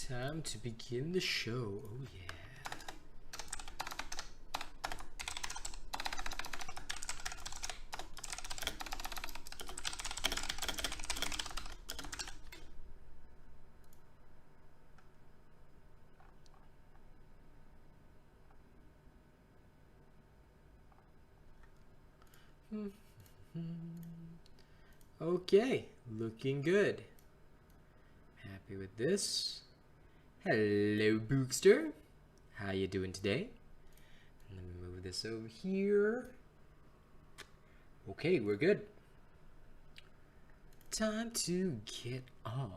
Time to begin the show. Oh yeah. Okay, looking good. Happy with this. Hello, Bookster. How you doing today? Let me move this over here. Okay, we're good. Time to get on.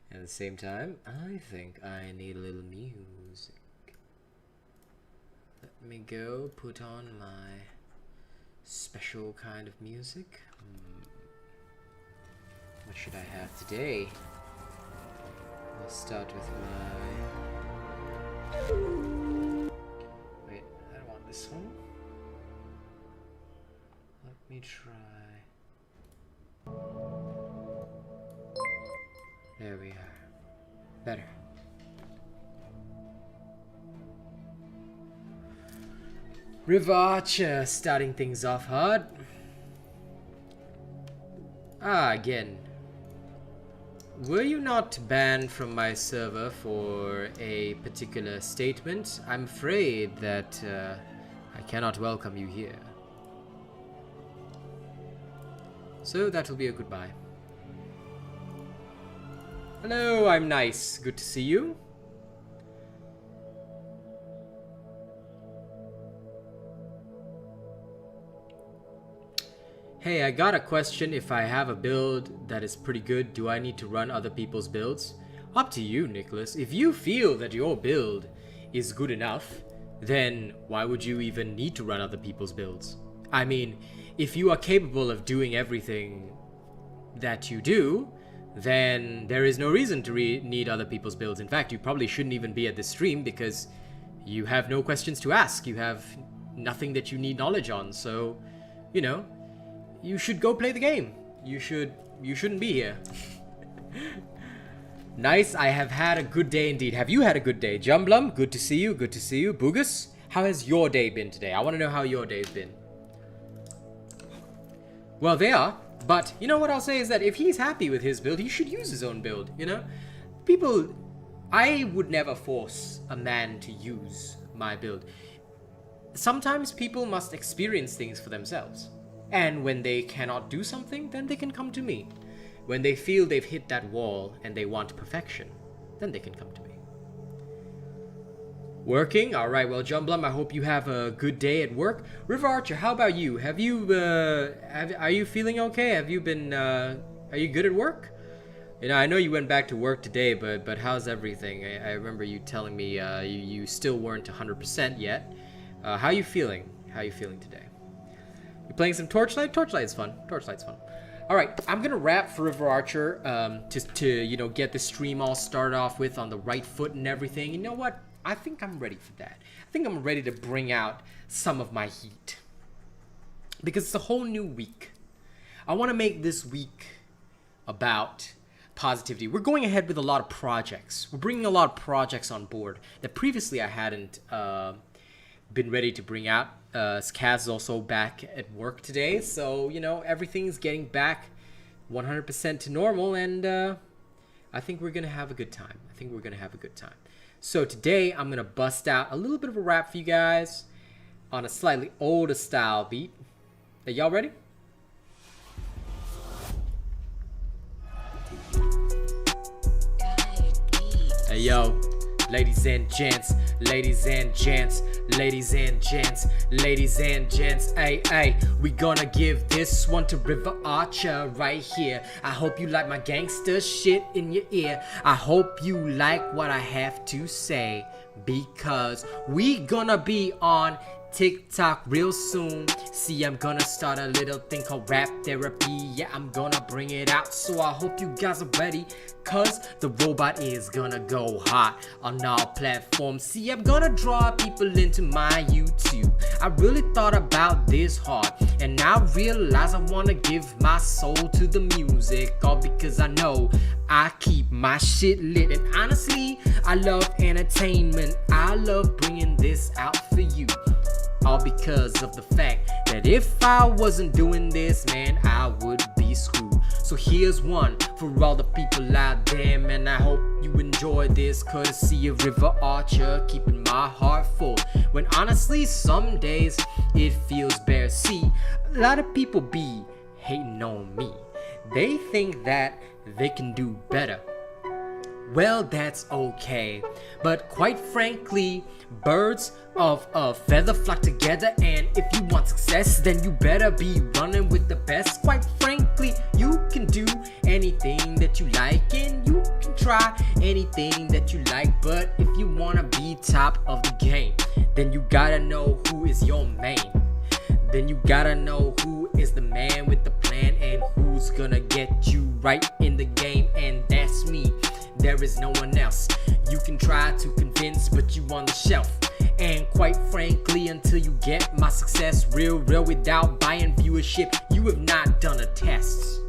At the same time, I think I need a little music. Let me go put on my special kind of music. What should I have today? Let's start with my... Wait, I don't want this one. Let me try... There we are. Better. RealAsian starting things off hard. Again. Were you not banned from my server for a particular statement? I'm afraid that I cannot welcome you here. So that will be a goodbye. Hello, I'm nice. Good to see you. Hey, I got a question. If I have a build that is pretty good, do I need to run other people's builds? Up to you, Nicholas. If you feel that your build is good enough, then why would you even need to run other people's builds? I mean, if you are capable of doing everything that you do, then there is no reason to need other people's builds. In fact, you probably shouldn't even be at this stream because you have no questions to ask. You have nothing that you need knowledge on. So, you know, you should go play the game. You shouldn't be here. Nice, I have had a good day indeed. Have you had a good day? Jumblum, good to see you, good to see you. Boogus, how has your day been today? I want to know how your day's been. Well, they are, but you know what I'll say is that if he's happy with his build, he should use his own build, you know? People, I would never force a man to use my build. Sometimes people must experience things for themselves. And when they cannot do something, then they can come to me. When they feel they've hit that wall and they want perfection, then they can come to me. Working? Alright, well, Jumblum, I hope you have a good day at work. RealAsian, how about you? Have you, are you feeling okay? Have you been, are you good at work? You know, I know you went back to work today, but how's everything? I remember you telling me you still weren't 100% yet. How are you feeling? How are you feeling today? You playing some Torchlight? Torchlight's fun. Torchlight's fun. All right, I'm gonna wrap for RealAsian to you know, get the stream all started off with on the right foot and everything. You know what? I think I'm ready for that. I think I'm ready to bring out some of my heat because it's a whole new week. I want to make this week about positivity. We're going ahead with a lot of projects. We're bringing a lot of projects on board that previously I hadn't been ready to bring out. Skaz is also back at work today, so you know, everything's getting back 100% to normal, and I think we're gonna have a good time. So today I'm gonna bust out a little bit of a rap for you guys on a slightly older style beat. Are y'all ready? Hey yo, ladies and gents, ladies and gents, ladies and gents, ladies and gents, ay, we gonna give this one to RealAsian right here. I hope you like my gangster shit in your ear. I hope you like what I have to say, because we gonna be on TikTok real soon. See, I'm gonna start a little thing called rap therapy. Yeah, I'm gonna bring it out, so I hope you guys are ready, cause the robot is gonna go hot on all platforms. See, I'm gonna draw people into my YouTube. I really thought about this hard, and I realize I wanna give my soul to the music, all because I know I keep my shit lit. And honestly, I love entertainment. I love bringing this out for you, all because of the fact that if I wasn't doing this, man, I would be screwed. So here's one for all the people out there, man. I hope you enjoy this, courtesy of River Archer, keeping my heart full when honestly some days it feels bare. See, a lot of people be hating on me. They think that they can do better. Well, that's okay, but quite frankly, birds of a feather flock together, and if you want success, then you better be running with the best. Quite frankly, you can do anything that you like, and you can try anything that you like, but if you wanna be top of the game, then you gotta know who is your main. Then you gotta know who is the man with the plan, and who's gonna get you right in the game, and that's me. There is no one else you can try to convince, but you on the shelf. And quite frankly, until you get my success real without buying viewership, you have not done a test.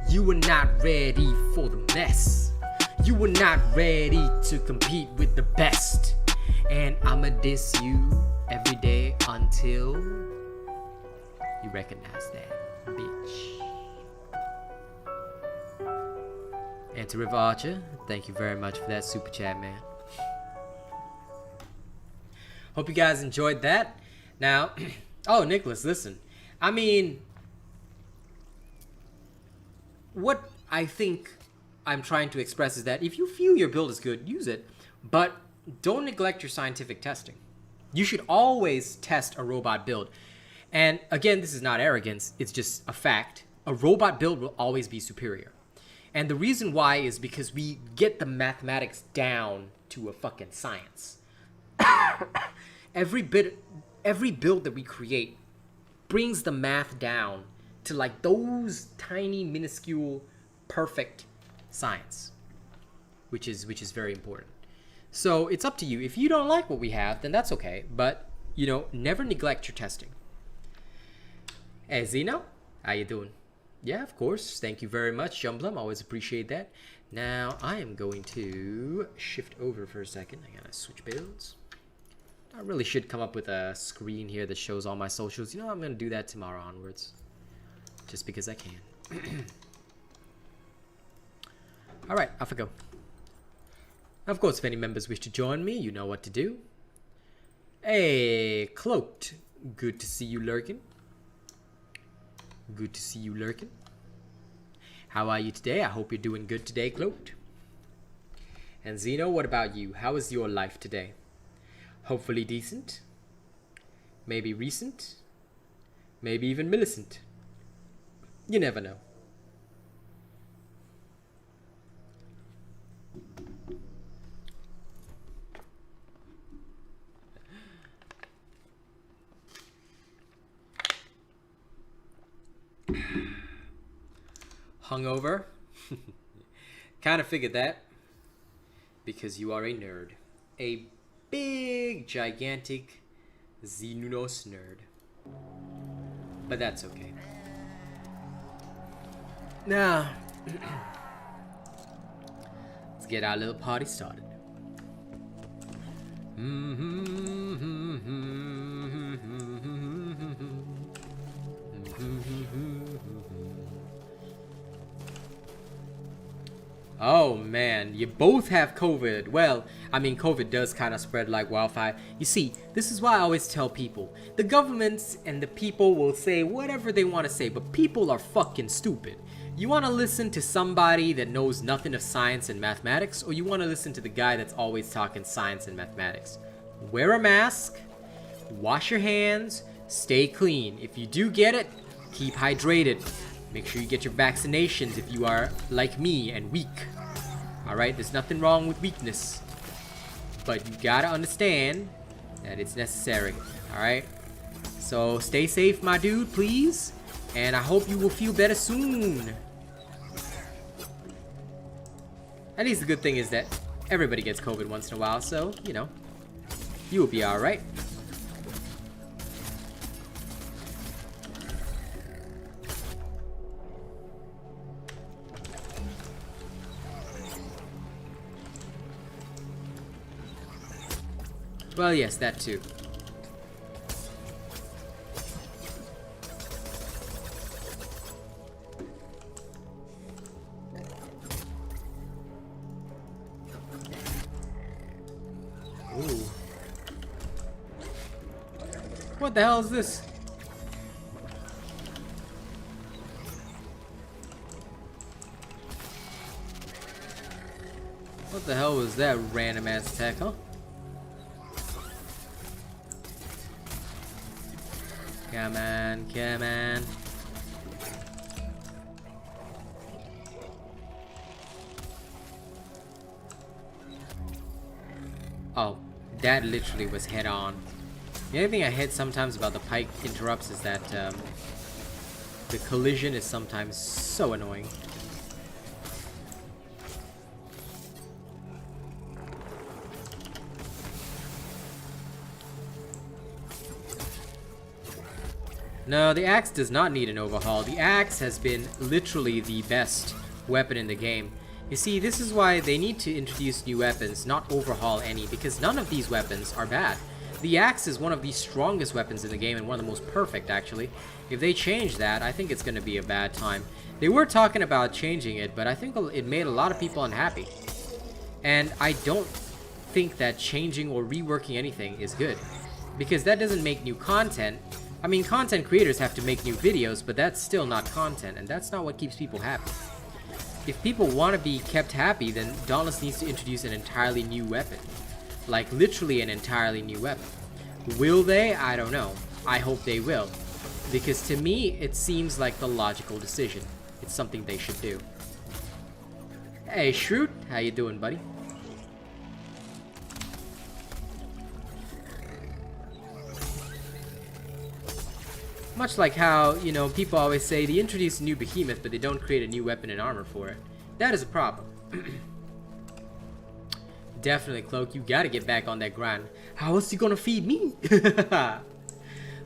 You are not ready for the mess. You are not ready to compete with the best. And I'ma diss you every day until you recognize that, bitch. And to River Archer, thank you very much for that super chat, man. Hope you guys enjoyed that. Now, oh, Nicholas, listen. I mean, what I think I'm trying to express is that if you feel your build is good, use it, but don't neglect your scientific testing. You should always test a robot build. And again, this is not arrogance, it's just a fact. A robot build will always be superior. And the reason why is because we get the mathematics down to a fucking science. Every build that we create brings the math down to like those tiny, minuscule, perfect science, which is very important. So it's up to you. If you don't like what we have, then that's okay. But, you know, never neglect your testing. Hey, Zeno, how you doing? Yeah, of course. Thank you very much, Jumblum. Always appreciate that. Now, I am going to shift over for a second. I gotta switch builds. I really should come up with a screen here that shows all my socials. You know, I'm gonna do that tomorrow onwards. Just because I can. Alright, off I go. Of course, if any members wish to join me, you know what to do. Hey, Cloaked. Good to see you lurking. Good to see you lurking. How are you today? I hope you're doing good today, Cloaked. And Zeno, what about you? How is your life today? Hopefully decent. Maybe recent. Maybe even Millicent. You never know. Hungover? Kind of figured that. Because you are a nerd. A big, gigantic Xenunos nerd. But that's okay. Now, let's get our little party started. Oh man, you both have COVID. Well, I mean, COVID does kind of spread like wildfire. You see, this is why I always tell people, the governments and the people will say whatever they want to say, but people are fucking stupid. You want to listen to somebody that knows nothing of science and mathematics, or you want to listen to the guy that's always talking science and mathematics? Wear a mask, wash your hands, stay clean. If you do get it, keep hydrated. Make sure you get your vaccinations if you are like me and weak. Alright, there's nothing wrong with weakness. But you gotta understand that it's necessary. Alright? So stay safe, my dude, please. And I hope you will feel better soon. At least the good thing is that everybody gets COVID once in a while, so, you know, you will be alright. Well, yes, that too. Ooh. What the hell is this? What the hell was that random ass attack, huh? Come on, come on. Oh, that literally was head on. The only thing I hate sometimes about the pike interrupts is that the collision is sometimes so annoying. No, the axe does not need an overhaul. The axe has been literally the best weapon in the game. You see, this is why they need to introduce new weapons, not overhaul any, because none of these weapons are bad. The axe is one of the strongest weapons in the game and one of the most perfect, actually. If they change that, I think it's going to be a bad time. They were talking about changing it, but I think it made a lot of people unhappy. And I don't think that changing or reworking anything is good, because that doesn't make new content. I mean, content creators have to make new videos, but that's still not content, and that's not what keeps people happy. If people want to be kept happy, then Dauntless needs to introduce an entirely new weapon. Like, literally an entirely new weapon. Will they? I don't know. I hope they will. Because to me, it seems like the logical decision. It's something they should do. Hey, Shroot, how you doing, buddy? Much like how, you know, people always say they introduce a new behemoth, but they don't create a new weapon and armor for it. That is a problem. Definitely, Cloak, you gotta get back on that grind. How else you gonna feed me?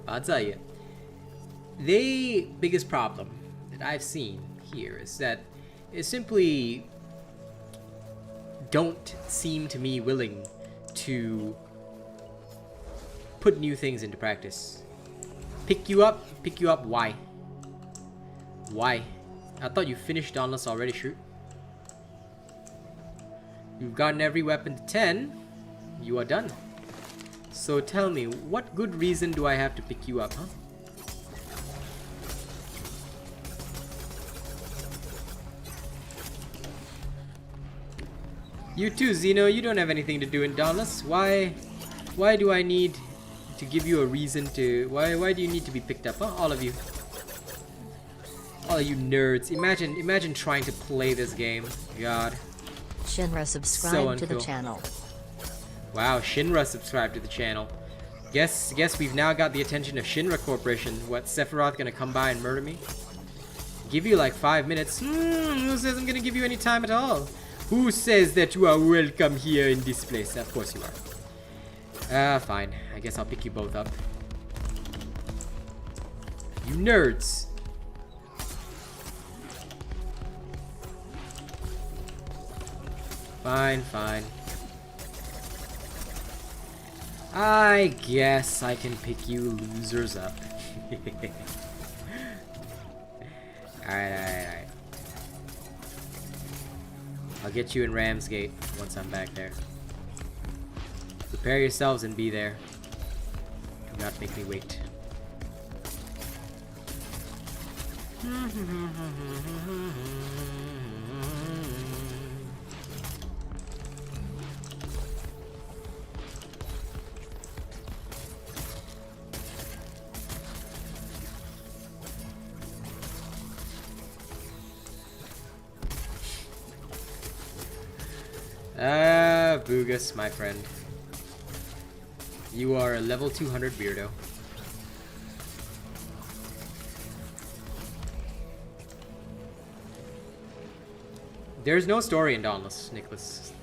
I'll tell you. The biggest problem that I've seen here is that it simply don't seem to me willing to put new things into practice. Pick you up, why? Why? I thought you finished Dauntless already, Shroot. You've gotten every weapon to 10. You are done. So tell me, what good reason do I have to pick you up, huh? You too, Xeno, you don't have anything to do in Dauntless. Why do I need to give you a reason to... Why do you need to be picked up, huh? All of you. All of you nerds. Imagine trying to play this game. God. Shinra subscribed So to the uncool. channel. Wow, Shinra subscribed to the channel. Guess we've now got the attention of Shinra Corporation. What, Sephiroth gonna come by and murder me? Give you like 5 minutes. Who says I'm gonna give you any time at all? Who says that you are welcome here in this place? Of course you are. Fine. I guess I'll pick you both up. You nerds! Fine, fine. I guess I can pick you losers up. Alright. I'll get you in Ramsgate once I'm back there. Prepare yourselves and be there. Do not make me wait. Boogus, my friend. You are a level 200 weirdo. There's no story in Dauntless, Nicholas.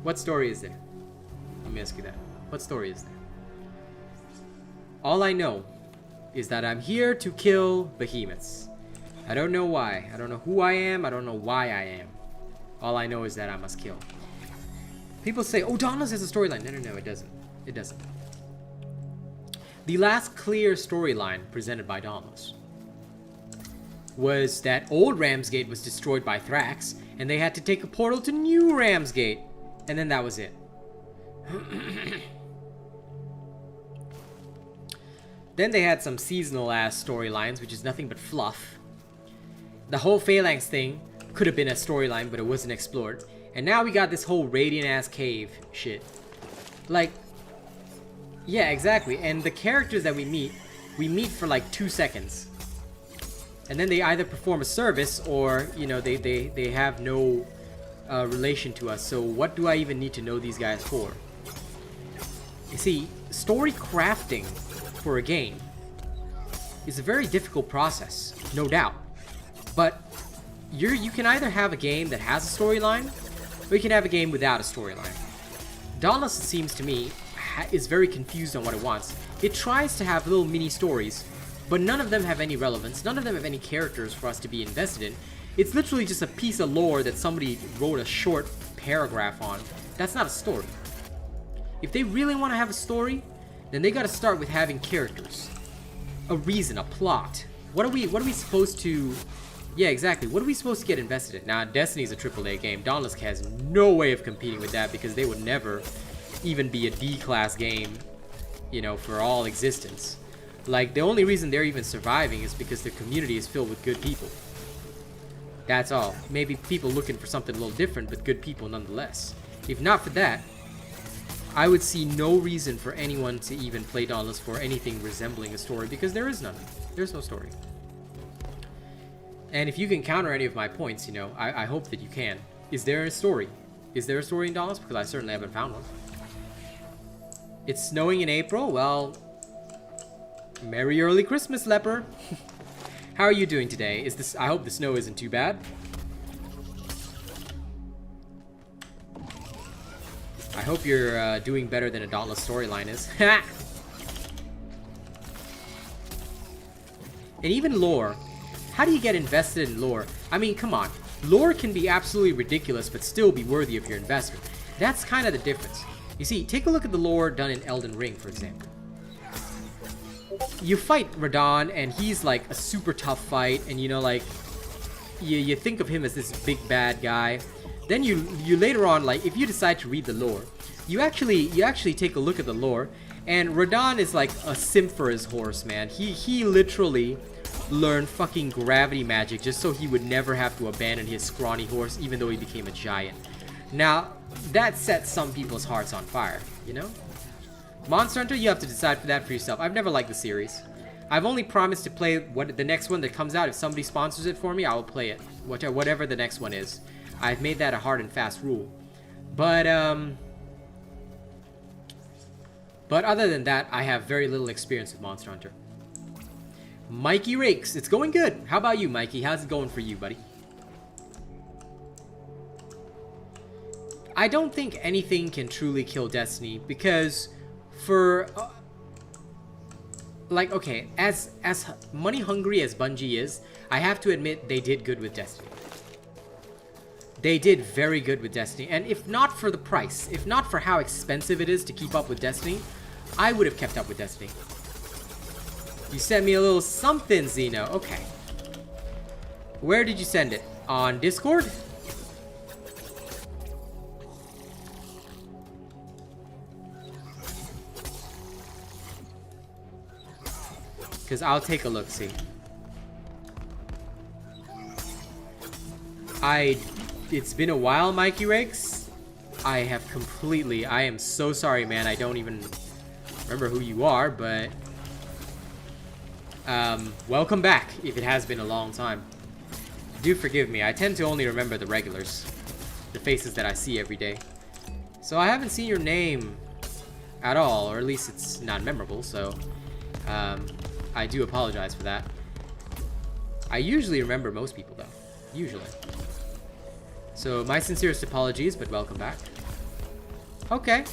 What story is there? Let me ask you that. What story is there? All I know is that I'm here to kill behemoths. I don't know why. I don't know who I am. I don't know why I am. All I know is that I must kill. People say, oh, Dauntless has a storyline. No, no, no, it doesn't. It doesn't. The last clear storyline presented by Dauntless was that old Ramsgate was destroyed by Thrax, and they had to take a portal to new Ramsgate, and then that was it. Then they had some seasonal ass storylines, which is nothing but fluff. The whole Phalanx thing could have been a storyline, but it wasn't explored. And now we got this whole Radiant ass cave shit. Like, yeah, exactly. And the characters that we meet for like 2 seconds. And then they either perform a service or, you know, they have no relation to us. So what do I even need to know these guys for? You see, story crafting for a game is a very difficult process, no doubt. But you can either have a game that has a storyline, or you can have a game without a storyline. Dauntless, it seems to me, is very confused on what it wants. It tries to have little mini stories, but none of them have any relevance. None of them have any characters for us to be invested in. It's literally just a piece of lore that somebody wrote a short paragraph on. That's not a story. If they really want to have a story, then they got to start with having characters, a reason, a plot. What are we supposed to? Yeah, exactly. What are we supposed to get invested in? Now, Destiny's a AAA game. Dauntless has no way of competing with that because they would never even be a D-class game, you know, for all existence. Like, the only reason they're even surviving is because their community is filled with good people. That's all. Maybe people looking for something a little different, but good people nonetheless. If not for that, I would see no reason for anyone to even play Dauntless for anything resembling a story, because there is none. There's no story. And if you can counter any of my points, you know, I hope that you can. Is there a story? Is there a story in Dauntless? Because I certainly haven't found one. It's snowing in April? Well, Merry early Christmas, leper. How are you doing today? I hope the snow isn't too bad. I hope you're doing better than a Dauntless storyline is. And even lore. How do you get invested in lore? I mean, come on. Lore can be absolutely ridiculous, but still be worthy of your investment. That's kind of the difference. You see, take a look at the lore done in Elden Ring, for example. You fight Radon, and he's like a super tough fight, and you know, like, you think of him as this big bad guy. Then you later on, like, if you decide to read the lore, you actually take a look at the lore, and Radon is like a simp for his horse, man. He literally learned fucking gravity magic just so he would never have to abandon his scrawny horse, even though he became a giant. Now, that sets some people's hearts on fire, you know? Monster Hunter, you have to decide for that for yourself. I've never liked the series. I've only promised to play the next one that comes out. If somebody sponsors it for me, I will play it. Whatever the next one is. I've made that a hard and fast rule. But other than that, I have very little experience with Monster Hunter. Mikey Rakes, it's going good. How about you, Mikey? How's it going for you, buddy? I don't think anything can truly kill Destiny because for like, okay, as money hungry as Bungie is, I have to admit they did good with Destiny. They did very good with Destiny, and if not for the price, if not for how expensive it is to keep up with Destiny, I would have kept up with Destiny. You sent me a little something, Xeno. Okay. Where did you send it? On Discord? Because I'll take a look, see. It's been a while, Mikey Rakes. I am so sorry, man. I don't even remember who you are, but welcome back, if it has been a long time. Do forgive me. I tend to only remember the regulars, the faces that I see every day. So I haven't seen your name. at all, or at least it's not memorable, so I do apologize for that. I usually remember most people, though. Usually. So, my sincerest apologies, but welcome back. Okay.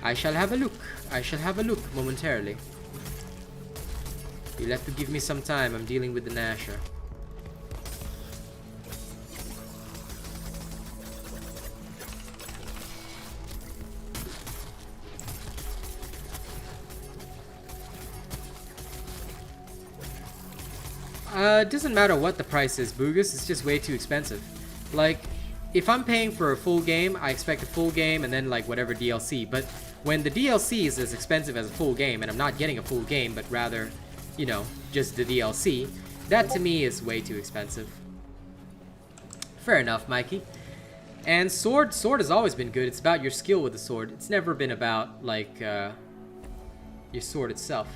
I shall have a look. I shall have a look momentarily. You'll have to give me some time. I'm dealing with the Nasher. It doesn't matter what the price is, Boogus. It's just way too expensive. Like, if I'm paying for a full game, I expect a full game and then, like, whatever DLC. But when the DLC is as expensive as a full game, and I'm not getting a full game, but rather, you know, just the DLC, that to me is way too expensive. Fair enough, Mikey. And sword has always been good. It's about your skill with the sword. It's never been about, like, your sword itself.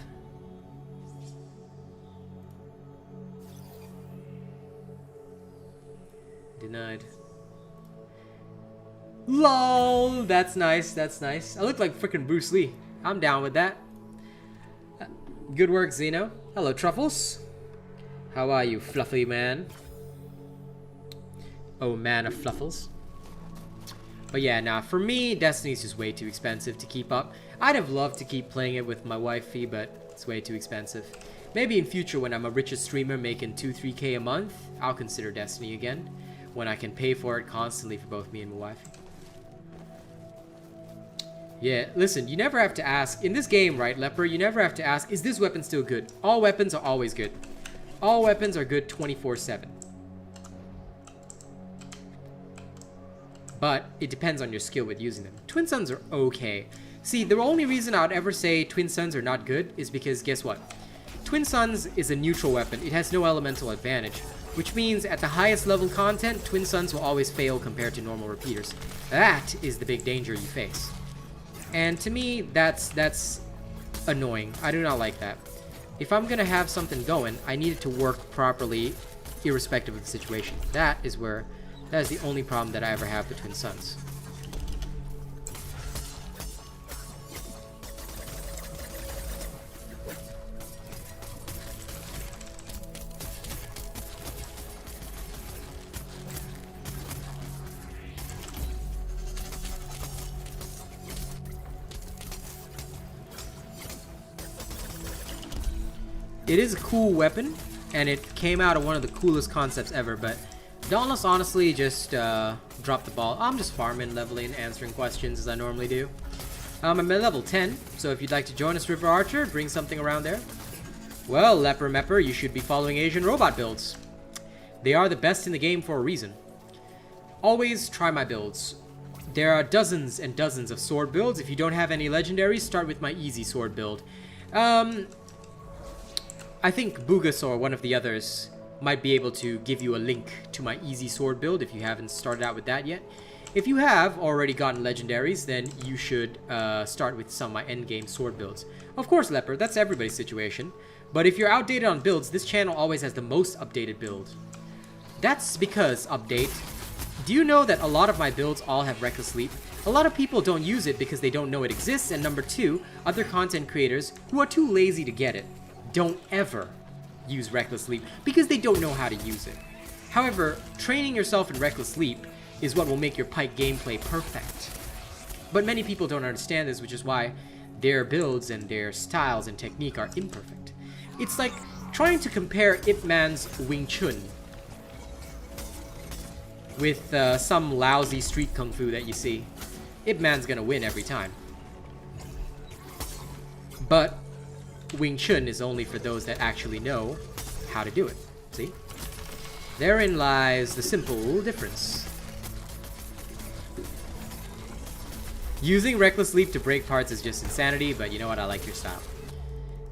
Denied. LOL! That's nice, that's nice. I look like freaking Bruce Lee. I'm down with that. Good work, Xeno. Hello, Truffles. How are you, fluffy man? Oh, man of Fluffles. But yeah, nah, for me, Destiny's just way too expensive to keep up. I'd have loved to keep playing it with my wifey, but it's way too expensive. Maybe in future, when I'm a richer streamer making 2-3K a month, I'll consider Destiny again. When I can pay for it constantly for both me and my wife. Yeah, listen, you never have to ask. In this game, right, Leper, you never have to ask, is this weapon still good? All weapons are always good. All weapons are good 24/7. But it depends on your skill with using them. Twin Suns are okay. See, the only reason I would ever say Twin Suns are not good is because, guess what? Twin Suns is a neutral weapon. It has no elemental advantage. Which means at the highest level content, Twin Suns will always fail compared to normal repeaters. That is the big danger you face. And to me, that's annoying. I do not like that. If I'm gonna have something going, I need it to work properly, irrespective of the situation. That is the only problem that I ever have with Twin Suns. It is a cool weapon, and it came out of one of the coolest concepts ever, but Dauntless honestly just dropped the ball. I'm just farming, leveling, answering questions as I normally do. I'm at level 10, so if you'd like to join us, River Archer, bring something around there. Well, Leper Mepper, you should be following AsianRobot builds. They are the best in the game for a reason. Always try my builds. There are dozens and dozens of sword builds. If you don't have any legendaries, start with my easy sword build. I think Boogus or one of the others might be able to give you a link to my easy sword build if you haven't started out with that yet. If you have already gotten legendaries, then you should start with some of my endgame sword builds. Of course, Leper, that's everybody's situation. But if you're outdated on builds, this channel always has the most updated build. That's because, update, do you know that a lot of my builds all have Reckless Leap? A lot of people don't use it because they don't know it exists, and number two, other content creators who are too lazy to get it don't ever use Reckless Leap because they don't know how to use it. However, training yourself in Reckless Leap is what will make your Pike gameplay perfect. But many people don't understand this, which is why their builds and their styles and technique are imperfect. It's like trying to compare Ip Man's Wing Chun with some lousy street kung fu that you see. Ip Man's gonna win every time. But Wing Chun is only for those that actually know how to do it. See? Therein lies the simple difference. Using Reckless Leap to break parts is just insanity, but you know what? I like your style.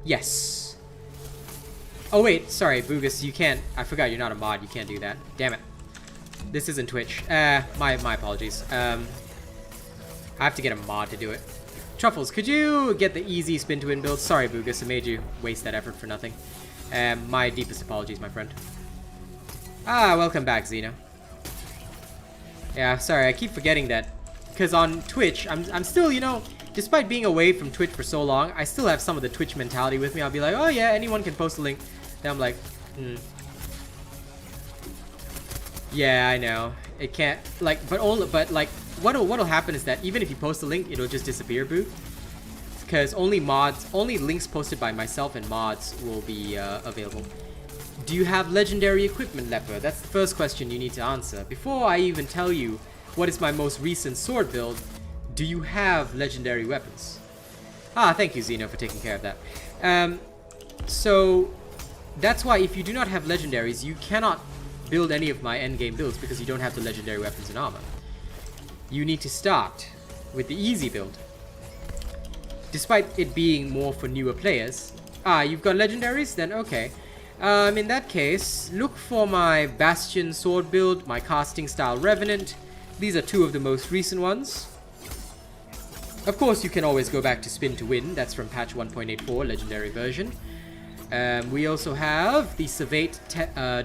Yes. Oh wait, sorry, Boogus, you can't. I forgot you're not a mod. You can't do that. Damn it. This isn't Twitch. My apologies. I have to get a mod to do it. Truffles, could you get the easy spin to win build? Sorry, Boogus, I made you waste that effort for nothing. My deepest apologies, my friend. Welcome back, Xeno. Yeah, sorry, I keep forgetting that. Because on Twitch, I'm still, you know, despite being away from Twitch for so long, I still have some of the Twitch mentality with me. I'll be like, oh yeah, anyone can post a link. Then I'm like, yeah, I know. It can't, like, but like, what'll happen is that even if you post a link, it'll just disappear, boo. Because only links posted by myself and mods will be available. Do you have legendary equipment, Leper? That's the first question you need to answer. Before I even tell you what is my most recent sword build, do you have legendary weapons? Ah, thank you, Xeno, for taking care of that. So, that's why if you do not have legendaries, you cannot build any of my endgame builds because you don't have the legendary weapons and armor. You need to start with the easy build. Despite it being more for newer players. Ah, you've got legendaries? Then okay. In that case, look for my Bastion sword build, my casting style Revenant. These are two of the most recent ones. Of course, you can always go back to Spin to Win. That's from patch 1.84, legendary version. We also have the Servate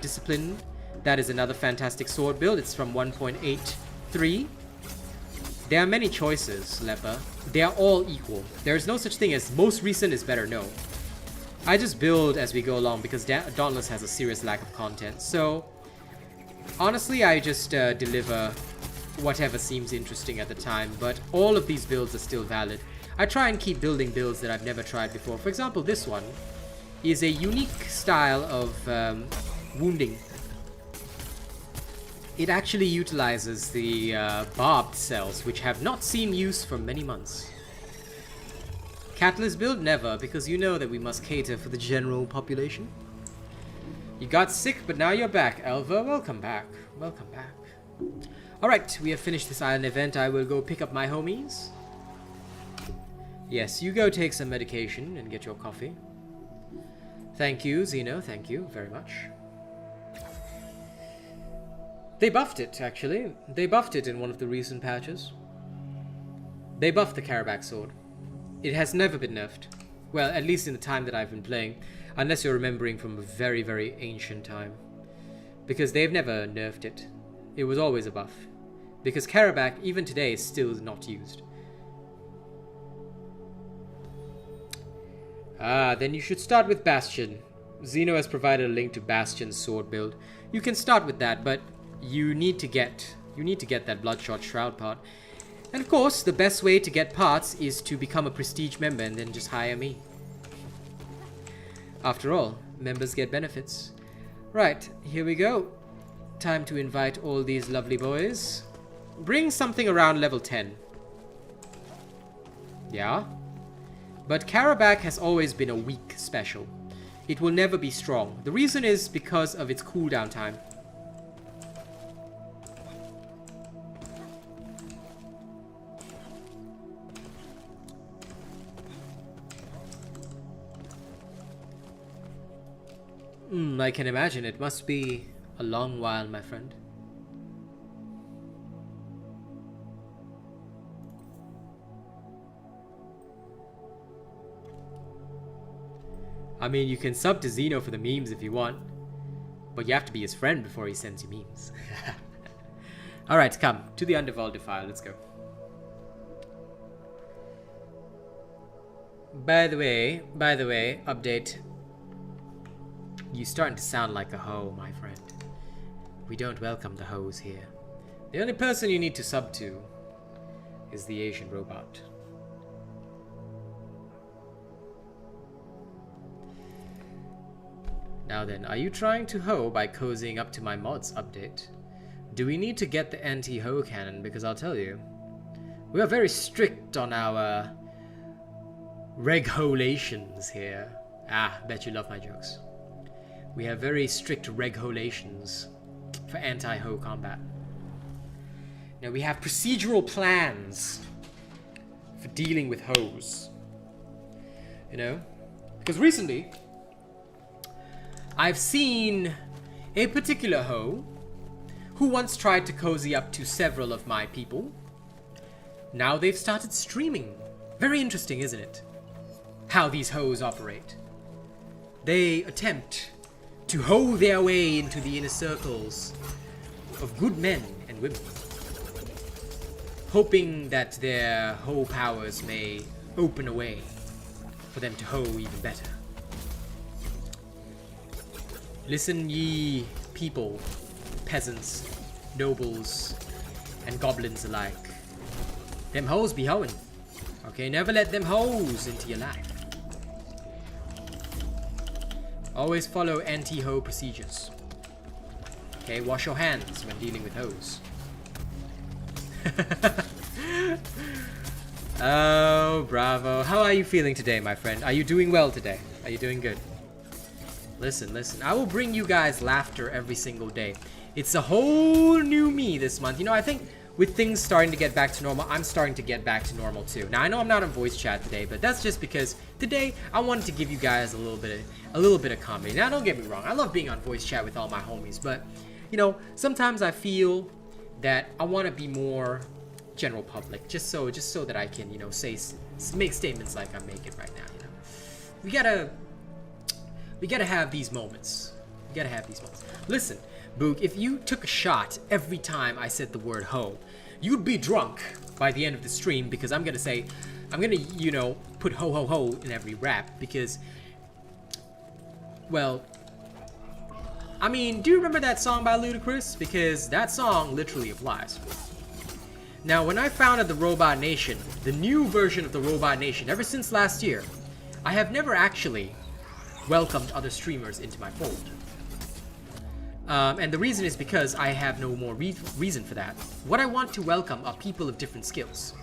Discipline. That is another fantastic sword build. It's from 1.83. There are many choices, Leper. They are all equal. There is no such thing as most recent is better, no. I just build as we go along because Dauntless has a serious lack of content. So, honestly, I just deliver whatever seems interesting at the time. But all of these builds are still valid. I try and keep building builds that I've never tried before. For example, this one is a unique style of wounding. It actually utilizes the barbed cells, which have not seen use for many months. Catalyst build? Never, because you know that we must cater for the general population. You got sick, but now you're back, Elva. Welcome back. Welcome back. Alright, we have finished this island event. I will go pick up my homies. Yes, you go take some medication and get your coffee. Thank you, Xeno. Thank you very much. They buffed it, actually. They buffed it in one of the recent patches. They buffed the Karabakh sword. It has never been nerfed. Well, at least in the time that I've been playing. Unless you're remembering from a very, very ancient time. Because they've never nerfed it. It was always a buff. Because Karabakh, even today, is still not used. Ah, then you should start with Bastion. Xeno has provided a link to Bastion's sword build. You can start with that, but you need to get that Bloodshot Shroud part. And of course, the best way to get parts is to become a prestige member and then just hire me. After all, members get benefits. Right, here we go. Time to invite all these lovely boys. Bring something around level 10. Yeah? But Karabakh has always been a weak special. It will never be strong. The reason is because of its cooldown time. I can imagine. It must be a long while, my friend. I mean, you can sub to Xeno for the memes if you want. But you have to be his friend before he sends you memes. Alright, come. To the Underworld Defile. Let's go. By the way, update. You're starting to sound like a hoe, my friend. We don't welcome the hoes here. The only person you need to sub to is the Asian robot. Now then, are you trying to hoe by cozying up to my mods update? Do we need to get the anti-hoe cannon? Because I'll tell you, we are very strict on our regulations here. Ah, bet you love my jokes. We have very strict regulations for anti-hoe combat. Now we have procedural plans for dealing with hoes. You know? Because recently, I've seen a particular hoe who once tried to cozy up to several of my people. Now they've started streaming. Very interesting, isn't it? How these hoes operate. They attempt to hoe their way into the inner circles of good men and women. hoping that their hoe powers may open a way for them to hoe even better. Listen, ye people, peasants, nobles, and goblins alike. Them hoes be hoeing. Okay, never let them hoes into your life. Always follow anti-hoe procedures. Okay, wash your hands when dealing with hoes. Oh, bravo. How are you feeling today, my friend? Are you doing well today? Are you doing good? Listen, listen. I will bring you guys laughter every single day. It's a whole new me this month. You know, I think with things starting to get back to normal, I'm starting to get back to normal too. Now, I know I'm not on voice chat today, but that's just because today I wanted to give you guys a little bit of comedy. Now, don't get me wrong. I love being on voice chat with all my homies, but you know, sometimes I feel that I want to be more general public, just so that I can, you know, make statements like I'm making right now. You know, we gotta have these moments. We gotta have these moments. Listen, Boog, if you took a shot every time I said the word hoe, you'd be drunk by the end of the stream, because I'm gonna, you know, put ho ho ho in every rap, because, well, I mean, do you remember that song by Ludacris? Because that song literally applies. Now, when I founded the Robot Nation, the new version of the Robot Nation, ever since last year, I have never actually welcomed other streamers into my fold. And the reason is because I have no more reason for that. What I want to welcome are people of different skills.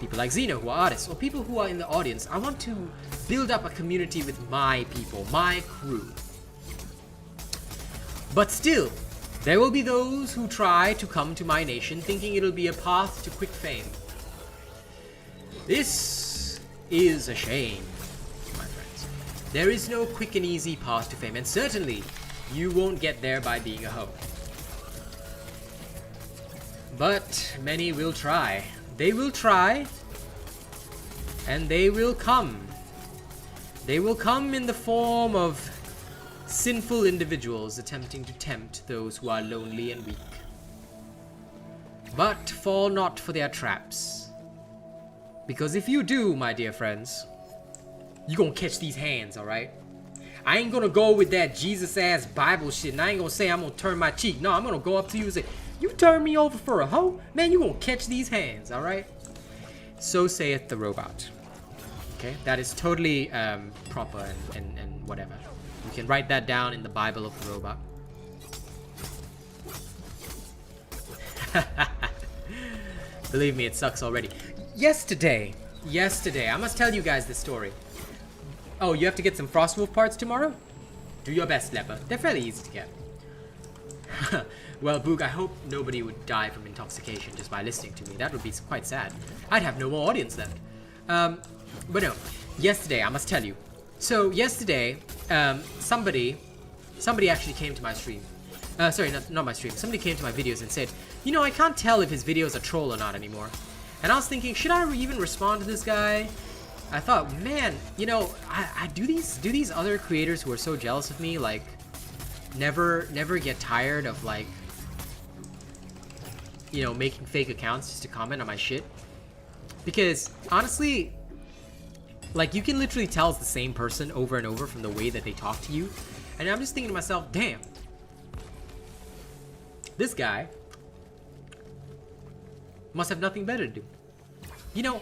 People like Xeno, who are artists, or people who are in the audience. I want to build up a community with my people, my crew. But still, there will be those who try to come to my nation thinking it'll be a path to quick fame. This is a shame, my friends. There is no quick and easy path to fame, and certainly you won't get there by being a hoe. But many will try. They will try, and they will come. They will come in the form of sinful individuals attempting to tempt those who are lonely and weak. But fall not for their traps. Because if you do, my dear friends, you gonna catch these hands, alright? I ain't gonna go with that Jesus-ass Bible shit, and I ain't gonna say I'm gonna turn my cheek. No, I'm gonna go up to you and say, you turn me over for a hoe? Man, you gonna catch these hands, alright? So saith the robot. Okay, that is totally proper and whatever. You can write that down in the Bible of the robot. Believe me, it sucks already. Yesterday, I must tell you guys this story. Oh, you have to get some Frostwolf parts tomorrow? Do your best, Leper. They're fairly easy to get. Well, Boog, I hope nobody would die from intoxication just by listening to me. That would be quite sad. I'd have no more audience left. But no, yesterday, I must tell you. So, yesterday, somebody actually came to my stream. Sorry, not my stream. Somebody came to my videos and said, you know, I can't tell if his videos are troll or not anymore. And I was thinking, should I even respond to this guy? I thought, man, you know, I do these other creators who are so jealous of me, like, never get tired of, like, you know, making fake accounts just to comment on my shit? Because, honestly, like, you can literally tell it's the same person over and over from the way that they talk to you. And I'm just thinking to myself, damn, this guy must have nothing better to do. You know,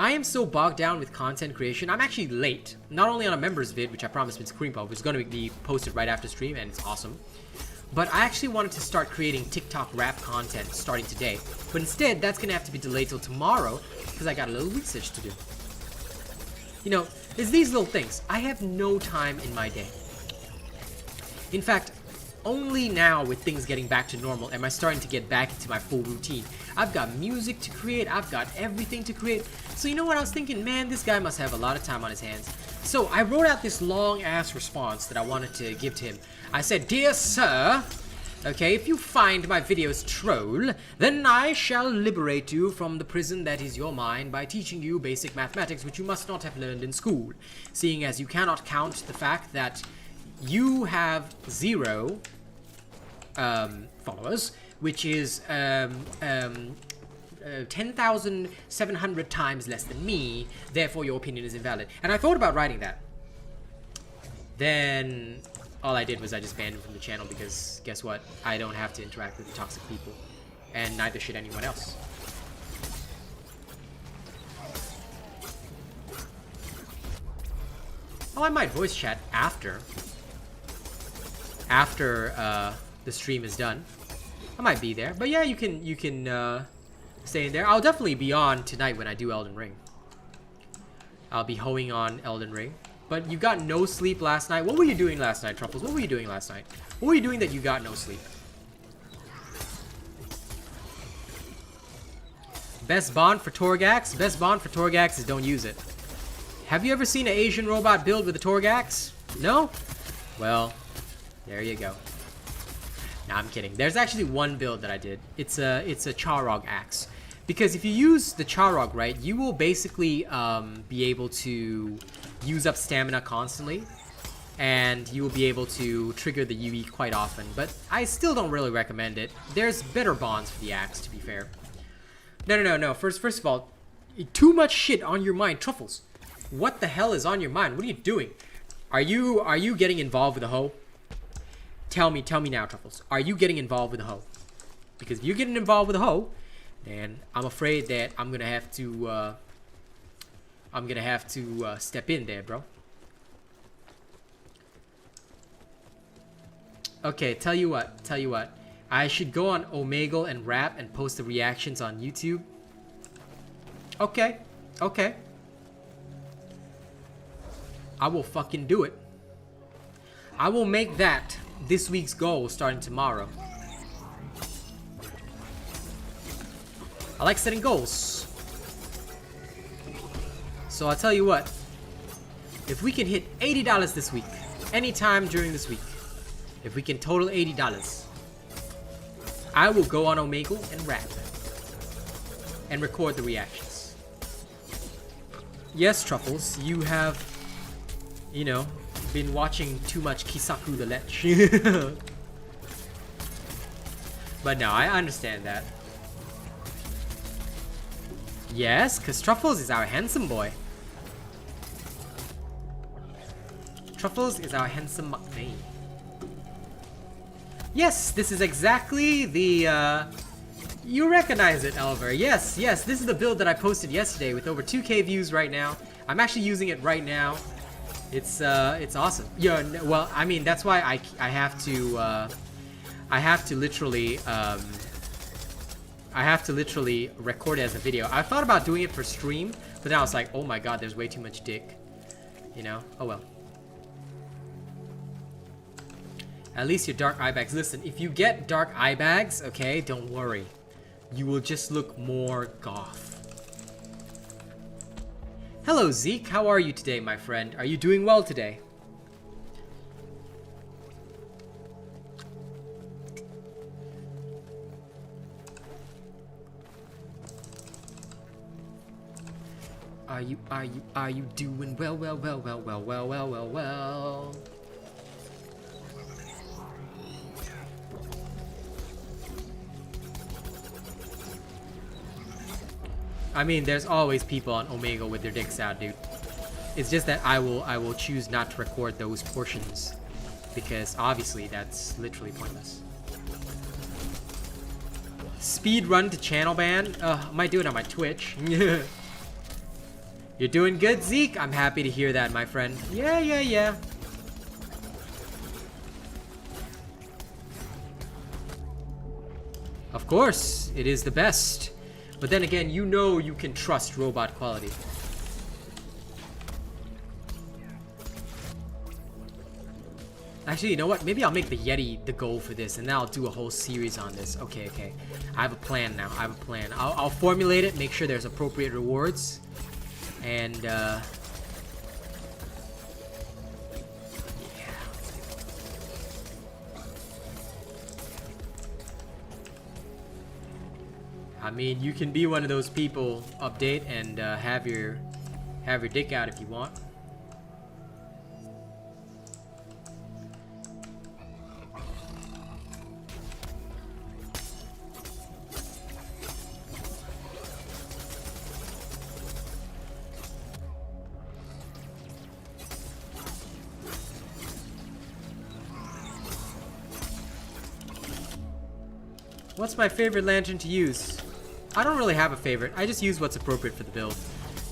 I am so bogged down with content creation. I'm actually late. Not only on a members vid, which I promised Mr. Creampuff, which is going to be posted right after stream, and it's awesome. But I actually wanted to start creating TikTok rap content starting today. But instead, that's going to have to be delayed till tomorrow, because I got a little research to do. You know, it's these little things. I have no time in my day. In fact, only now with things getting back to normal am I starting to get back into my full routine. I've got music to create, I've got everything to create. So you know what, I was thinking, man, this guy must have a lot of time on his hands. So I wrote out this long ass response that I wanted to give to him. I said, dear sir, okay, if you find my videos troll, then I shall liberate you from the prison that is your mind by teaching you basic mathematics, which you must not have learned in school, seeing as you cannot count the fact that you have 0 followers, which is 10,700 times less than me, therefore your opinion is invalid. And I thought about writing that. Then all I did was I just banned him from the channel because guess what? I don't have to interact with toxic people. And neither should anyone else. Oh, I might voice chat after the stream is done. I might be there, but yeah, you can stay in there. I'll definitely be on tonight when I do Elden Ring. I'll be hoeing on Elden Ring. But you got no sleep last night. What were you doing last night, Truffles? What were you doing last night? What were you doing that you got no sleep? Best bond for Torgax? Best bond for Torgax is don't use it. Have you ever seen an Asian robot build with a Torgax? No? Well, there you go. Nah, I'm kidding. There's actually one build that I did. It's a Charog axe. Because if you use the Charog, right, you will basically be able to use up stamina constantly. And you will be able to trigger the UE quite often. But I still don't really recommend it. There's better bonds for the axe, to be fair. No. First of all, too much shit on your mind, Truffles. What the hell is on your mind? What are you doing? Are you getting involved with a hoe? Tell me now, Truffles. Are you getting involved with a hoe? Because if you're getting involved with a hoe, then I'm afraid that I'm gonna have to step in there, bro. Okay, tell you what. I should go on Omegle and rap and post the reactions on YouTube. Okay. I will fucking do it. I will make that this week's goal starting tomorrow. I like setting goals. So I'll tell you what. If we can hit $80 this week, anytime during this week, if we can total $80, I will go on Omegle and rap. And record the reactions. Yes, Truffles, you have, you know, been watching too much Kisaku the Lech. But no, I understand that. Yes, because Truffles is our handsome boy. Truffles is our handsome McVeigh. Yes, this is exactly the, you recognize it, Elver. Yes, this is the build that I posted yesterday with over 2K views right now. I'm actually using it right now. It's awesome. Yeah, well, I mean, that's why I have to literally record it as a video. I thought about doing it for stream, but then I was like, oh my god, there's way too much dick. You know? Oh well. At least your dark eye bags. Listen, if you get dark eye bags, okay, don't worry. You will just look more goth. Hello, Zeke. How are you today, my friend? Are you doing well today? Are you doing well? I mean, there's always people on Omegle with their dicks out, dude. It's just that I will choose not to record those portions because obviously that's literally pointless. Speed run to channel ban? I might do it on my Twitch. You're doing good, Zeke? I'm happy to hear that, my friend. Yeah. Of course, it is the best. But then again, you know you can trust robot quality. Actually, you know what? Maybe I'll make the Yeti the goal for this, and then I'll do a whole series on this. Okay. I have a plan now. I'll formulate it, make sure there's appropriate rewards. And, yeah. I mean, you can be one of those people, update, and have your dick out if you want. What's my favorite lantern to use? I don't really have a favorite. I just use what's appropriate for the build.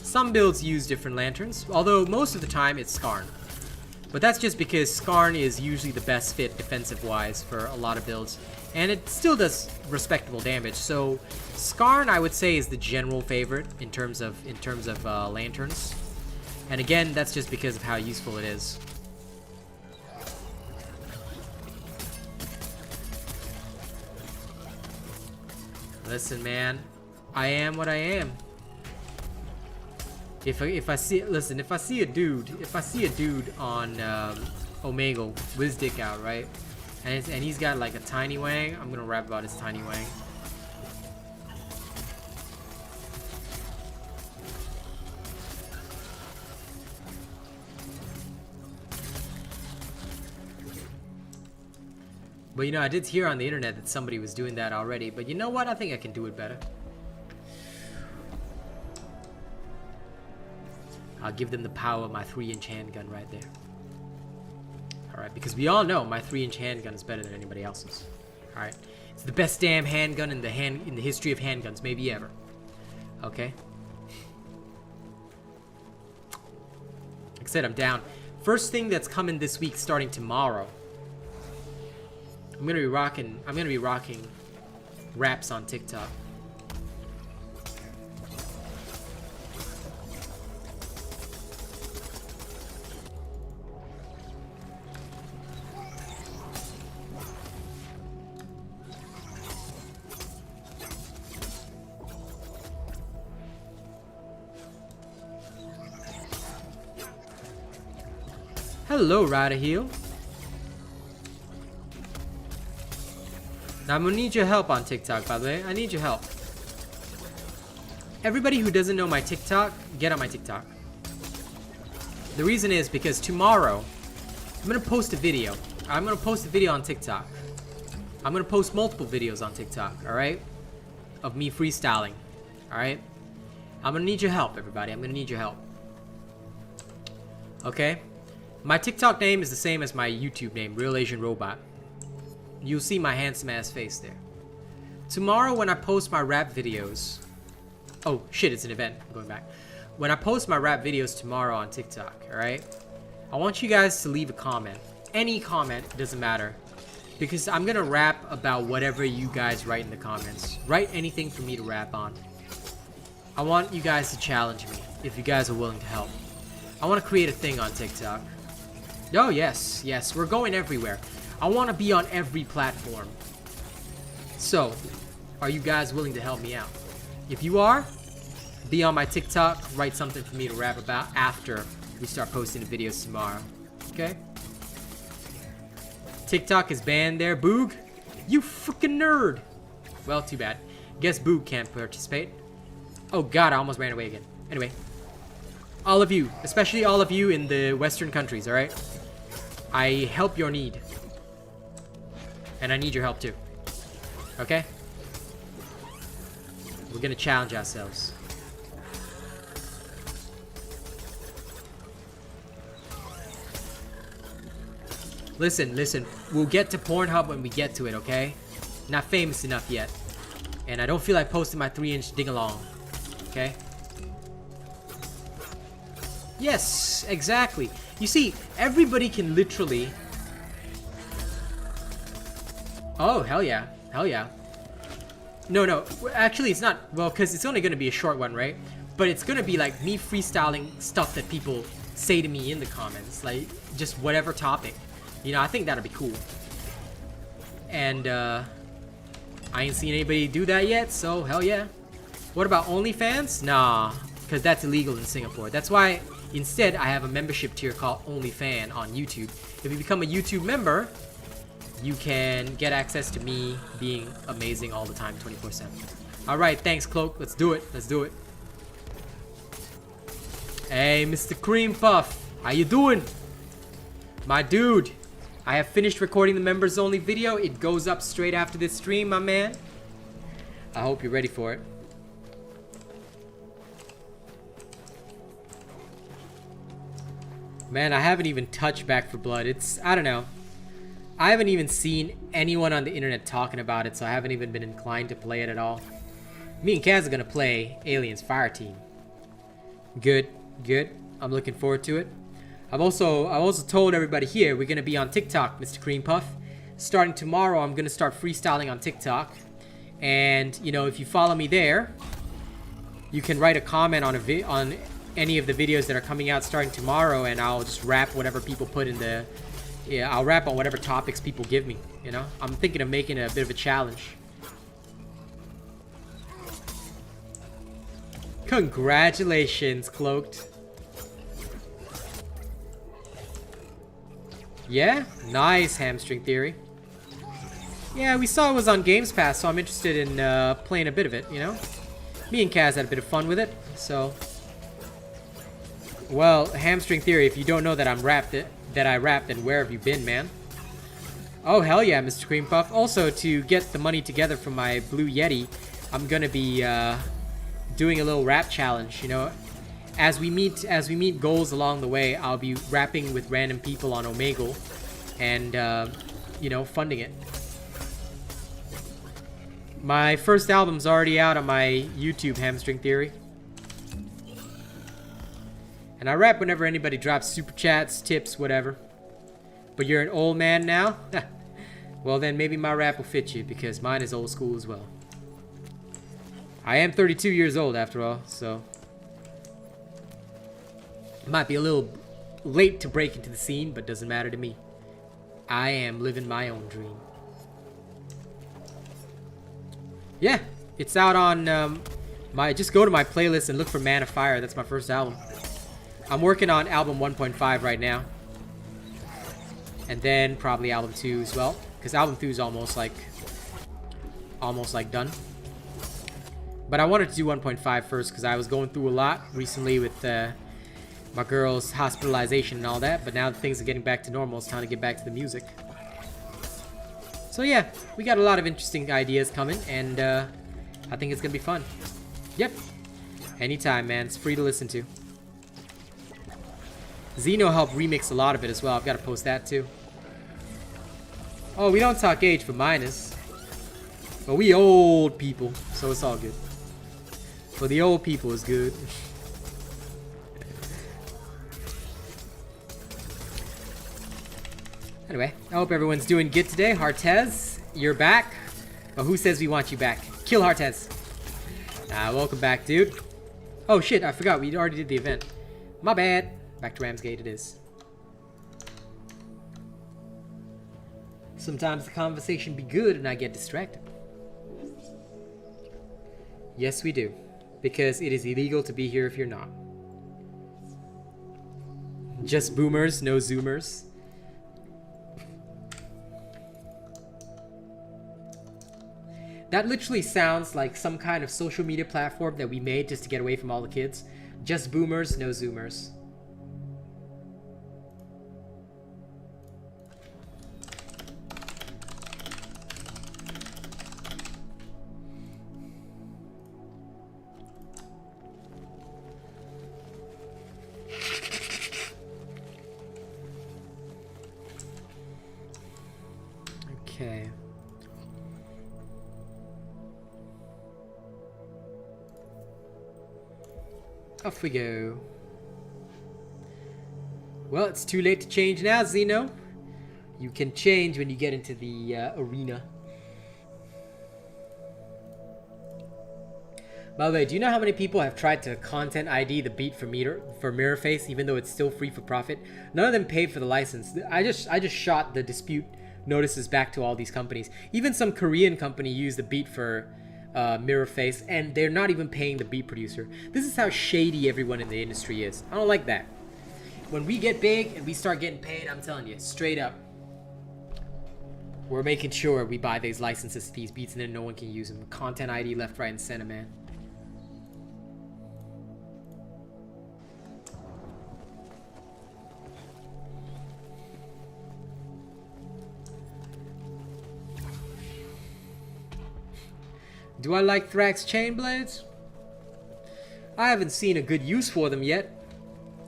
Some builds use different lanterns, although most of the time it's Skarn. But that's just because Skarn is usually the best fit defensive-wise for a lot of builds. And it still does respectable damage, so Skarn I would say is the general favorite in terms of lanterns. And again, that's just because of how useful it is. Listen, man, I am what I am. If I see a dude on Omegle with his dick out, right? And he's got like a tiny wang, I'm gonna rap about his tiny wang. But you know, I did hear on the internet that somebody was doing that already, but you know what? I think I can do it better. I'll give them the power of my 3-inch handgun right there. Alright, because we all know my 3-inch handgun is better than anybody else's. Alright. It's the best damn handgun in the history of handguns, maybe ever. Okay? Like I said, I'm down. First thing that's coming this week starting tomorrow. I'm gonna be rocking raps on TikTok. Hello, Rider Heel. Now, I'm gonna need your help on TikTok, by the way. I need your help. Everybody who doesn't know my TikTok, get on my TikTok. The reason is because tomorrow, I'm gonna post a video. I'm gonna post a video on TikTok. I'm gonna post multiple videos on TikTok, alright? Of me freestyling, alright? I'm gonna need your help, everybody. I'm gonna need your help. Okay? My TikTok name is the same as my YouTube name, RealAsianRobot. You'll see my handsome ass face there. Tomorrow when I post my rap videos... Oh, shit, it's an event. I'm going back. When I post my rap videos tomorrow on TikTok, alright? I want you guys to leave a comment. Any comment, doesn't matter. Because I'm gonna rap about whatever you guys write in the comments. Write anything for me to rap on. I want you guys to challenge me, if you guys are willing to help. I want to create a thing on TikTok. Oh, yes, yes, we're going everywhere. I want to be on every platform. So, are you guys willing to help me out? If you are, be on my TikTok, write something for me to rap about after we start posting the videos tomorrow. Okay? TikTok is banned there, Boog. You freaking nerd. Well, too bad. Guess Boog can't participate. Oh god, I almost ran away again. Anyway. All of you, especially all of you in the Western countries, alright? I help your need. And I need your help too. Okay? We're gonna challenge ourselves. Listen, listen. We'll get to Pornhub when we get to it, okay? Not famous enough yet. And I don't feel like posting my 3-inch ding-along. Okay? Yes, exactly. You see, everybody can literally... Oh, hell yeah. Hell yeah. No, no. Actually, it's not... Well, because it's only going to be a short one, right? But it's going to be like me freestyling stuff that people say to me in the comments. Like, just whatever topic. You know, I think that'd be cool. And, I ain't seen anybody do that yet, so hell yeah. What about OnlyFans? Nah, because that's illegal in Singapore. That's why... Instead, I have a membership tier called OnlyFan on YouTube. If you become a YouTube member, you can get access to me being amazing all the time, 24/7. Alright, thanks, Cloak. Let's do it. Let's do it. Hey, Mr. Cream Puff. How you doing? My dude. I have finished recording the members only video. It goes up straight after this stream, my man. I hope you're ready for it. Man, I haven't even touched Back for Blood. It's, I don't know. I haven't even seen anyone on the internet talking about it, so I haven't even been inclined to play it at all. Me and Kaz are gonna play Aliens Fireteam. Good, good. I'm looking forward to it. I've also told everybody here we're gonna be on TikTok, Mr. Cream Puff. Starting tomorrow, I'm gonna start freestyling on TikTok, and you know, if you follow me there, you can write a comment on on any of the videos that are coming out starting tomorrow, and I'll just rap whatever people put in the. Yeah, I'll rap on whatever topics people give me. You know, I'm thinking of making it a bit of a challenge. Congratulations, Cloaked. Yeah, nice, Hamstring Theory. Yeah, we saw it was on Games Pass, so I'm interested in playing a bit of it, you know? Me and Kaz had a bit of fun with it, so... Well, Hamstring Theory, if you don't know that I rap, then where have you been, man? Oh, hell yeah, Mr. Cream Puff. Also, to get the money together from my Blue Yeti, I'm gonna be doing a little rap challenge, you know? As we meet goals along the way, I'll be rapping with random people on Omegle and, you know, funding it. My first album's already out on my YouTube, Hamstring Theory. And I rap whenever anybody drops super chats, tips, whatever. But you're an old man now? Well, then maybe my rap will fit you, because mine is old school as well. I am 32 years old, after all, so... Might be a little late to break into the scene, but doesn't matter to me. I am living my own dream. Yeah, it's out on just go to my playlist and look for Man of Fire. That's my first album. I'm working on album 1.5 right now. And then probably album 2 as well, because album 2 is almost like done. But I wanted to do 1.5 first because I was going through a lot recently with my girl's hospitalization and all that, but now that things are getting back to normal, it's time to get back to the music. So yeah, we got a lot of interesting ideas coming, and I think it's gonna be fun. Yep. Anytime, man. It's free to listen to. Zeno helped remix a lot of it as well. I've got to post that too. Oh, we don't talk age for minors. But we old people, so it's all good. For the old people is good. Anyway, I hope everyone's doing good today. Hartez, you're back. Oh, who says we want you back? Kill Hartez. Welcome back, dude. Oh shit, I forgot. We already did the event. My bad. Back to Ramsgate it is. Sometimes the conversation be good and I get distracted. Yes, we do. Because it is illegal to be here if you're not. Just boomers, no zoomers. That literally sounds like some kind of social media platform that we made just to get away from all the kids. Just boomers, no zoomers. Okay. Off we go. Well, it's too late to change now, Zeno. You can change when you get into the arena. By the way, do you know how many people have tried to content ID the beat for Mirrorface, even though it's still free for profit? None of them paid for the license. I just shot the dispute notices back to all these companies. Even some Korean company used the beat for Mirrorface, and they're not even paying the beat producer. This is how shady everyone in the industry is. I don't like that. When we get big and we start getting paid, I'm telling you, straight up, we're making sure we buy these licenses to these beats and then no one can use them. Content ID left, right, and center, man. Do I like Thrax chain blades? I haven't seen a good use for them yet.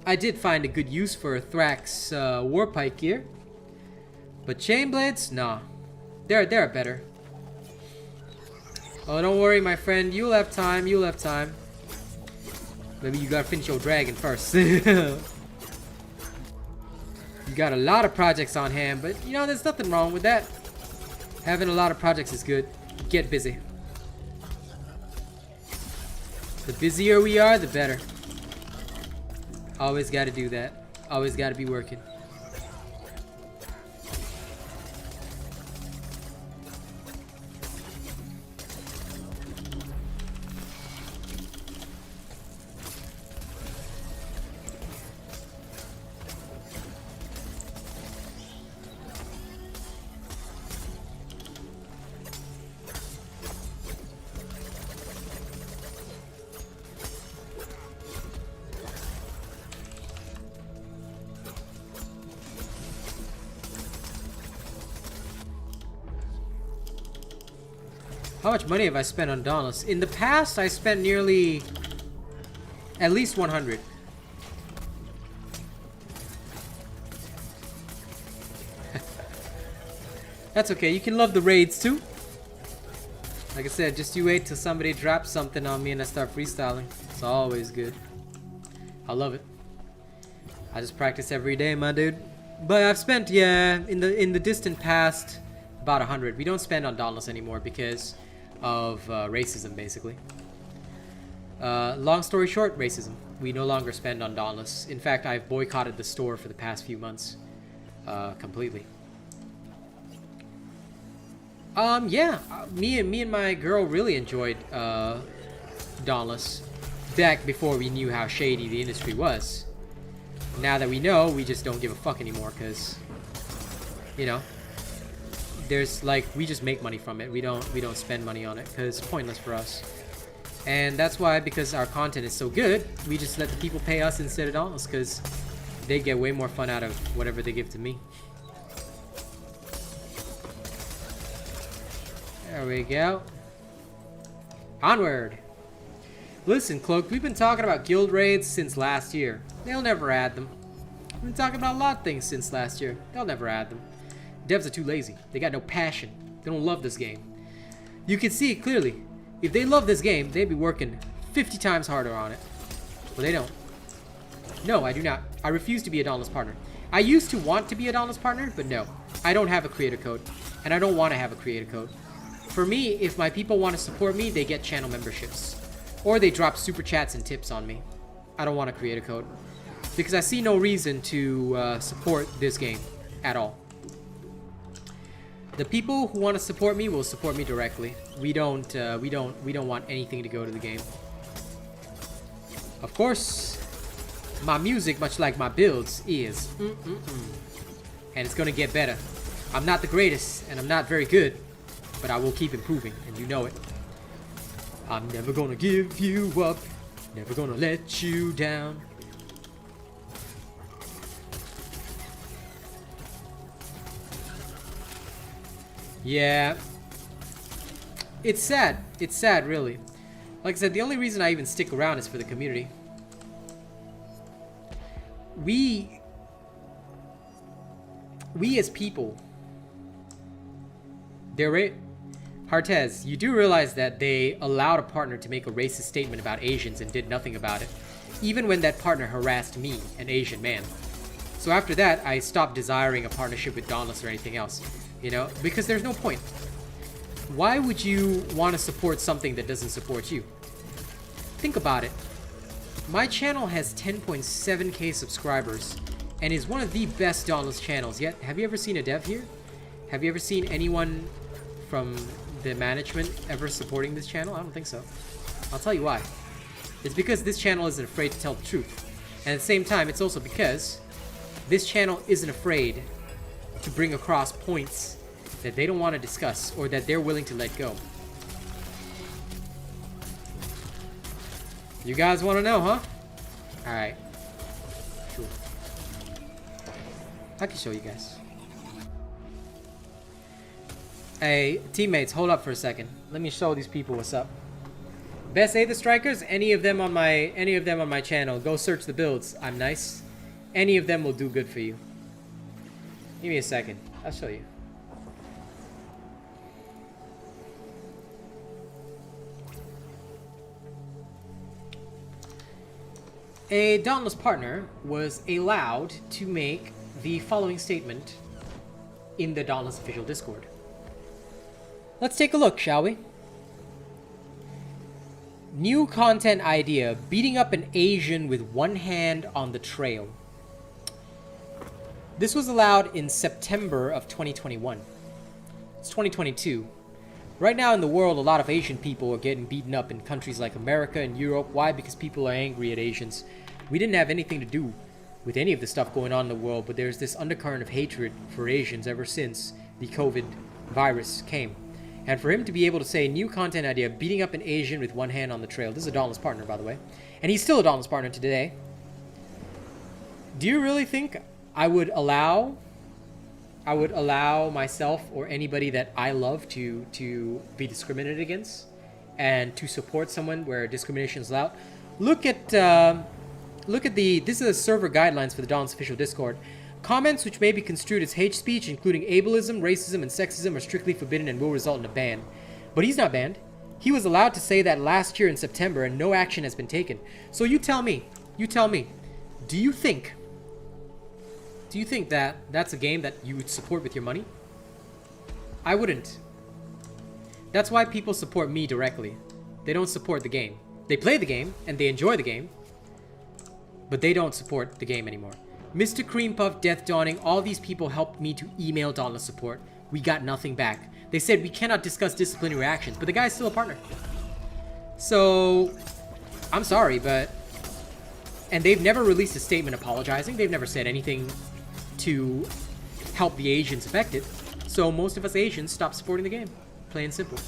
I did find a good use for Thrax Warpike gear. But chain blades, nah. They're better. Oh, don't worry, my friend. You'll have time. You'll have time. Maybe you gotta finish your dragon first. You got a lot of projects on hand, but you know, there's nothing wrong with that. Having a lot of projects is good. Get busy. The busier we are, the better. Always gotta do that. Always gotta be working. How much money have I spent on Dauntless? In the past, I spent nearly at least 100. That's okay. You can love the raids too. Like I said, just you wait till somebody drops something on me and I start freestyling. It's always good. I love it. I just practice every day, my dude. But I've spent, yeah, in the distant past, about 100. We don't spend on Dauntless anymore because of racism, basically. Long story short, racism. We no longer spend on Dauntless. In fact, I've boycotted the store for the past few months, completely. Yeah, me and my girl really enjoyed Dauntless back before we knew how shady the industry was. Now that we know, we just don't give a fuck anymore, because, you know, there's like, we just make money from it. We don't spend money on it because it's pointless for us. And that's why, because our content is so good, we just let the people pay us instead of Dauntless, because they get way more fun out of whatever they give to me. There we go. Onward. Listen, Cloak, we've been talking about guild raids since last year. They'll never add them. We've been talking about a lot of things since last year. They'll never add them. Devs are too lazy. They got no passion. They don't love this game. You can see it clearly. If they love this game, they'd be working 50 times harder on it. But they don't. No, I do not. I refuse to be a Dauntless partner. I used to want to be a Dauntless partner, but no. I don't have a creator code. And I don't want to have a creator code. For me, if my people want to support me, they get channel memberships. Or they drop super chats and tips on me. I don't want a creator code. Because I see no reason to support this game at all. The people who want to support me will support me directly. We don't want anything to go to the game. Of course, my music, much like my builds, is and it's gonna get better. I'm not the greatest, and I'm not very good, but I will keep improving, and you know it. I'm never gonna give you up, never gonna let you down. Yeah. It's sad. It's sad, really. Like I said, the only reason I even stick around is for the community. We as people, they're right. Hartez, you do realize that they allowed a partner to make a racist statement about Asians and did nothing about it, even when that partner harassed me, an Asian man. So after that, I stopped desiring a partnership with Dauntless or anything else. You know, because there's no point. Why would you want to support something that doesn't support you? Think about it. My channel has 10.7k subscribers and is one of the best Dauntless channels yet. Have you ever seen a dev here? Have you ever seen anyone from the management ever supporting this channel? I don't think so. I'll tell you why. It's because this channel isn't afraid to tell the truth. And at the same time, it's also because this channel isn't afraid to bring across points that they don't want to discuss or that they're willing to let go. You guys want to know, huh? Alright. Sure. I can show you guys. Hey, teammates, hold up for a second. Let me show these people what's up. Best Aether Strikers, any of them on my channel, go search the builds. I'm nice. Any of them will do good for you. Give me a second. I'll show you. A Dauntless partner was allowed to make the following statement in the Dauntless official Discord. Let's take a look, shall we? New content idea, beating up an Asian with one hand on the trail. This was allowed in September of 2021. It's 2022. Right now in the world, a lot of Asian people are getting beaten up in countries like America and Europe. Why? Because people are angry at Asians. We didn't have anything to do with any of the stuff going on in the world, but there's this undercurrent of hatred for Asians ever since the COVID virus came. And for him to be able to say, new content idea, beating up an Asian with one hand on the trail. This is a Dauntless partner, by the way. And he's still a Dauntless partner today. Do you really think I would allow myself or anybody that I love to be discriminated against and to support someone where discrimination is allowed? Look at this is the server guidelines for the Dauntless official Discord. Comments which may be construed as hate speech, including ableism, racism, and sexism, are strictly forbidden and will result in a ban. But he's not banned. He was allowed to say that last year in September, and no action has been taken. So you tell me, do you think that that's a game that you would support with your money? I wouldn't. That's why people support me directly. They don't support the game. They play the game, and they enjoy the game, but they don't support the game anymore. Mr. Cream Puff, Death Dawning, all these people helped me to email Dauntless support. We got nothing back. They said we cannot discuss disciplinary actions, but the guy's still a partner. So, I'm sorry, but... And they've never released a statement apologizing. They've never said anything to help the Asians affected. So most of us Asians stop supporting the game. Plain and simple.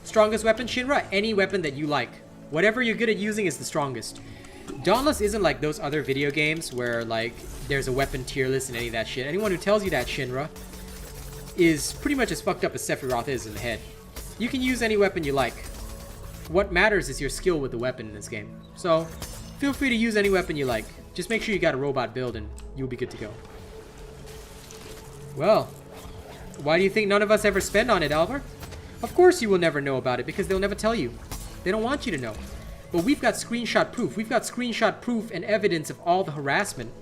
Strongest weapon, Shinra? Any weapon that you like. Whatever you're good at using is the strongest. Dauntless isn't like those other video games where, like, there's a weapon tier list and any of that shit. Anyone who tells you that, Shinra, is pretty much as fucked up as Sephiroth is in the head. You can use any weapon you like. What matters is your skill with the weapon in this game. So, feel free to use any weapon you like. Just make sure you got a robot build and you'll be good to go. Well, why do you think none of us ever spend on it, Albert? Of course you will never know about it because they'll never tell you. They don't want you to know. But we've got screenshot proof. We've got screenshot proof and evidence of all the harassment.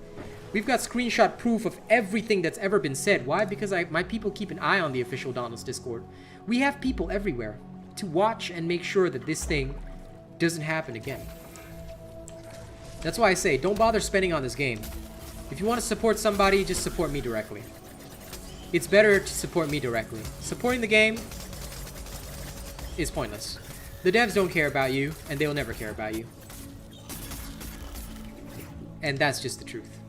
We've got screenshot proof of everything that's ever been said. Why? Because my people keep an eye on the official Dauntless Discord. We have people everywhere to watch and make sure that this thing doesn't happen again. That's why I say, don't bother spending on this game. If you want to support somebody, just support me directly. It's better to support me directly. Supporting the game is pointless. The devs don't care about you, and they'll never care about you. And that's just the truth.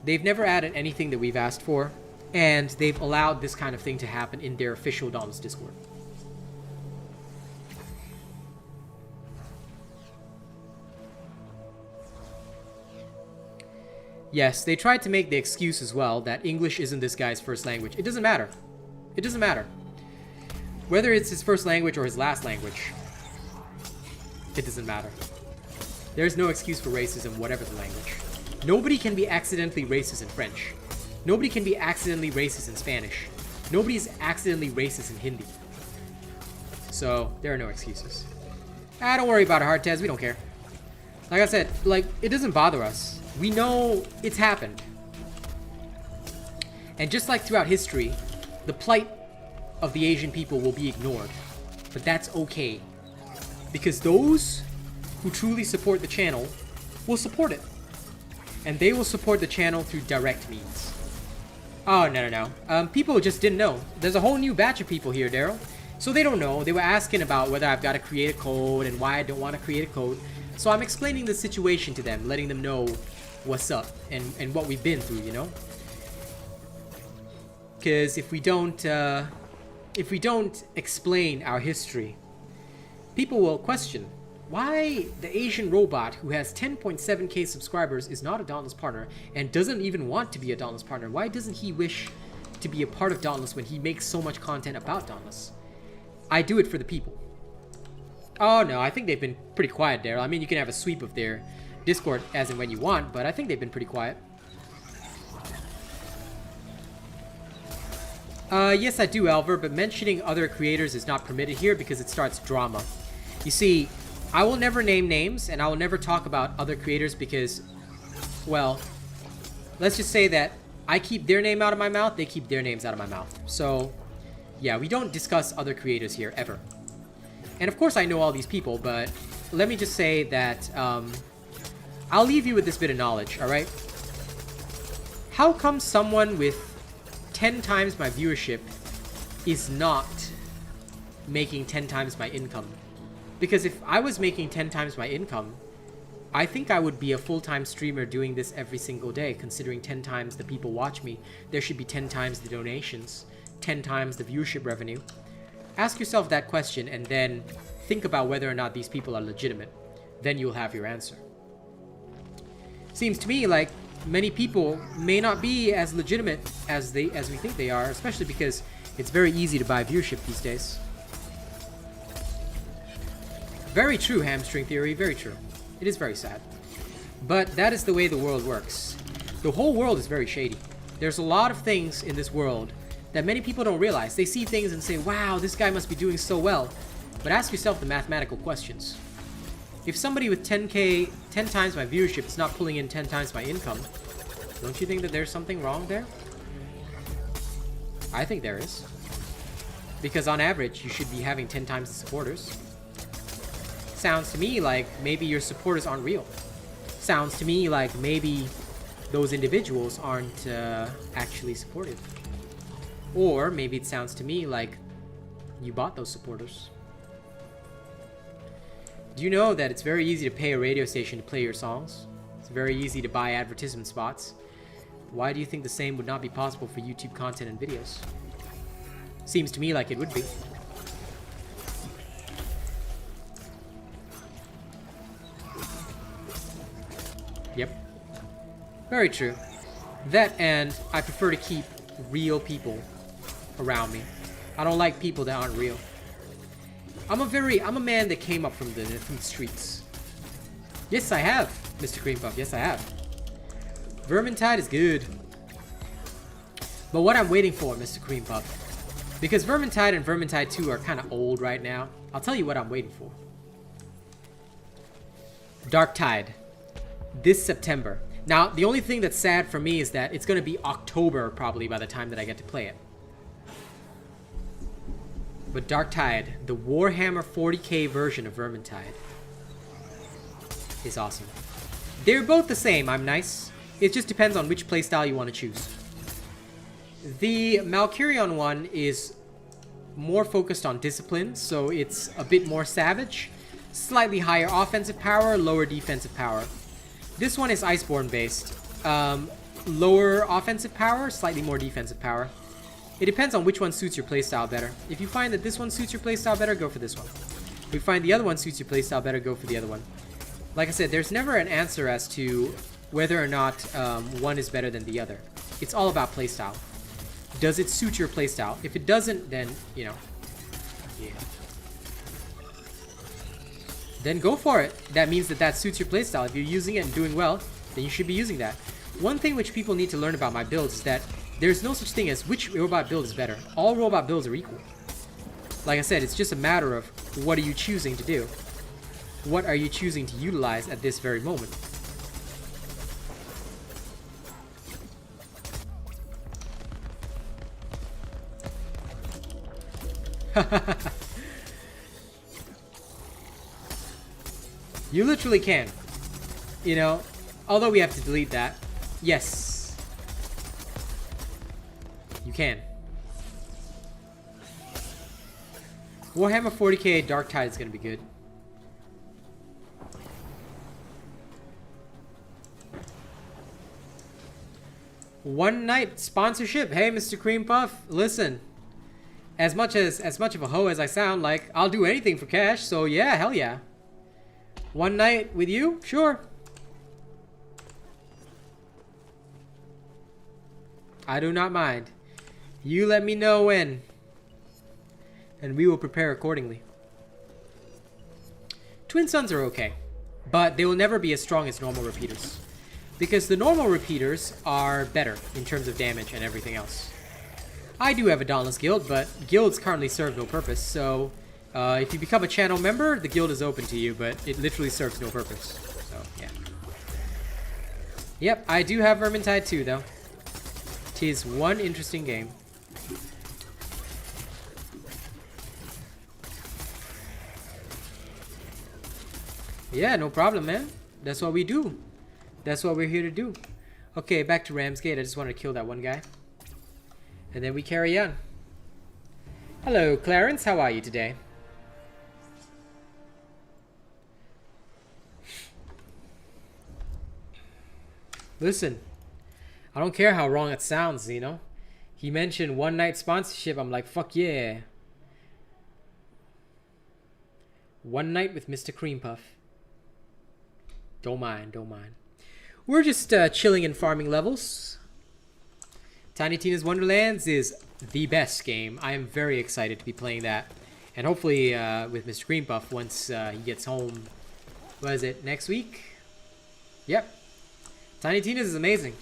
They've never added anything that we've asked for, and they've allowed this kind of thing to happen in their official Dauntless Discord. Yes, they tried to make the excuse as well that English isn't this guy's first language. It doesn't matter. It doesn't matter. Whether it's his first language or his last language, it doesn't matter. There's no excuse for racism, whatever the language. Nobody can be accidentally racist in French. Nobody can be accidentally racist in Spanish. Nobody is accidentally racist in Hindi. So, there are no excuses. Don't worry about it, Hardtaz. We don't care. Like I said, like, it doesn't bother us. We know it's happened. And just like throughout history, the plight of the Asian people will be ignored. But that's okay. Because those who truly support the channel will support it. And they will support the channel through direct means. Oh, no. People just didn't know. There's a whole new batch of people here, Daryl. So they don't know. They were asking about whether I've got to create a code and why I don't want to create a code. So I'm explaining the situation to them, letting them know what's up and what we've been through, you know? Because if we don't explain our history, people will question why the Asian robot who has 10.7k subscribers is not a Dauntless partner and doesn't even want to be a Dauntless partner. Why doesn't he wish to be a part of Dauntless when he makes so much content about Dauntless? I do it for the people. Oh no, I think they've been pretty quiet, Daryl. I mean, you can have a sweep of their Discord as and when you want, but I think they've been pretty quiet. Yes, I do, Alver, but mentioning other creators is not permitted here because it starts drama. You see, I will never name names, and I will never talk about other creators because, well, let's just say that I keep their name out of my mouth, they keep their names out of my mouth. So, yeah, we don't discuss other creators here, ever. And of course I know all these people, but let me just say that, I'll leave you with this bit of knowledge, alright? How come someone with 10 times my viewership is not making 10 times my income? Because if I was making 10 times my income, I think I would be a full-time streamer doing this every single day, considering 10 times the people watch me. There should be 10 times the donations, 10 times the viewership revenue. Ask yourself that question and then think about whether or not these people are legitimate. Then you'll have your answer. Seems to me like many people may not be as legitimate as we think they are, especially because it's very easy to buy viewership these days. Very true, hamstring theory, very true. It is very sad. But that is the way the world works. The whole world is very shady. There's a lot of things in this world that many people don't realize. They see things and say, wow, this guy must be doing so well. But ask yourself the mathematical questions. If somebody with 10 times my viewership is not pulling in 10 times my income, don't you think that there's something wrong there? I think there is. Because on average, you should be having 10 times the supporters. Sounds to me like maybe your supporters aren't real. Sounds to me like maybe those individuals aren't actually supportive. Or maybe it sounds to me like you bought those supporters. Do you know that it's very easy to pay a radio station to play your songs? It's very easy to buy advertisement spots. Why do you think the same would not be possible for YouTube content and videos? Seems to me like it would be. Yep. Very true. That, and I prefer to keep real people around me. I don't like people that aren't real. I'm a man that came up from the streets. Yes, I have, Mr. Cream Puff. Yes, I have. Vermintide is good. But what I'm waiting for, Mr. Cream Puff, because Vermintide and Vermintide 2 are kind of old right now, I'll tell you what I'm waiting for. Dark Tide. This September. Now, the only thing that's sad for me is that it's going to be October probably by the time that I get to play it. But Dark Tide, the Warhammer 40k version of Vermintide, is awesome. They're both the same, I'm nice. It just depends on which playstyle you want to choose. The Malkurion one is more focused on discipline, so it's a bit more savage. Slightly higher offensive power, lower defensive power. This one is Iceborne based. Lower offensive power, slightly more defensive power. It depends on which one suits your playstyle better. If you find that this one suits your playstyle better, go for this one. If you find the other one suits your playstyle better, go for the other one. Like I said, there's never an answer as to whether or not one is better than the other. It's all about playstyle. Does it suit your playstyle? If it doesn't, then, you know, yeah. Then go for it. That means that suits your playstyle. If you're using it and doing well, then you should be using that. One thing which people need to learn about my builds is that there's no such thing as which robot build is better. All robot builds are equal. Like I said, it's just a matter of what are you choosing to do? What are you choosing to utilize at this very moment? You literally can. You know, although we have to delete that. Yes. You can. Warhammer 40k Dark Tide is going to be good. One night sponsorship. Hey, Mr. Cream Puff, listen. As much of a hoe as I sound like, I'll do anything for cash. So yeah, hell yeah. One night with you? Sure. I do not mind. You let me know when, and we will prepare accordingly. Twin Suns are okay, but they will never be as strong as normal repeaters, because the normal repeaters are better in terms of damage and everything else. I do have a Dauntless guild, but guilds currently serve no purpose, so if you become a channel member, the guild is open to you, but it literally serves no purpose. So, yeah. Yep, I do have Vermintide too, though. Tis one interesting game. Yeah, no problem, man. That's what we do. That's what we're here to do. Okay, back to Ramsgate. I just wanted to kill that one guy. And then we carry on. Hello, Clarence. How are you today? Listen, I don't care how wrong it sounds, you know? He mentioned one night sponsorship. I'm like, fuck yeah. One night with Mr. Cream Puff. Don't mind, don't mind. We're just chilling and farming levels. Tiny Tina's Wonderlands is the best game. I am very excited to be playing that. And hopefully with Mr. Cream Puff once he gets home. What is it, next week? Yep. Tiny Tina's is amazing.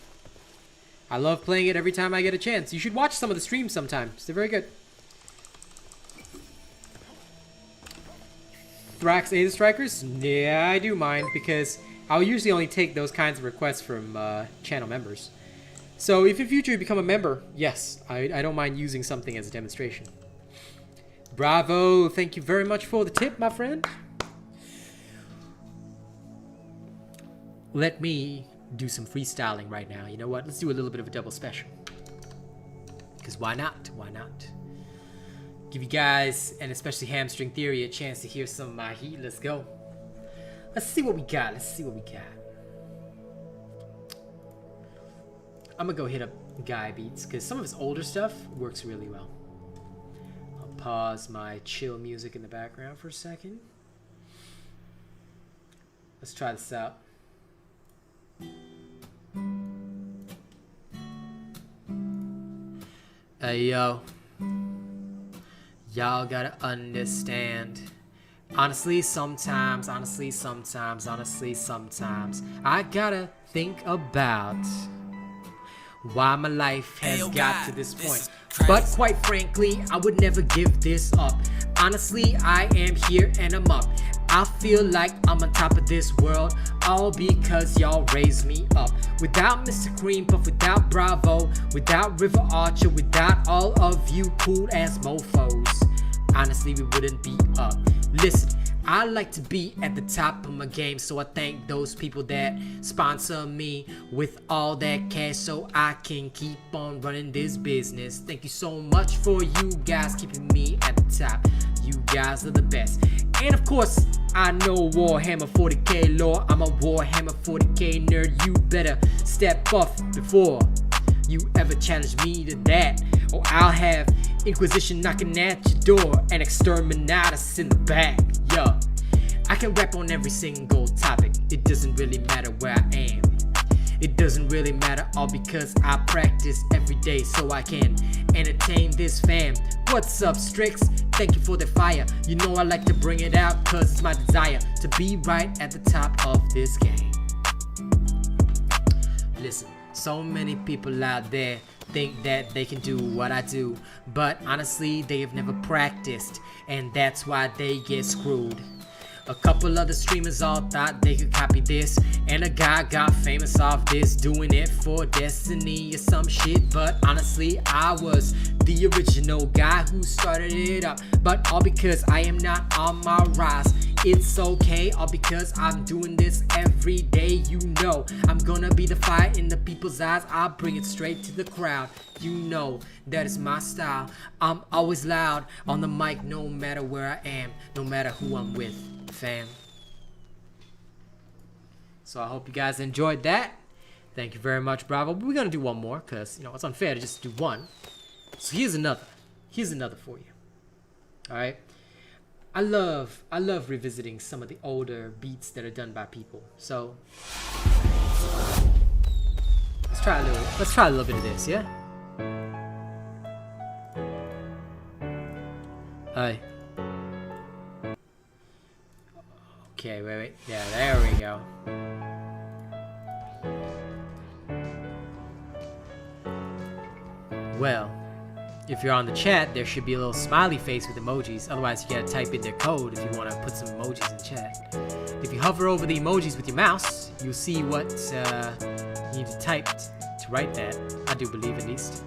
I love playing it every time I get a chance. You should watch some of the streams sometimes. They're very good. Thrax Aether Strikers? Yeah, I do mind because I'll usually only take those kinds of requests from channel members. So if in future you become a member, yes, I don't mind using something as a demonstration. Bravo! Thank you very much for the tip, my friend. Let me do some freestyling right now. You know what? Let's do a little bit of a double special. Because why not? Why not? Give you guys, and especially Hamstring Theory, a chance to hear some of my heat. Let's go. Let's see what we got. Let's see what we got. I'm gonna go hit up Guy Beats because some of his older stuff works really well. I'll pause my chill music in the background for a second. Let's try this out. Hey yo, y'all gotta understand. Honestly, sometimes I gotta think about why my life has got to this point. But quite frankly, I would never give this up. Honestly, I am here and I'm up. I feel like I'm on top of this world, all because y'all raised me up. Without Mr. Cream Puff, without Bravo, without River Archer, without all of you cool ass mofos, honestly we wouldn't be up. Listen, I like to be at the top of my game, so I thank those people that sponsor me with all that cash so I can keep on running this business. Thank you so much for you guys keeping me at the top. You guys are the best. And of course, I know Warhammer 40k lore. I'm a Warhammer 40k nerd. You better step off before you ever challenge me to that, or I'll have Inquisition knocking at your door and exterminatus in the back. Yo, I can rap on every single topic. It doesn't really matter where I am. It doesn't really matter, all because I practice every day so I can entertain this fam. What's up, Strix? Thank you for the fire. You know I like to bring it out cause it's my desire to be right at the top of this game. Listen, so many people out there think that they can do what I do, but honestly they have never practiced, and that's why they get screwed. A couple other streamers all thought they could copy this, and a guy got famous off this, doing it for Destiny or some shit. But honestly, I was the original guy who started it up. But all because I am not on my rise. It's okay, all because I'm doing this every day. You know, I'm gonna be the fire in the people's eyes. I'll bring it straight to the crowd. You know, that is my style. I'm always loud on the mic, no matter where I am, no matter who I'm with, fam. So I hope you guys enjoyed that. Thank you very much, Bravo. But we're gonna do one more, cause you know it's unfair to just do one. So here's another. Here's another for you. Alright. I love revisiting some of the older beats that are done by people. So let's try a little bit of this, yeah? Hi. Okay, wait. Yeah, there we go. Well, If you're on the chat, there should be a little smiley face with emojis. Otherwise, you gotta type in their code if you want to put some emojis in chat. If you hover over the emojis with your mouse, you'll see what you need to type to write that. I do believe, at least.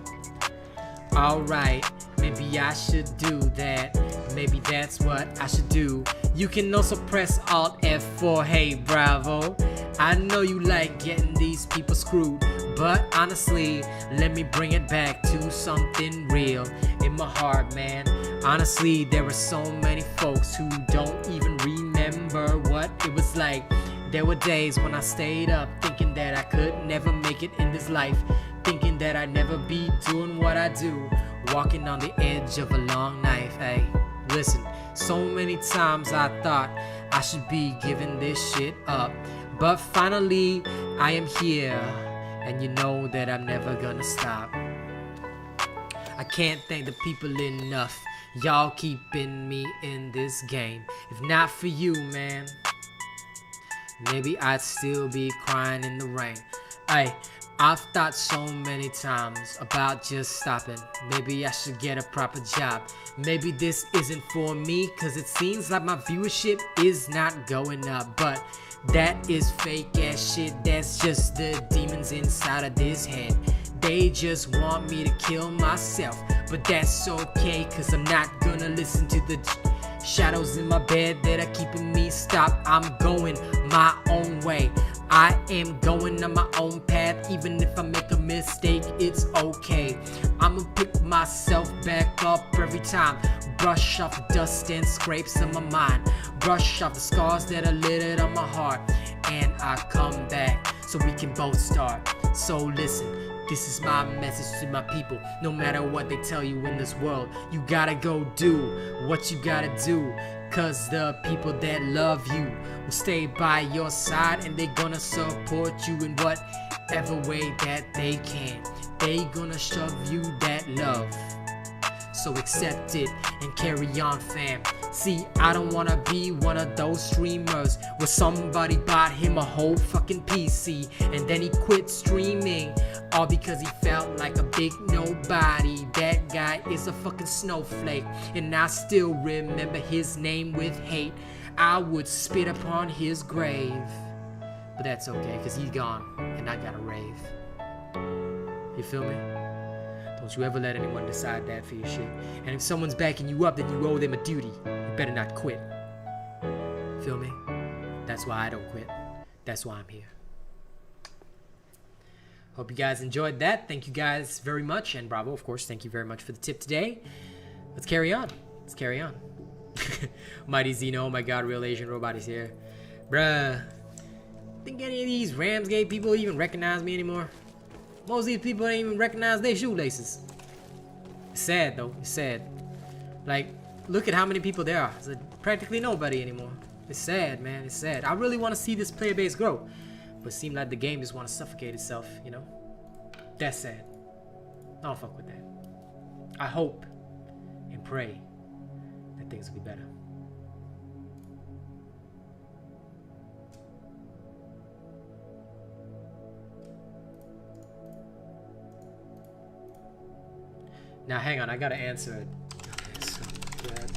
Alright, maybe I should do that. Maybe that's what I should do. You can also press Alt F4. Hey, bravo. I know you like getting these people screwed, but honestly, let me bring it back to something real in my heart, man. Honestly, there are so many folks who don't even remember what it was like. There were days when I stayed up thinking that I could never make it in this life, thinking that I'd never be doing what I do, walking on the edge of a long knife. Hey, listen, so many times I thought I should be giving this shit up, but finally I am here, and you know that I'm never gonna stop. I can't thank the people enough, y'all keeping me in this game. If not for you, man, maybe I'd still be crying in the rain. I've thought so many times about just stopping. Maybe I should get a proper job. Maybe this isn't for me, cause it seems like my viewership is not going up. But that is fake ass shit, that's just the demons inside of this head. They just want me to kill myself, but that's okay, cause I'm not gonna listen to the shadows in my bed that are keeping me stopped. I'm going my own way. I am going on my own path. Even if I make a mistake, it's okay. I'ma pick myself back up every time. Brush off the dust and scrapes on my mind. Brush off the scars that are littered on my heart. And I come back so we can both start. So listen, this is my message to my people. No matter what they tell you in this world, you gotta go do what you gotta do. Cause the people that love you will stay by your side, and they gonna support you in whatever way that they can. They gonna shove you that love. So accept it and carry on, fam. See, I don't wanna be one of those streamers where somebody bought him a whole fucking PC and then he quit streaming, all because he felt like a big nobody. That guy is a fucking snowflake, and I still remember his name with hate. I would spit upon his grave, but that's okay, cause he's gone and I gotta rave. You feel me? Don't you ever let anyone decide that for your shit. And if someone's backing you up, then you owe them a duty. You better not quit. Feel me? That's why I don't quit. That's why I'm here. Hope you guys enjoyed that. Thank you guys very much. And bravo, of course, thank you very much for the tip today. Let's carry on. Let's carry on. Mighty Zeno, oh my god, RealAsianRobot is here. Bruh. Think any of these Ramsgate people even recognize me anymore? Most of these people don't even recognize their shoelaces. It's sad though, it's sad. Like, look at how many people there are. It's practically nobody anymore. It's sad, man, it's sad. I really want to see this player base grow, but it seems like the game just want to suffocate itself, you know? That's sad. I don't fuck with that. I hope and pray that things will be better. Now hang on, I gotta answer it. Okay, so that.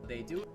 They do.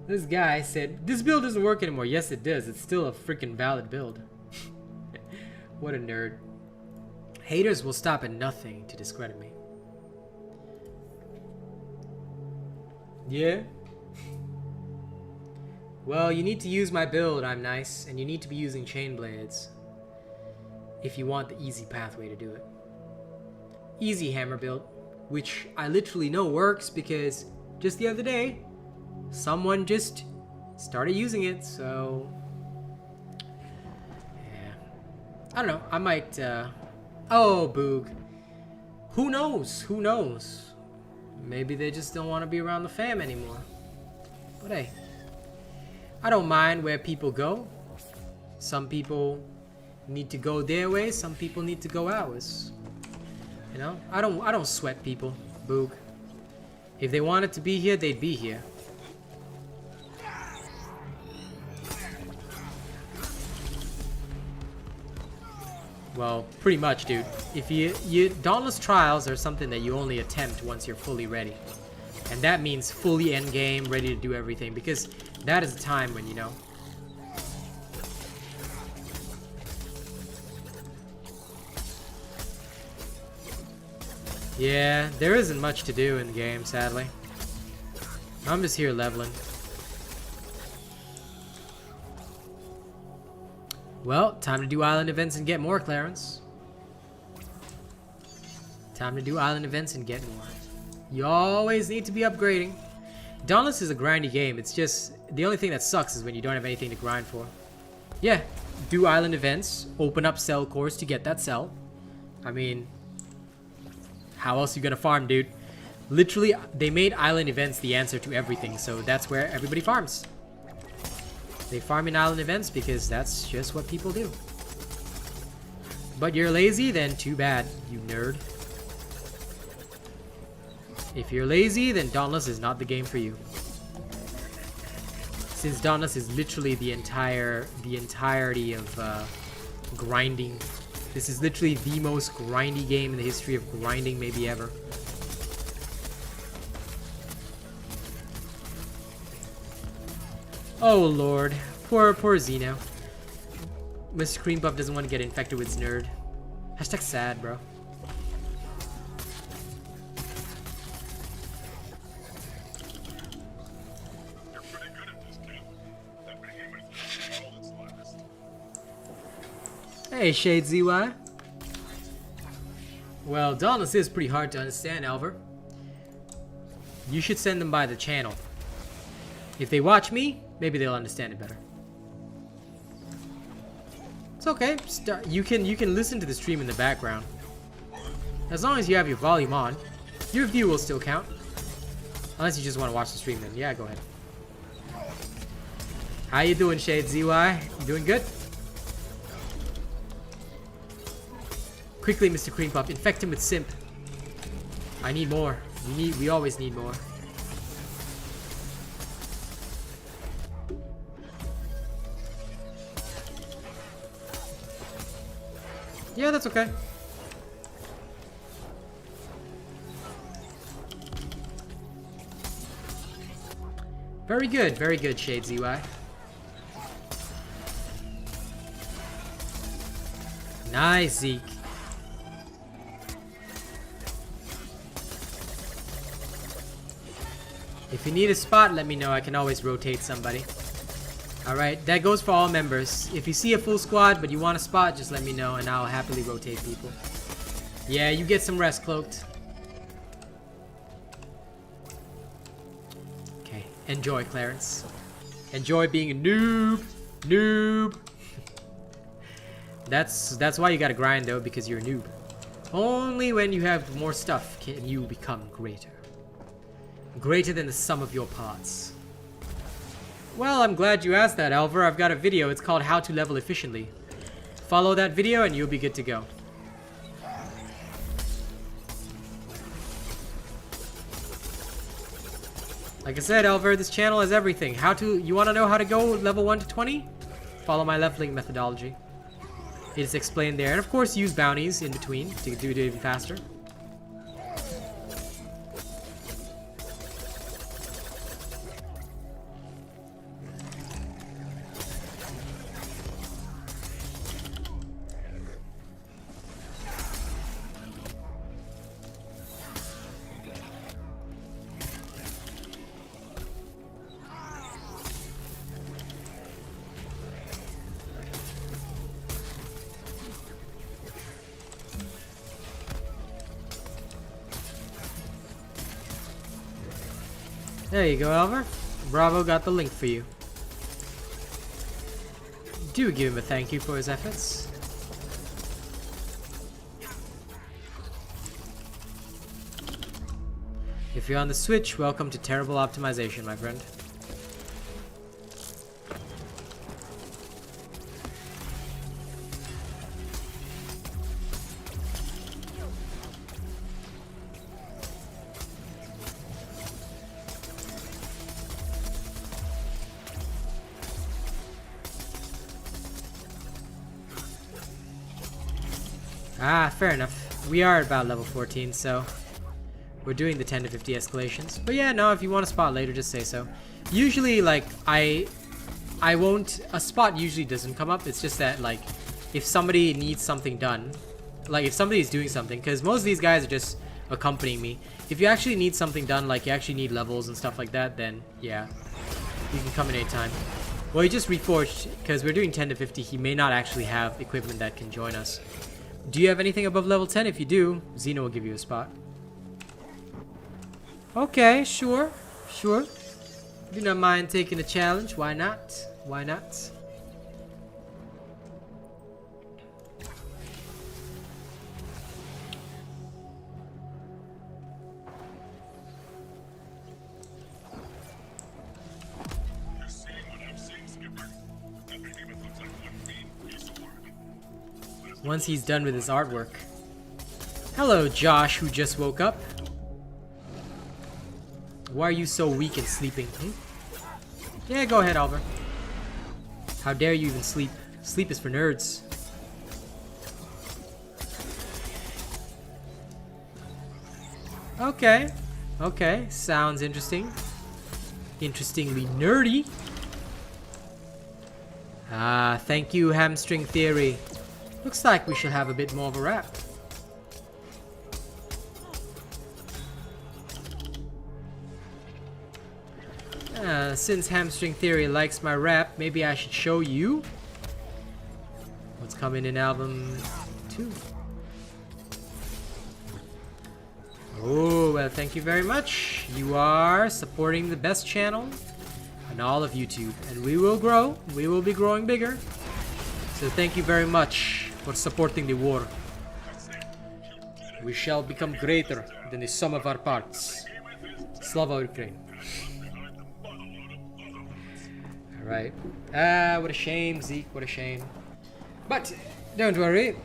This guy said, this build doesn't work anymore. Yes, it does. It's still a freaking valid build. What a nerd. Haters will stop at nothing to discredit me. Yeah? Well, you need to use my build, I'm nice, and you need to be using chain blades if you want the easy pathway to do it. Easy hammer build, which I literally know works because just the other day, someone just started using it, so... yeah. I don't know, I might, oh, Boog. Who knows? Who knows? Maybe they just don't want to be around the fam anymore. But hey, I don't mind where people go. Some people need to go their way, some people need to go ours. You know, I don't sweat people, Boog. If they wanted to be here, they'd be here. Well, pretty much, dude. If you Dauntless trials are something that you only attempt once you're fully ready. And that means fully endgame, ready to do everything, because that is the time when, you know. Yeah, there isn't much to do in the game, sadly. I'm just here leveling. Well, time to do island events and get more, Clarence. Time to do island events and get more. You always need to be upgrading. Dauntless is a grindy game. It's just, the only thing that sucks is when you don't have anything to grind for. Yeah, do island events, open up cell cores to get that cell. I mean, how else are you gonna farm, dude? Literally, they made island events the answer to everything, so that's where everybody farms. They farm in island events because that's just what people do. But you're lazy, then too bad, you nerd. If you're lazy, then Dauntless is not the game for you. Since Dauntless is literally the entirety of grinding. This is literally the most grindy game in the history of grinding, maybe ever. Oh lord, poor Zeno. Mr. Cream Puff doesn't want to get infected with his nerd. Hashtag sad, bro. Hey, Shade ZY. Well, Dauntless is pretty hard to understand, Alvar. You should send them by the channel. If they watch me, maybe they'll understand it better. It's okay. You can listen to the stream in the background. As long as you have your volume on, your view will still count. Unless you just want to watch the stream, then yeah, go ahead. How you doing, Shade ZY? You doing good? Quickly, Mr. Cream Puff, infect him with Simp. I need more. We always need more. Yeah, that's okay. Very good, Shade ZY. Nice, Zeke. If you need a spot, let me know. I can always rotate somebody. Alright, that goes for all members. If you see a full squad, but you want a spot, just let me know, and I'll happily rotate people. Yeah, you get some rest, Cloaked. Okay, enjoy, Clarence. Enjoy being a noob. Noob. That's why you gotta grind, though, because you're a noob. Only when you have more stuff can you become greater. Greater than the sum of your parts. Well, I'm glad you asked that, Alvar. I've got a video. It's called How to Level Efficiently. Follow that video and you'll be good to go. Like I said, Alvar, this channel has everything. You want to know how to go level 1 to 20? Follow my leveling methodology. It is explained there. And of course, use bounties in between to do it even faster. There you go, Alvar. Bravo got the link for you. Do give him a thank you for his efforts. If you're on the Switch, welcome to terrible optimization, my friend. Ah, fair enough. We are at about level 14, so we're doing the 10 to 50 escalations. But yeah, no, if you want a spot later, just say so. Usually, like, I won't... A spot usually doesn't come up. It's just that, like, if somebody needs something done, like, if somebody's doing something, because most of these guys are just accompanying me. If you actually need something done, like, you actually need levels and stuff like that, then, yeah, you can come in anytime. Well, he just reforged, because we're doing 10 to 50. He may not actually have equipment that can join us. Do you have anything above level 10? If you do, Xeno will give you a spot. Okay, sure. Sure. Do not mind taking a challenge. Why not? Why not? Once he's done with his artwork. Hello, Josh, who just woke up. Why are you so weak and sleeping? Yeah, go ahead, Albert. How dare you even sleep? Sleep is for nerds. Okay. Okay, sounds interesting. Interestingly nerdy. Ah, thank you, Hamstring Theory. Looks like we should have a bit more of a rap. Since Hamstring Theory likes my rap, maybe I should show you what's coming in album 2. Oh, well, thank you very much. You are supporting the best channel on all of YouTube, and we will grow. We will be growing bigger. So thank you very much for supporting the war. We shall become greater than the sum of our parts. Slava Ukraine. Alright. What a shame, Zeke. What a shame. But don't worry.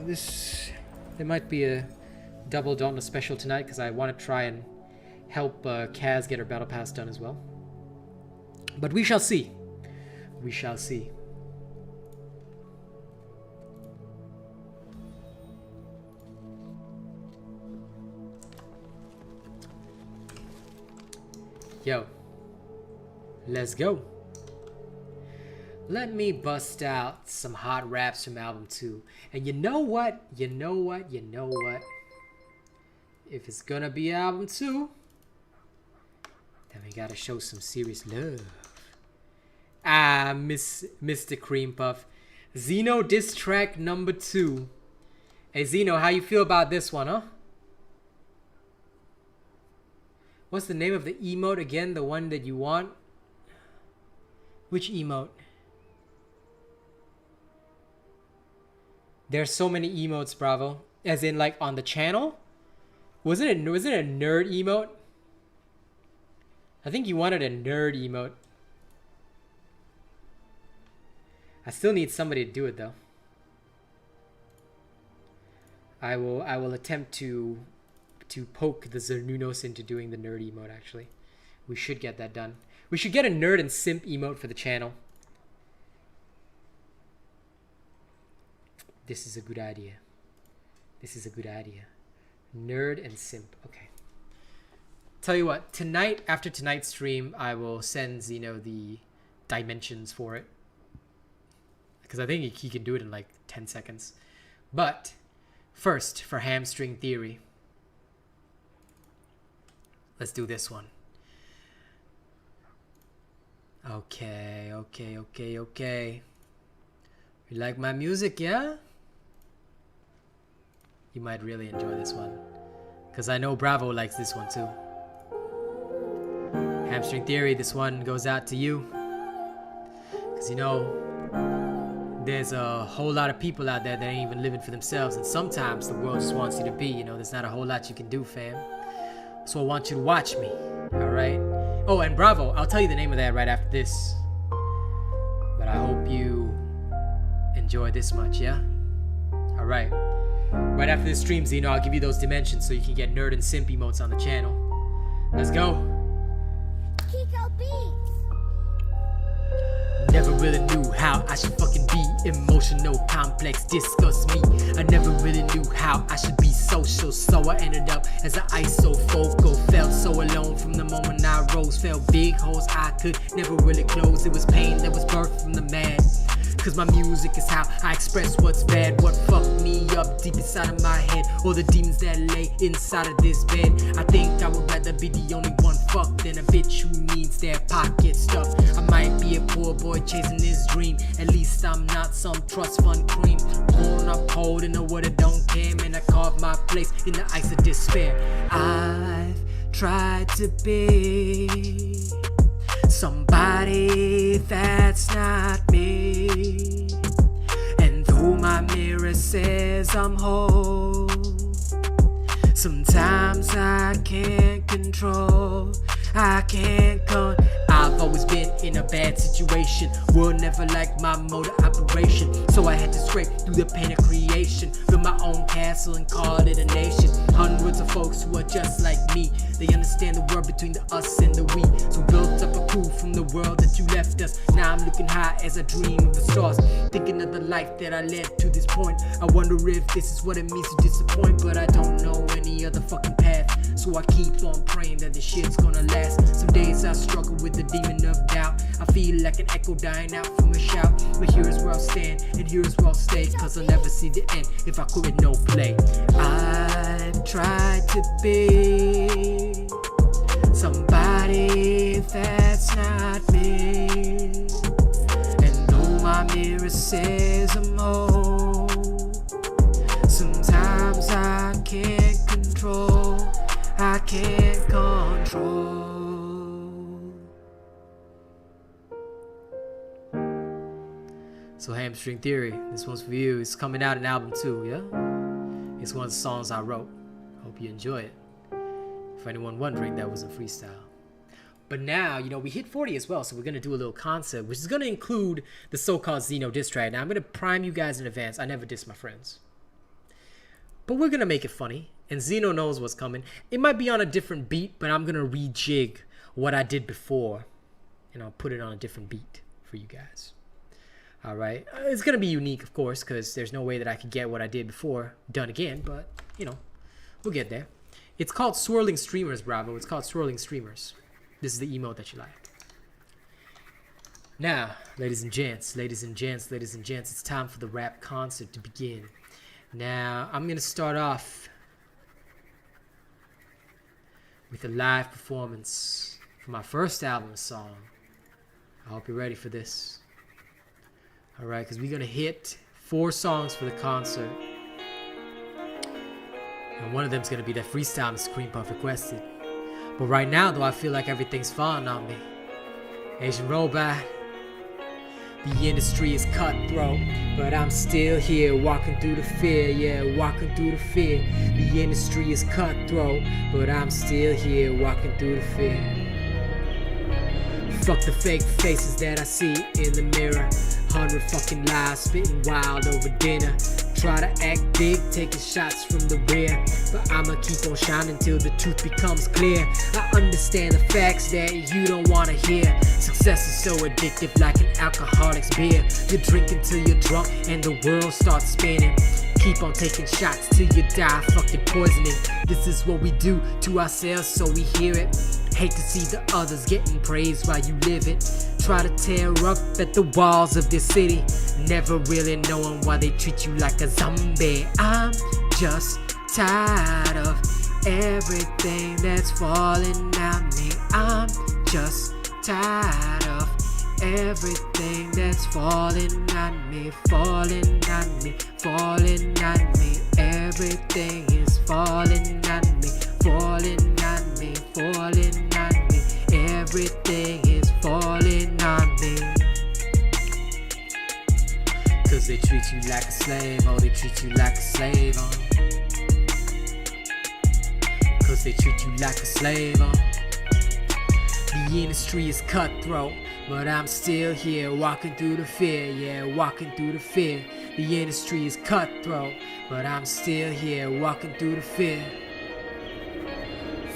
There might be a double Dauntless special tonight because I want to try and help Kaz get her battle pass done as well. But we shall see. We shall see. Yo, let's go. Let me bust out some hot raps from album 2. And you know what? You know what? You know what? If it's gonna be album 2, then we gotta show some serious love. Ah, Mr. Cream Puff. Xeno diss track number 2. Hey Xeno, how you feel about this one, huh? What's the name of the emote again? The one that you want? Which emote? There's so many emotes, Bravo. As in, like, on the channel? Was it a nerd emote? I think you wanted a nerd emote. I still need somebody to do it, though. I will attempt to poke the Xernunos into doing the nerd emote, actually. We should get that done. We should get a nerd and simp emote for the channel. This is a good idea. This is a good idea. Nerd and simp. Okay. Tell you what, tonight, after tonight's stream, I will send Xeno the dimensions for it. Because I think he can do it in like 10 seconds. But first, for Hamstring Theory. Let's do this one. Okay. You like my music, yeah? You might really enjoy this one. Because I know Bravo likes this one too. Hamstring Theory, this one goes out to you. Because you know, there's a whole lot of people out there that ain't even living for themselves. And sometimes the world just wants you to be, you know, there's not a whole lot you can do, fam. So I want you to watch me, alright? Oh, and bravo, I'll tell you the name of that right after this. But I hope you enjoy this much, yeah? Alright. Right after this stream, Zeno, I'll give you those dimensions so you can get nerd and simp emotes on the channel. Let's go. Kiko Beats. Never really knew how I should fucking be emotional, complex, disgust me. I never really knew how I should be social, so I ended up as an isofocal. Felt so alone from the moment I rose. Felt big holes I could never really close. It was pain that was birthed from the man. Cause my music is how I express what's bad, what fucked me up deep inside of my head, or the demons that lay inside of this bed. I think I would rather be the only one fucked than a bitch who needs their pocket stuffed. I might be a poor boy chasing this dream, at least I'm not some trust fund cream. Torn up cold in a world that don't care, man, I carved my place in the ice of despair. I've tried to be somebody that's not me, and though my mirror says I'm whole, sometimes I can't control, I can't I've always been in a bad situation, world never liked my mode of operation, so I had to scrape through the pain of creation, build my own castle and call it a nation. Hundreds of folks who are just like me, they understand the world between the us and the we, so built up a crew from the world that you left us. Now I'm looking high as I dream of the stars, thinking of the life that I led to this point. I wonder if this is what it means to disappoint, but I don't know any other fucking path, so I keep on praying that this shit's gonna last. Some days I struggle with the demon of doubt, I feel like an echo dying out from a shout, but here is where I'll stand and here is where I'll stay, cause I'll never see the end if I quit with no play. I've tried to be somebody that's not me, and though my mirror says I'm whole, sometimes I can't control, I can't control. So Hamstring Theory, this one's for you. It's coming out an album too, yeah? It's one of the songs I wrote. Hope you enjoy it. For anyone wondering, that was a freestyle. But now, you know, we hit 40 as well, so we're going to do a little concept, which is going to include the so-called Zeno diss track. Now, I'm going to prime you guys in advance. I never diss my friends. But we're going to make it funny, and Zeno knows what's coming. It might be on a different beat, but I'm going to rejig what I did before, and I'll put it on a different beat for you guys. All right. It's going to be unique, of course, because there's no way that I could get what I did before done again, but, you know, we'll get there. It's called Swirling Streamers, bravo. It's called Swirling Streamers. This is the emote that you like. Now, ladies and gents, it's time for the rap concert to begin. Now, I'm going to start off with a live performance for my first album song. I hope you're ready for this. All right, because we're going to hit 4 songs for the concert. And one of them is going to be that freestyle Mr. Cream Puff requested. But right now, though, I feel like everything's falling on me. RealAsianRobot. The industry is cutthroat, but I'm still here walking through the fear, yeah, walking through the fear. The industry is cutthroat, but I'm still here walking through the fear. Fuck the fake faces that I see in the mirror. 100 fucking lies, spitting wild over dinner. Try to act big, taking shots from the rear, but I'ma keep on shining till the truth becomes clear. I understand the facts that you don't wanna hear. Success is so addictive like an alcoholic's beer. You drink until you're drunk and the world starts spinning. Keep on taking shots till you die, fucking poisoning. This is what we do to ourselves, so we hear it. Hate to see the others getting praised while you live it. Try to tear up at the walls of this city, never really knowing why they treat you like a zombie. I'm just tired of everything that's falling at me. I'm just tired of everything that's falling at me, falling at me, falling at me. Everything is falling at me, falling at me, falling at me. Everything treat you like a slave, oh, they treat you like a slave, cause they treat you like a slave, The industry is cutthroat, but I'm still here, walking through the fear, yeah, walking through the fear. The industry is cutthroat, but I'm still here, walking through the fear.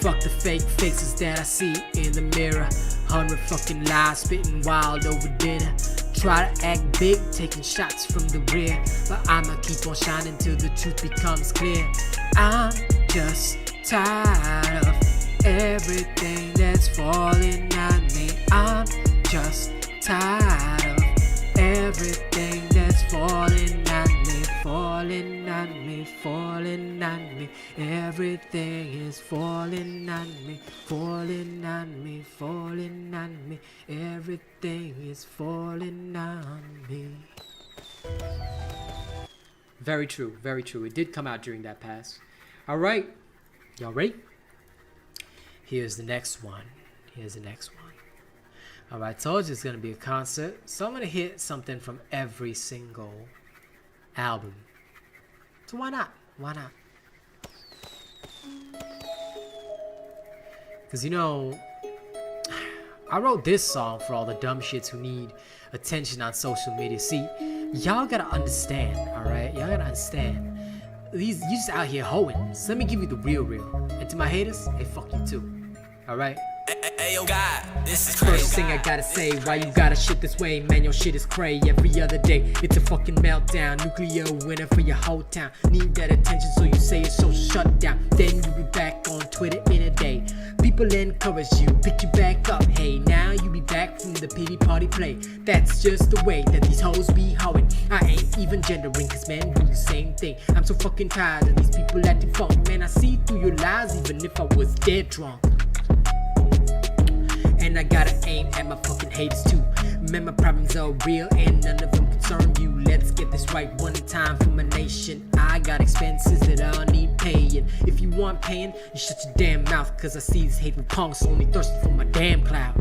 Fuck the fake faces that I see in the mirror. 100 fucking lies, spitting wild over dinner. Try to act big, taking shots from the rear, but I'ma keep on shining till the truth becomes clear. I'm just tired of everything that's falling on me. I'm just tired of everything that's falling on me, falling on me, falling on me. Everything is falling on me, falling on me, falling on me. Everything is falling on me. Very true, very true. It did come out during that pass. All right, y'all ready? Here's the next one. Here's the next one. All right, told you it's gonna be a concert, so I'm gonna hit something from every single album. So why not? Why not? Because, you know, I wrote this song for all the dumb shits who need attention on social media. See, y'all gotta understand, alright? Y'all gotta understand. You just out here hoeing. So let me give you the real. And to my haters, hey, fuck you too. Alright? Hey, yo, God, this is crazy. First thing I gotta say, why you gotta shit this way? Man, your shit is cray every other day. It's a fucking meltdown, nuclear winter for your whole town. Need that attention, so you say it's so shut down. Then you be back on Twitter in a day. People encourage you, pick you back up. Hey, now you be back from the pity party play. That's just the way that these hoes be hoeing. I ain't even gendering, cause men do the same thing. I'm so fucking tired of these people acting funk. Man, I see through your lies even if I was dead drunk. And I gotta aim at my fucking haters too. Man, my problems are real and none of them concern you. Let's get this right one time for my nation. I got expenses that I need paying. If you want paying, you shut your damn mouth. Cause I see these hateful punks only thirsting for my damn cloud.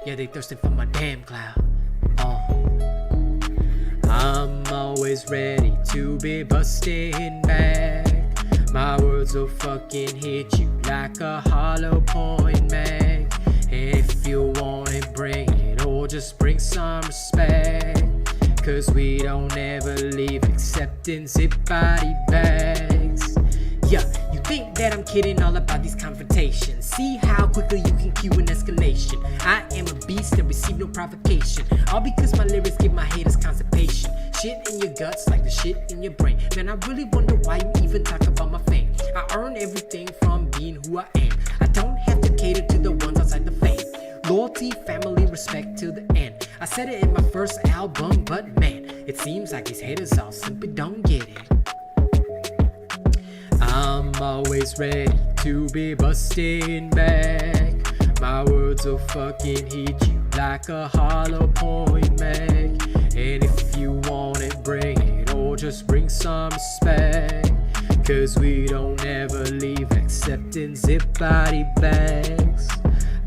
Yeah, they thirsting for my damn cloud. I'm always ready to be busting back. My words will fucking hit you like a hollow point mag. If you want it, bring it, or just bring some respect. Cause we don't ever leave except in zip body bags. Yeah, you think that I'm kidding all about these confrontations. See how quickly you can cue an escalation. I am a beast that receive no provocation. All because my lyrics give my haters constipation. Shit in your guts like the shit in your brain. Man, I really wonder why you even talk about my fame. I earn everything from being who I am. I don't have to cater to the ones outside the fame. Loyalty, family, respect till the end. I said it in my first album, but man, it seems like these haters all simply don't get it. I'm always ready to be busting back. My words will fucking hit you like a hollow point mag. And if you want it, bring it, or just bring some respect. Cause we don't ever leave except in zip body bags.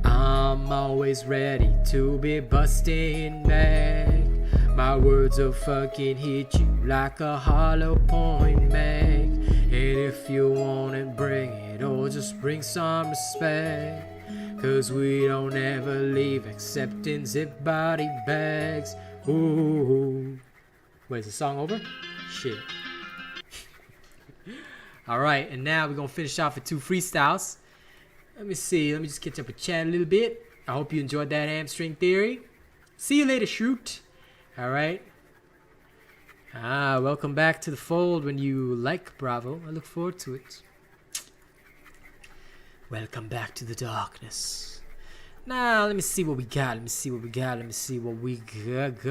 I'm always ready to be busting back. My words will fucking hit you like a hollow point mag. And if you want it, bring it, or just bring some respect. Cause we don't ever leave except in zip body bags. Ooh. Wait, is the song over? Shit. Alright, and now we're gonna finish off with 2 freestyles. Let me see, let me just catch up with chat a little bit. I hope you enjoyed that hamstring theory. See you later, shoot. Alright. Welcome back to the fold when you like Bravo. I look forward to it. Welcome back to the darkness. Now, let me see what we got. Let me see what we got. Let me see what we got.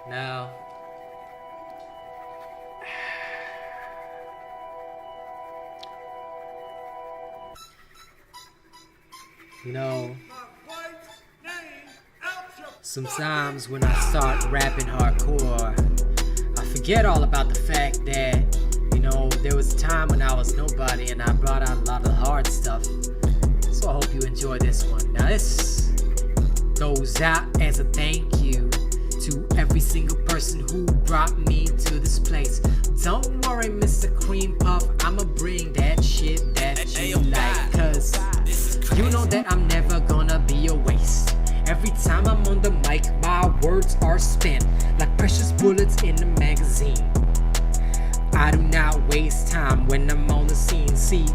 Now, you know, Sometimes when I start rapping hardcore, I forget all about the fact that, there was a time when I was nobody and I brought out a lot of hard stuff. So I hope you enjoy this one. Now this goes out as a thank you to every single person who brought me to this place. Don't worry, Mr. Cream Puff, I'ma bring that shit that you like, cause you know that I'm never gonna be a waste. Every time I'm on the mic, my words are spent like precious bullets in a magazine. I do not waste time when I'm on the scene. See,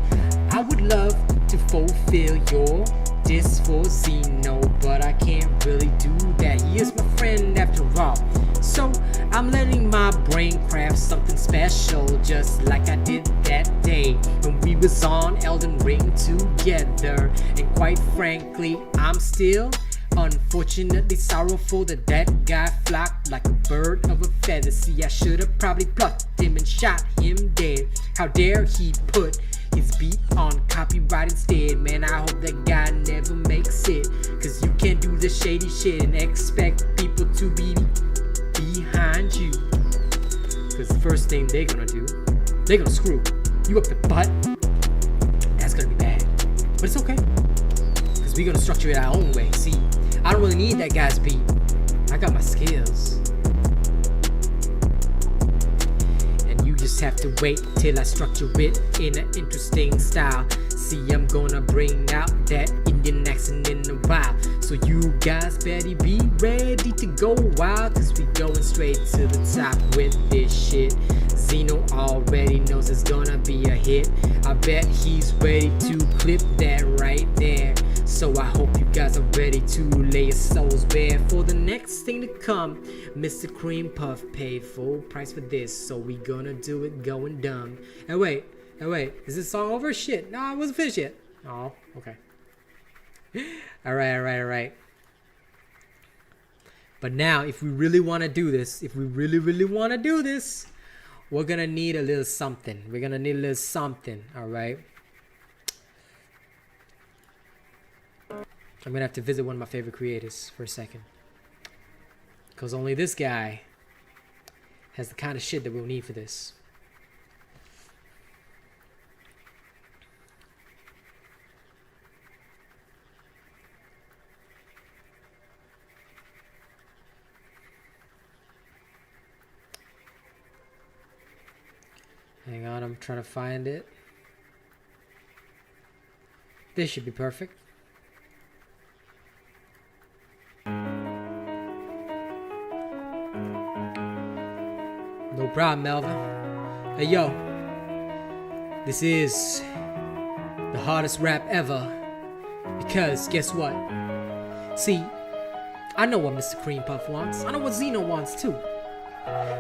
I would love to fulfill your diss for Zeno, but I can't really do that. He is my friend after all. So I'm letting my brain craft something special, just like I did that day when we was on Elden Ring together. And quite frankly, I'm still unfortunately sorrowful that that guy flocked like a bird of a feather. See, I should have probably plucked him and shot him dead. How dare he put his beat on copyright instead. Man, I hope that guy never makes it, cause you can't do the shady shit and expect people to be behind you. Cause the first thing they're gonna do, they're gonna screw you up the butt. That's gonna be bad, but it's okay, cause we're gonna structure it our own way. See, I don't really need that guy's beat. I got my skills. And you just have to wait till I structure it in an interesting style. See, I'm gonna bring out that Indian accent in a while. So you guys better be ready to go wild, cause we going straight to the top with this shit. Zeno already knows it's gonna be a hit. I bet he's ready to clip that right there. So I hope you guys are ready to lay your souls bare for the next thing to come. Mr. Cream Puff paid full price for this, so we gonna do it going dumb. And wait, is this song over? Shit, no, I wasn't finished yet. Oh, okay. Alright. But now, if we really want to do this, we're gonna need a little something. Alright? I'm gonna have to visit one of my favorite creators for a second, because only this guy has the kind of shit that we'll need for this. Hang on, I'm trying to find it. This should be perfect. No problem, Melvin. Hey, yo. This is the hardest rap ever. Because, guess what? See, I know what Mr. Cream Puff wants. I know what Zeno wants, too.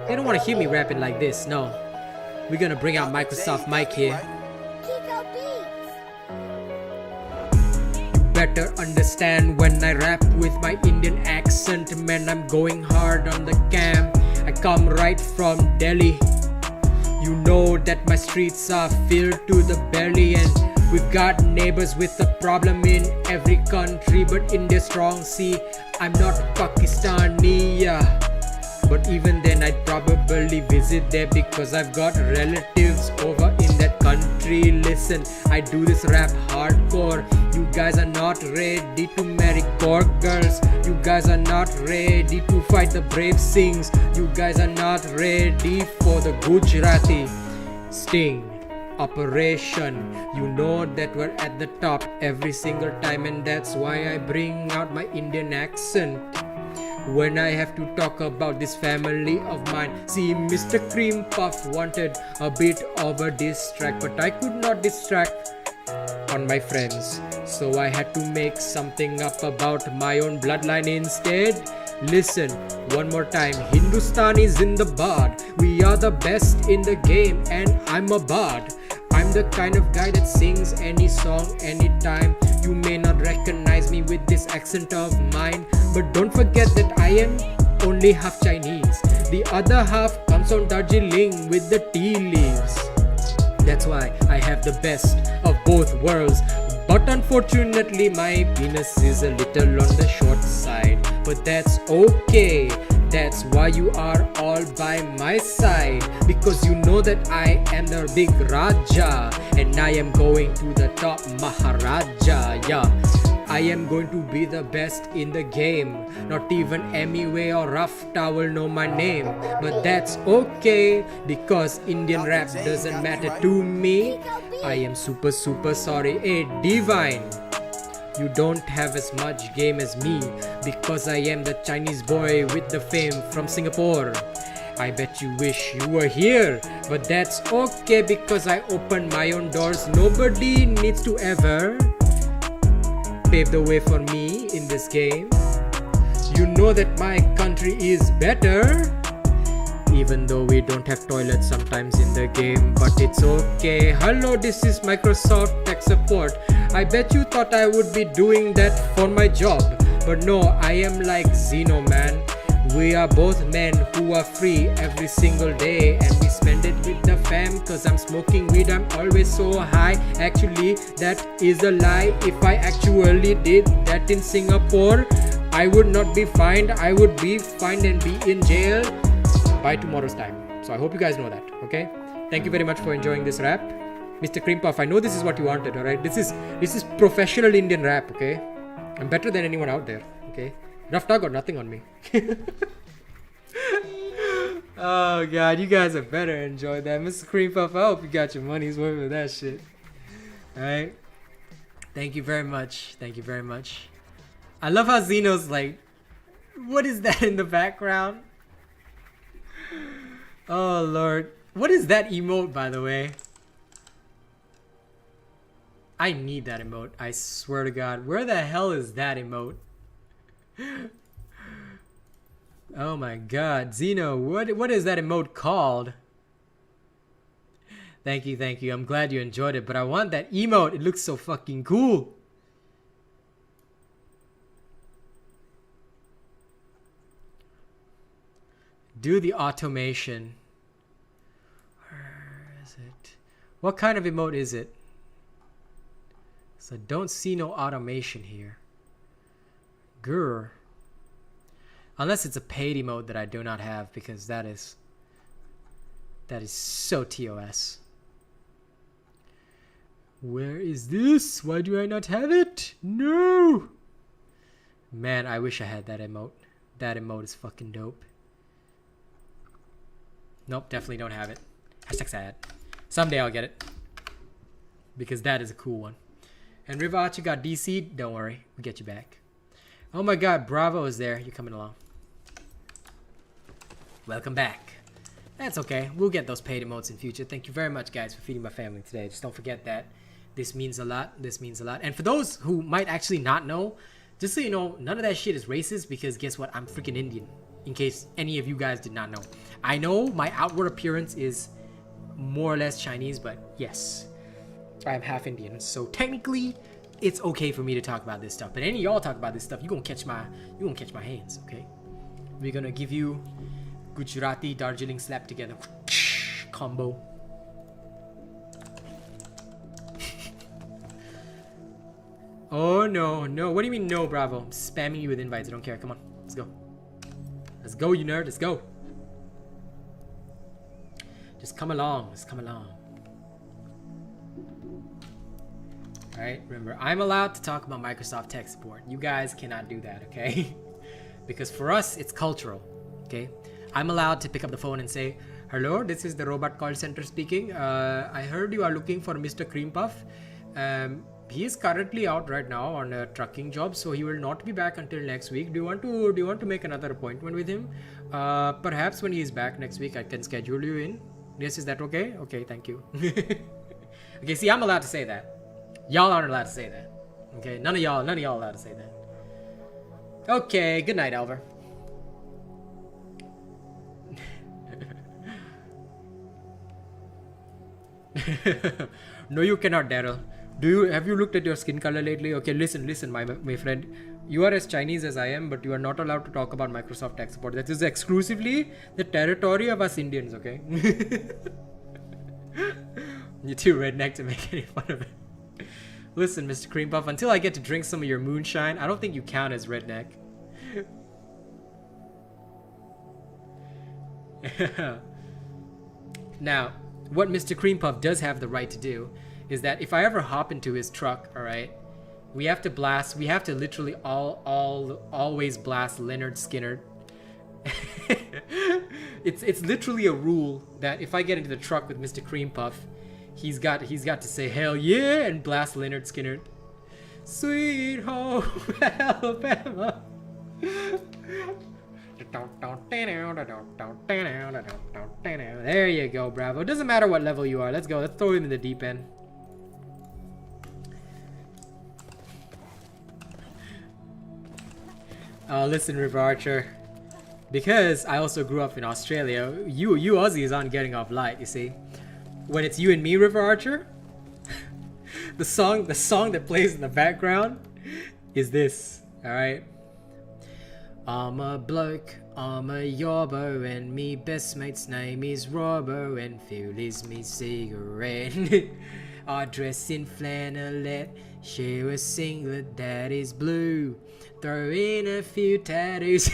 They don't want to hear me rapping like this, no. We're gonna bring out Microsoft Mic here. You better understand when I rap with my Indian accent. Man, I'm going hard on the cam. I come right from Delhi. You know that my streets are filled to the belly, and we've got neighbors with a problem in every country, but India's strong. See, I'm not Pakistani, yeah. But even then I'd probably visit there, because I've got relatives over in that country. Listen, I do this rap hardcore. You guys are not ready to marry core girls. You guys are not ready to fight the brave Singhs. You guys are not ready for the Gujarati sting operation. You know that we're at the top every single time, and that's why I bring out my Indian accent when I have to talk about this family of mine. See, Mr. Cream Puff wanted a bit of a diss track, but I could not distract on my friends, so I had to make something up about my own bloodline instead. Listen, one more time. Hindustani's in the bard. We are the best in the game, and I'm a bard. I'm the kind of guy that sings any song, anytime. You may not recognize me with this accent of mine, but don't forget that I am only half Chinese. The other half comes on Darjeeling with the tea leaves. That's why I have the best of both worlds. But unfortunately my penis is a little on the short side. but that's okay. That's why you are all by my side, because you know that I am the big Raja, and I am going to the top, Maharaja. Yeah, I am going to be the best in the game. Not even Emiway or Rough Towel know my name, but that's okay, because Indian rap doesn't matter to me. I am super sorry. Hey Divine, you don't have as much game as me, because I am the Chinese boy with the fame from Singapore. I bet you wish you were here, but that's okay, because I opened my own doors. Nobody needs to ever pave the way for me in this game. You know that my country is better, even though we don't have toilets sometimes in the game, but it's okay. Hello, this is Microsoft Tech Support. I bet you thought I would be doing that for my job, but no, I am like Zeno, man. We are both men who are free every single day, and we spend it with the fam, cause I'm smoking weed, I'm always so high. Actually, that is a lie. If I actually did that in Singapore, I would not be fined. I would be fined and be in jail by tomorrow's time. So I hope you guys know that, okay? Thank you very much for enjoying this rap. Mr. Cream Puff, I know this is what you wanted, alright? This is professional Indian rap, okay? I'm better than anyone out there, okay? Rafta got nothing on me. Oh god, you guys have better enjoy that. Mr. Cream Puff, I hope you got your money's worth with that shit. Alright? Thank you very much. Thank you very much. I love how Zeno's like, what is that in the background? Oh lord. What is that emote, by the way? I need that emote. I swear to god. Where the hell is that emote? Oh my god. Zeno, what is that emote called? Thank you, thank you. I'm glad you enjoyed it, but I want that emote. It looks so fucking cool. Do the automation. Where is it? What kind of emote is it? So I don't see no automation here. Grr. Unless it's a paid emote that I do not have, because that is so TOS. Where is this? Why do I not have it? No! Man, I wish I had that emote. That emote is fucking dope. Nope, definitely don't have it. Hashtag sad. Someday I'll get it, because that is a cool one. And Rivachi got DC'd. Don't worry, we'll get you back. Oh my god, Bravo is there. You're coming along. Welcome back. That's okay. We'll get those paid emotes in future. Thank you very much, guys, for feeding my family today. Just don't forget that. This means a lot. This means a lot. And for those who might actually not know, just so you know, none of that shit is racist, because guess what? I'm freaking Indian. In case any of you guys did not know. I know my outward appearance is more or less Chinese, but yes, I am half Indian. So technically, it's okay for me to talk about this stuff. But any of y'all talk about this stuff, you're gonna catch my hands, okay? We're gonna give you Gujarati Darjeeling slap together combo. Oh no, no. What do you mean no, Bravo? I'm spamming you with invites. I don't care. Come on, let's go. Let's go, you nerd. Let's go. Just come along. Just come along. Alright, remember, I'm allowed to talk about Microsoft Tech Support. You guys cannot do that, okay? Because for us, it's cultural, okay? I'm allowed to pick up the phone and say, hello, this is the robot call center speaking. I heard you are looking for Mr. Cream Puff. He is currently out right now on a trucking job, so he will not be back until next week. Do you want to make another appointment with him? Perhaps when he is back next week, I can schedule you in. Yes, is that okay? Okay, thank you. Okay, see, I'm allowed to say that. Y'all aren't allowed to say that. Okay, none of y'all allowed to say that. Okay, good night, Alvar. No, you cannot, Daryl. Have you looked at your skin color lately? Okay, listen, my friend. You are as Chinese as I am, but you are not allowed to talk about Microsoft Tech Support. That is exclusively the territory of us Indians, okay? You're too redneck to make any fun of it. Listen, Mr. Cream Puff, until I get to drink some of your moonshine, I don't think you count as redneck. Now, what Mr. Cream Puff does have the right to do is that if I ever hop into his truck, all right, we have to literally always blast Leonard Skinner. It's literally a rule that if I get into the truck with Mr. Cream Puff, he's got to say hell yeah and blast Leonard Skinner. Sweet home Alabama. There you go, Bravo. Doesn't matter what level you are. Let's go. Let's throw him in the deep end. Listen, River Archer. Because I also grew up in Australia, you Aussies aren't getting off light, you see. When it's you and me, River Archer, the song that plays in the background is this, alright? I'm a bloke, I'm a yobbo, and me best mate's name is Robbo, and fuel is me cigarette. I dress in flannelette, share a singlet that is blue, throw in a few tattoos.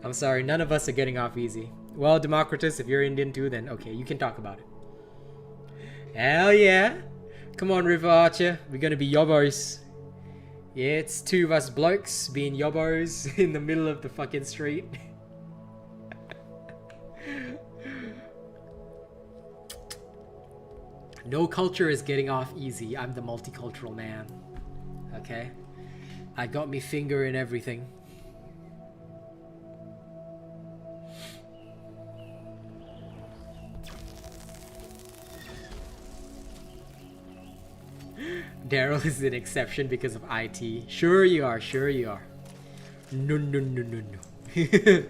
I'm sorry, none of us are getting off easy. Well, Democritus, if you're Indian too, then okay, you can talk about it. Hell yeah! Come on, River Archer, we're gonna be yobbos. Yeah, it's two of us blokes being yobbos in the middle of the fucking street. No culture is getting off easy. I'm the multicultural man. Okay? I got me finger in everything. Daryl is an exception because of IT. Sure you are, sure you are. No, no, no, no, no.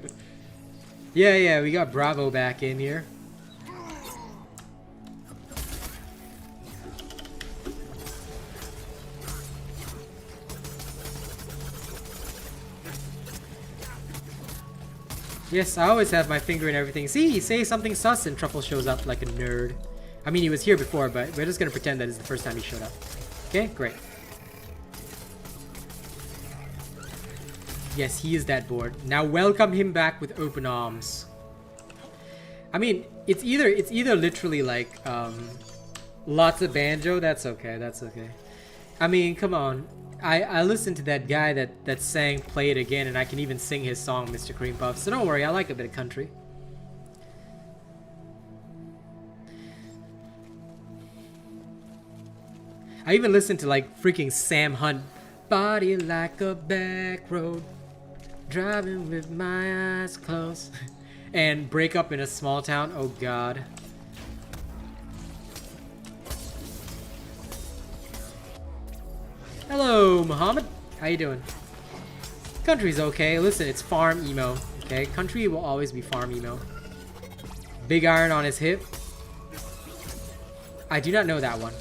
Yeah, we got Bravo back in here. Yes, I always have my finger in everything. See, say something sus and Truffle shows up like a nerd. I mean, he was here before, but we're just gonna pretend that it's the first time he showed up. Okay, great. Yes, he is that bored. Now welcome him back with open arms. I mean, it's either literally like lots of banjo. That's okay. That's okay. I mean, come on. I listened to that guy that sang "Play It Again," and I can even sing his song, Mr. Cream Puff. So don't worry, I like a bit of country. I even listened to like freaking Sam Hunt, "Body Like a Back Road, Driving with My Eyes Closed," and "Break Up in a Small Town." Oh God. Hello, Muhammad. How you doing? Country's okay. Listen, it's farm emo. Okay, country will always be farm emo. Big iron on his hip. I do not know that one.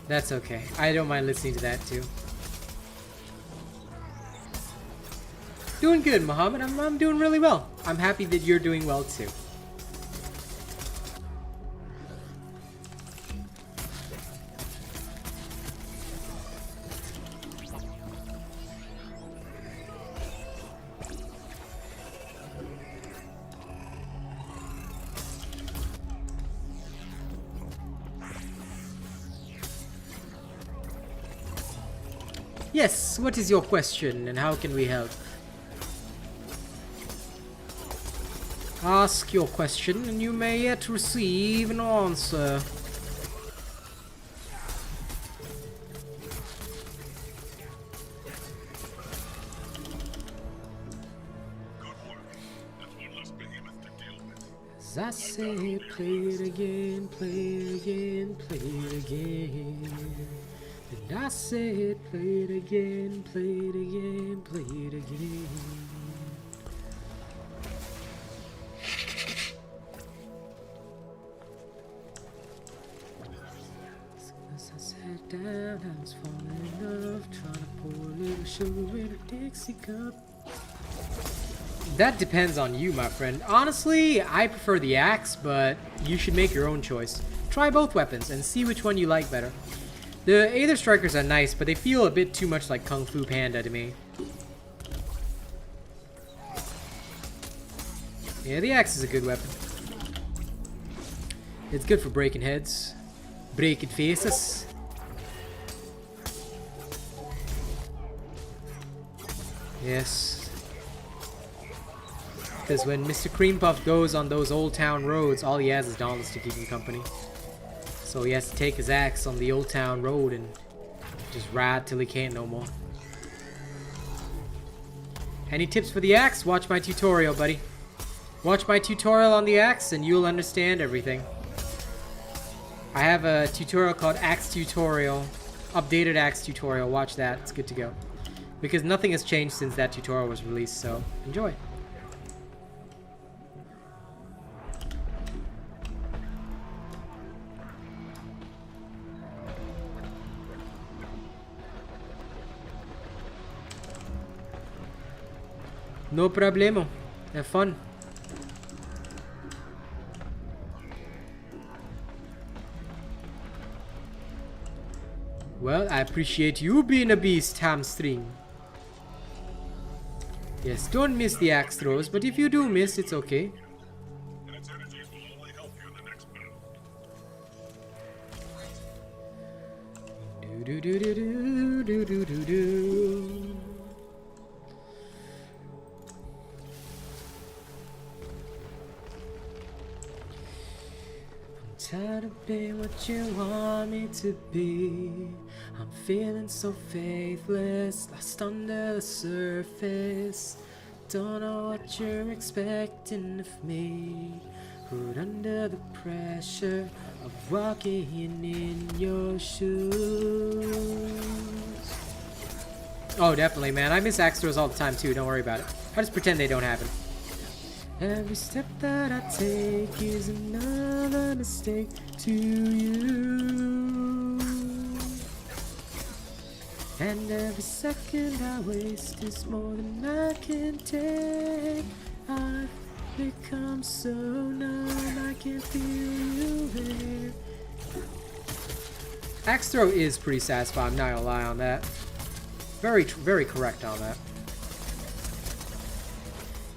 That's okay. I don't mind listening to that too. Doing good, Muhammad. I'm doing really well. I'm happy that you're doing well too. Yes, what is your question and how can we help? Ask your question and you may yet receive an answer. As I say, play it again, play it again, play it again. And I said, play it again, play it again, play it again. As I sat down, I was falling off, trying to pour a little sugar in a Dixie cup. That depends on you, my friend. Honestly, I prefer the axe, but you should make your own choice. Try both weapons and see which one you like better. The Aether Strikers are nice, but they feel a bit too much like Kung Fu Panda to me. Yeah, the axe is a good weapon. It's good for breaking heads, breaking faces. Yes. Because when Mr. Cream Puff goes on those old town roads, all he has is Dauntless to keep him company. So he has to take his axe on the old town road and just ride till he can't no more. Any tips for the axe? Watch my tutorial, buddy. Watch my tutorial on the axe and you'll understand everything. I have a tutorial called Axe Tutorial. Updated axe tutorial. Watch that. It's good to go. Because nothing has changed since that tutorial was released, so enjoy. No problemo. Have fun. Well, I appreciate you being a beast, hamstring. Yes, don't miss the axe throws, but if you do miss, it's okay. Do do do do do do do do. Tired of being what you want me to be. I'm feeling so faithless, lost under the surface. Don't know what you're expecting of me. Put under the pressure of walking in your shoes. Oh, definitely, man. I miss axe throws all the time too. Don't worry about it. I just pretend they don't happen. Every step that I take is another mistake to you. And every second I waste is more than I can take. I've become so numb, I can feel you there. Axe throw is pretty satisfying, I'm not gonna lie on that. Very correct on that.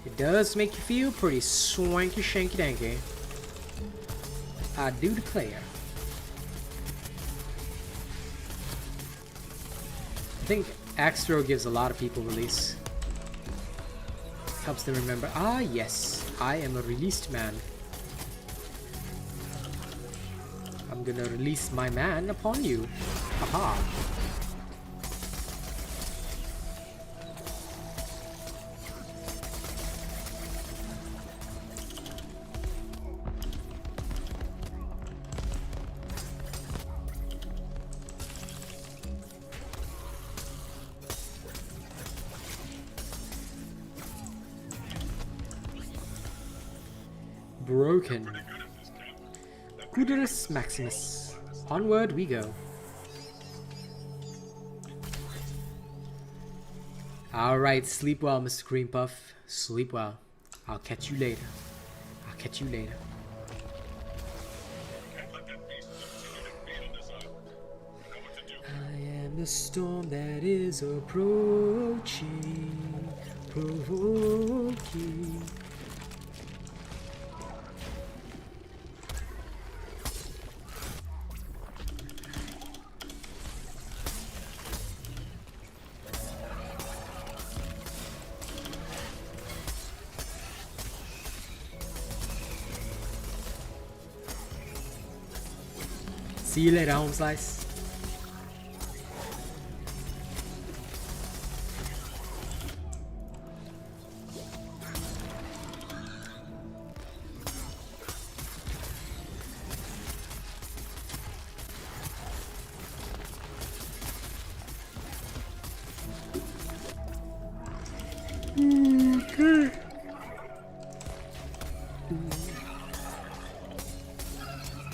It does make you feel pretty swanky shanky danky. I do declare. I think axe throw gives a lot of people release. Helps them remember, ah yes, I am a released man. I'm gonna release my man upon you. Aha. Broken. Kuderus Maximus. Onward we go. Alright, sleep well, Mr. Cream Puff. Sleep well. I'll catch you later. I'll catch you later. I am the storm that is approaching, provoking. See you later, home slice.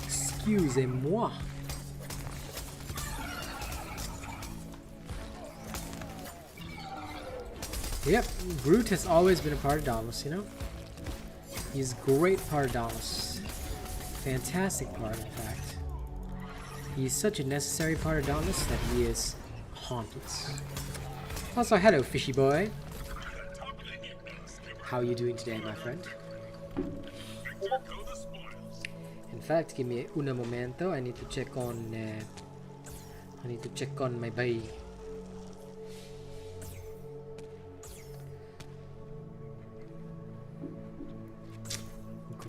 Excusez-moi. Yep, Groot has always been a part of Dauntless, you know? He's a great part of Dauntless. Fantastic part, in fact. He's such a necessary part of Dauntless that he is hauntless. Also, hello, fishy boy. How are you doing today, my friend? In fact, give me un momento. I need to check on my boy.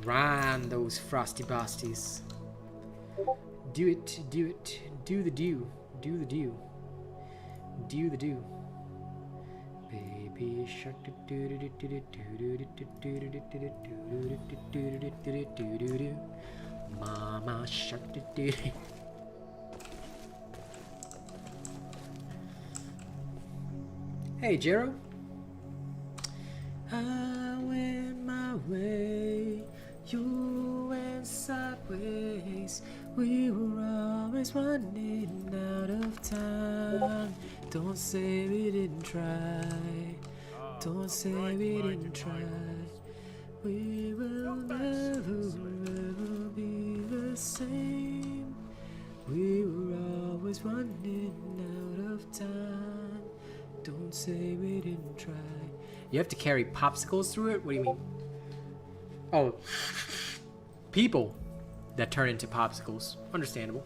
Grind those frosty basties. Do it, do it, do the do, do the do, do the do. Baby shark do do do do do do do do do do do do do. Mama shark do do. Hey, Jero. I went my way, you went sideways. We were always running out of time. Don't say we didn't try. Don't say we didn't try. We will never, ever be the same. We were always running out of time. Don't say we didn't try. You have to carry popsicles through it? What do you mean? Oh, people that turn into popsicles. Understandable.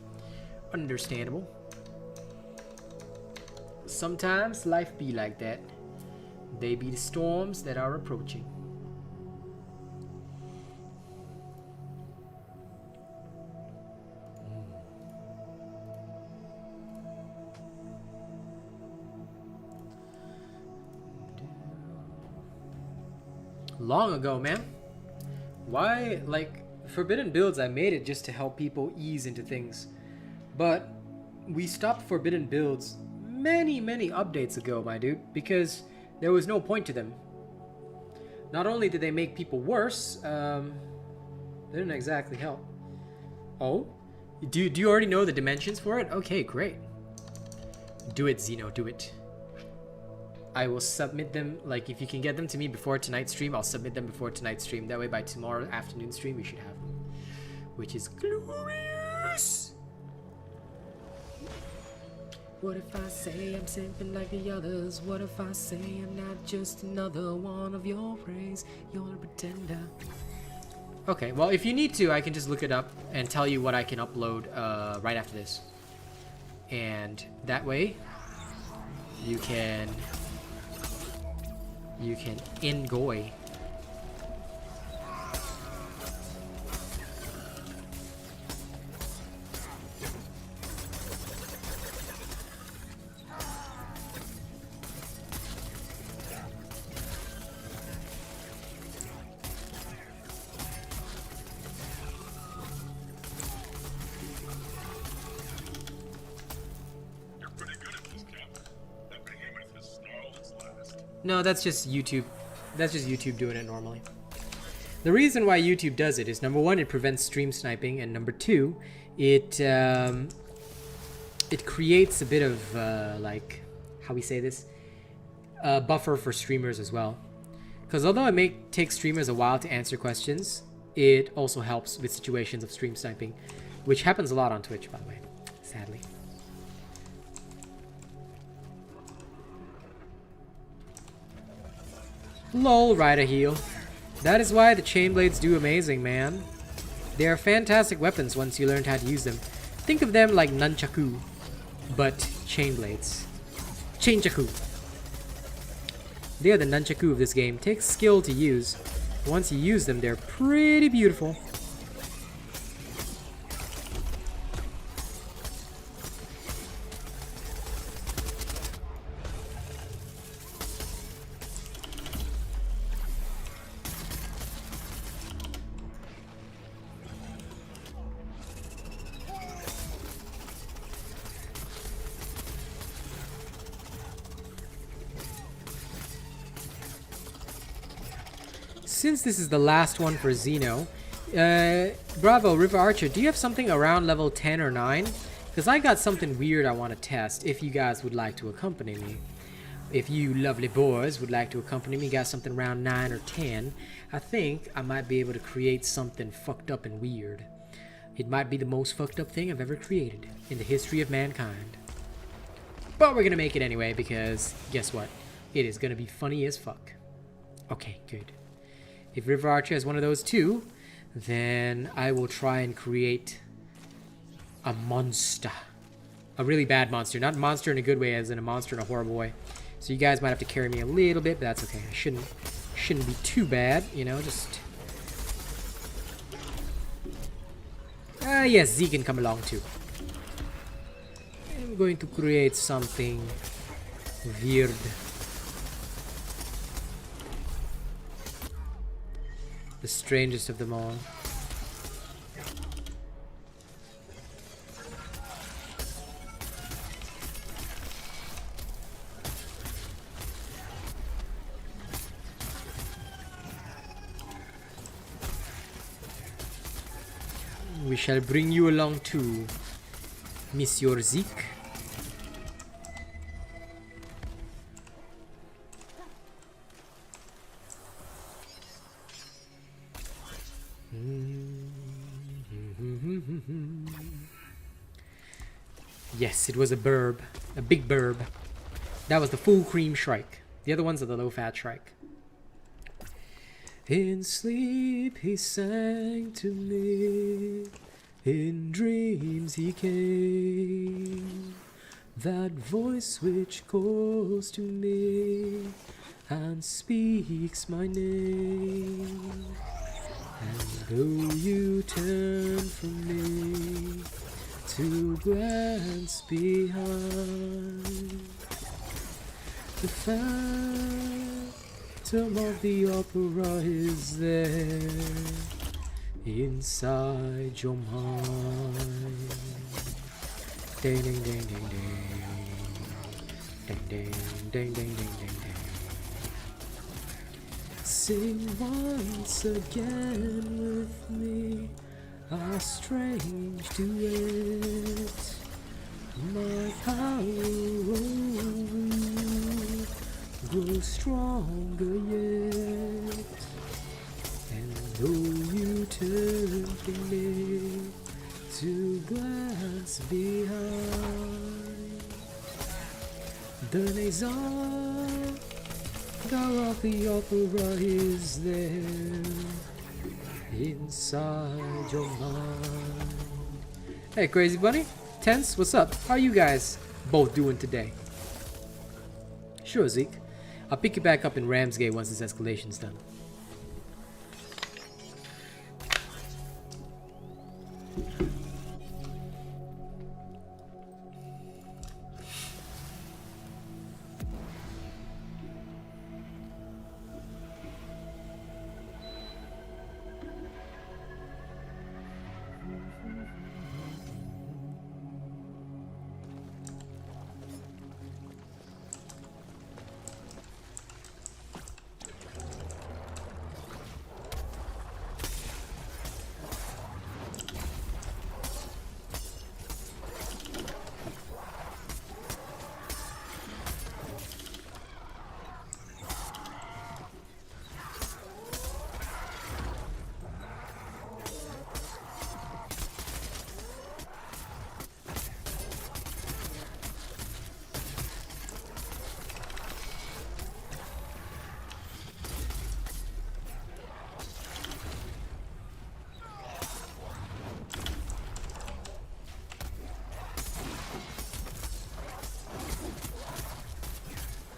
Understandable. Sometimes life be like that. They be the storms that are approaching. Long ago, man. Why, like, Forbidden Builds, I made it just to help people ease into things. But we stopped Forbidden Builds many updates ago, my dude, because there was no point to them. Not only did they make people worse, they didn't exactly help. Oh? Do you already know the dimensions for it? Okay, great. Do it, Xeno, do it. I will submit them, like, if you can get them to me before tonight's stream, I'll submit them before tonight's stream. That way by tomorrow afternoon stream, we should have them. Which is glorious! What if I say I'm simping like the others? What if I say I'm not just another one of your praise? You're a pretender. Okay, well, if you need to, I can just look it up and tell you what I can upload right after this. And that way, you can enjoy. No, that's just YouTube. That's just YouTube doing it normally. The reason why YouTube does it is, number one, it prevents stream sniping, and number two, it creates a bit of like, how we say this, buffer for streamers as well. Because although it may take streamers a while to answer questions, it also helps with situations of stream sniping, which happens a lot on Twitch, by the way, sadly. Lol, Rider Heal. That is why the chain blades do amazing, man. They are fantastic weapons once you learn how to use them. Think of them like nunchaku, but chain blades. Chainchaku. They are the nunchaku of this game. Takes skill to use. Once you use them, they're pretty beautiful. Since this is the last one for Xeno, bravo, River Archer, do you have something around level 10 or 9? Because I got something weird I want to test, if you guys would like to accompany me. If you lovely boys would like to accompany me, got something around 9 or 10, I think I might be able to create something fucked up and weird. It might be the most fucked up thing I've ever created in the history of mankind. But we're gonna make it anyway because, guess what? It is gonna be funny as fuck. Okay, good. If River Archer has one of those too, then I will try and create a monster. A really bad monster. Not a monster in a good way, as in a monster in a horrible way. So you guys might have to carry me a little bit, but that's okay. I shouldn't be too bad, you know, just... yes, Z can come along too. I'm going to create something weird. The strangest of them all. We shall bring you along too, Monsieur Zeke. Yes, it was a burb. A big burb. That was the full cream shrike. The other ones are the low fat shrike. In sleep he sang to me, in dreams he came, that voice which calls to me and speaks my name. And though you turn from me to glance behind, the phantom of the opera is there inside your mind. Ding ding ding ding ding ding ding ding ding ding ding. Sing once again with me a strange duet. My power over you grows stronger yet. And though you turn from me to glance behind, the nasal of the opera is there inside your mind. Hey, Crazy Bunny, Tense, what's up? How are you guys both doing today? Sure, Zeke. I'll pick you back up in Ramsgate once this escalation's done.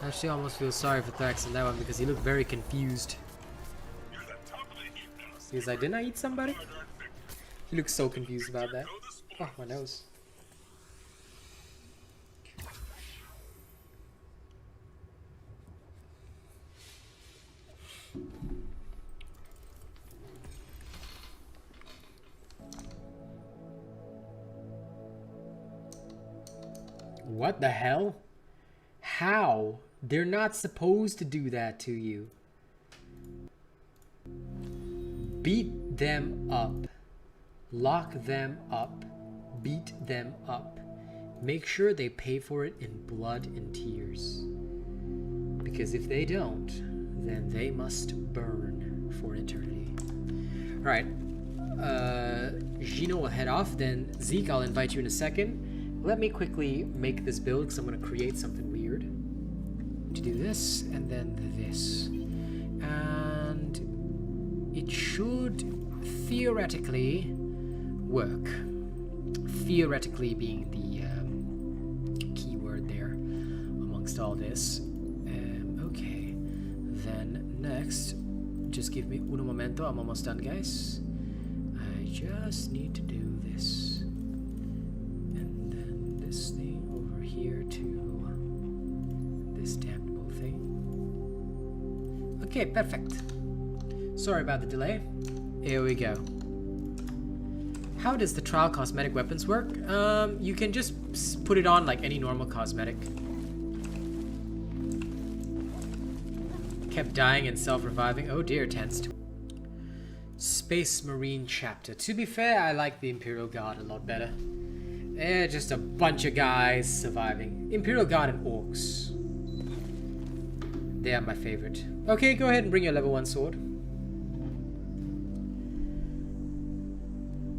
Actually, I almost feel sorry for Thax in that one because he looked very confused. He's like, didn't I eat somebody? He looks so confused about that. Oh, my nose. What the hell? How? They're not supposed to do that to you. Beat them up. Lock them up. Beat them up. Make sure they pay for it in blood and tears. Because if they don't, then they must burn for eternity. Alright. Gino will head off, then Zeke, I'll invite you in a second. Let me quickly make this build because I'm going to create something weird. To do this, and then this. And it should theoretically work. Theoretically being the keyword there amongst all this. Okay, then next, just give me un momento, I'm almost done, guys. I just need to do this. And then this thing over here to this damnable thing. Okay, perfect. Sorry about the delay. Here we go. How does the trial cosmetic weapons work? You can just put it on like any normal cosmetic. Kept dying and self-reviving. Oh dear, tensed. Space Marine chapter. To be fair, I like the Imperial Guard a lot better. Eh, just a bunch of guys surviving. Imperial Guard and Orcs. They are my favorite. Okay, go ahead and bring your level 1 sword.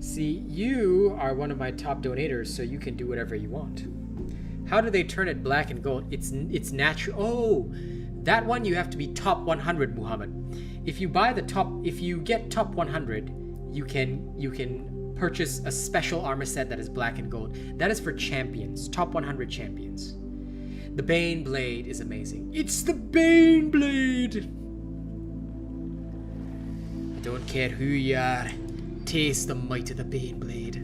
See, you are one of my top donators, so you can do whatever you want. How do they turn it black and gold? It's natural. Oh, that one you have to be top 100, Muhammad. If you buy the top, if you get top 100, you can purchase a special armor set that is black and gold. That is for champions, top 100 champions. The Bane Blade is amazing. It's the Bane Blade. I don't care who you are. Taste the might of the Bane Blade.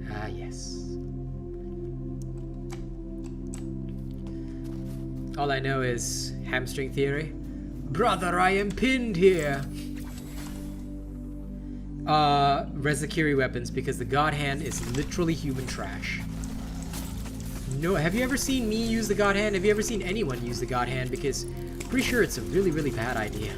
Ah, yes. All I know is hamstring theory. Brother, I am pinned here. Rezakiri weapons, because the God Hand is literally human trash. No, have you ever seen me use the God Hand? Have you ever seen anyone use the God Hand? Because I'm pretty sure it's a really, really bad idea.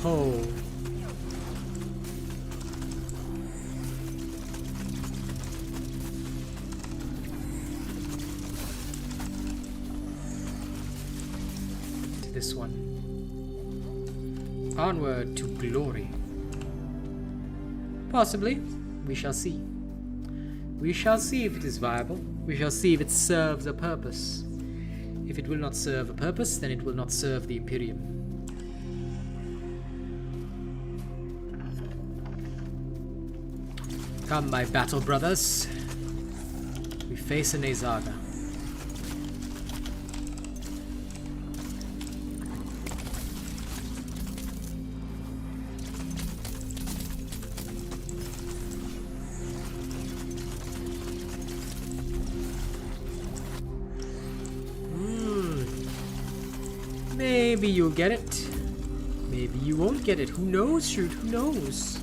Oh. This one. Onward to glory. Possibly. We shall see. We shall see if it is viable. We shall see if it serves a purpose. If it will not serve a purpose, then it will not serve the Imperium. Come, my battle brothers. We face an Azaga. Maybe you'll get it. Maybe you won't get it. Who knows, shoot? Who knows?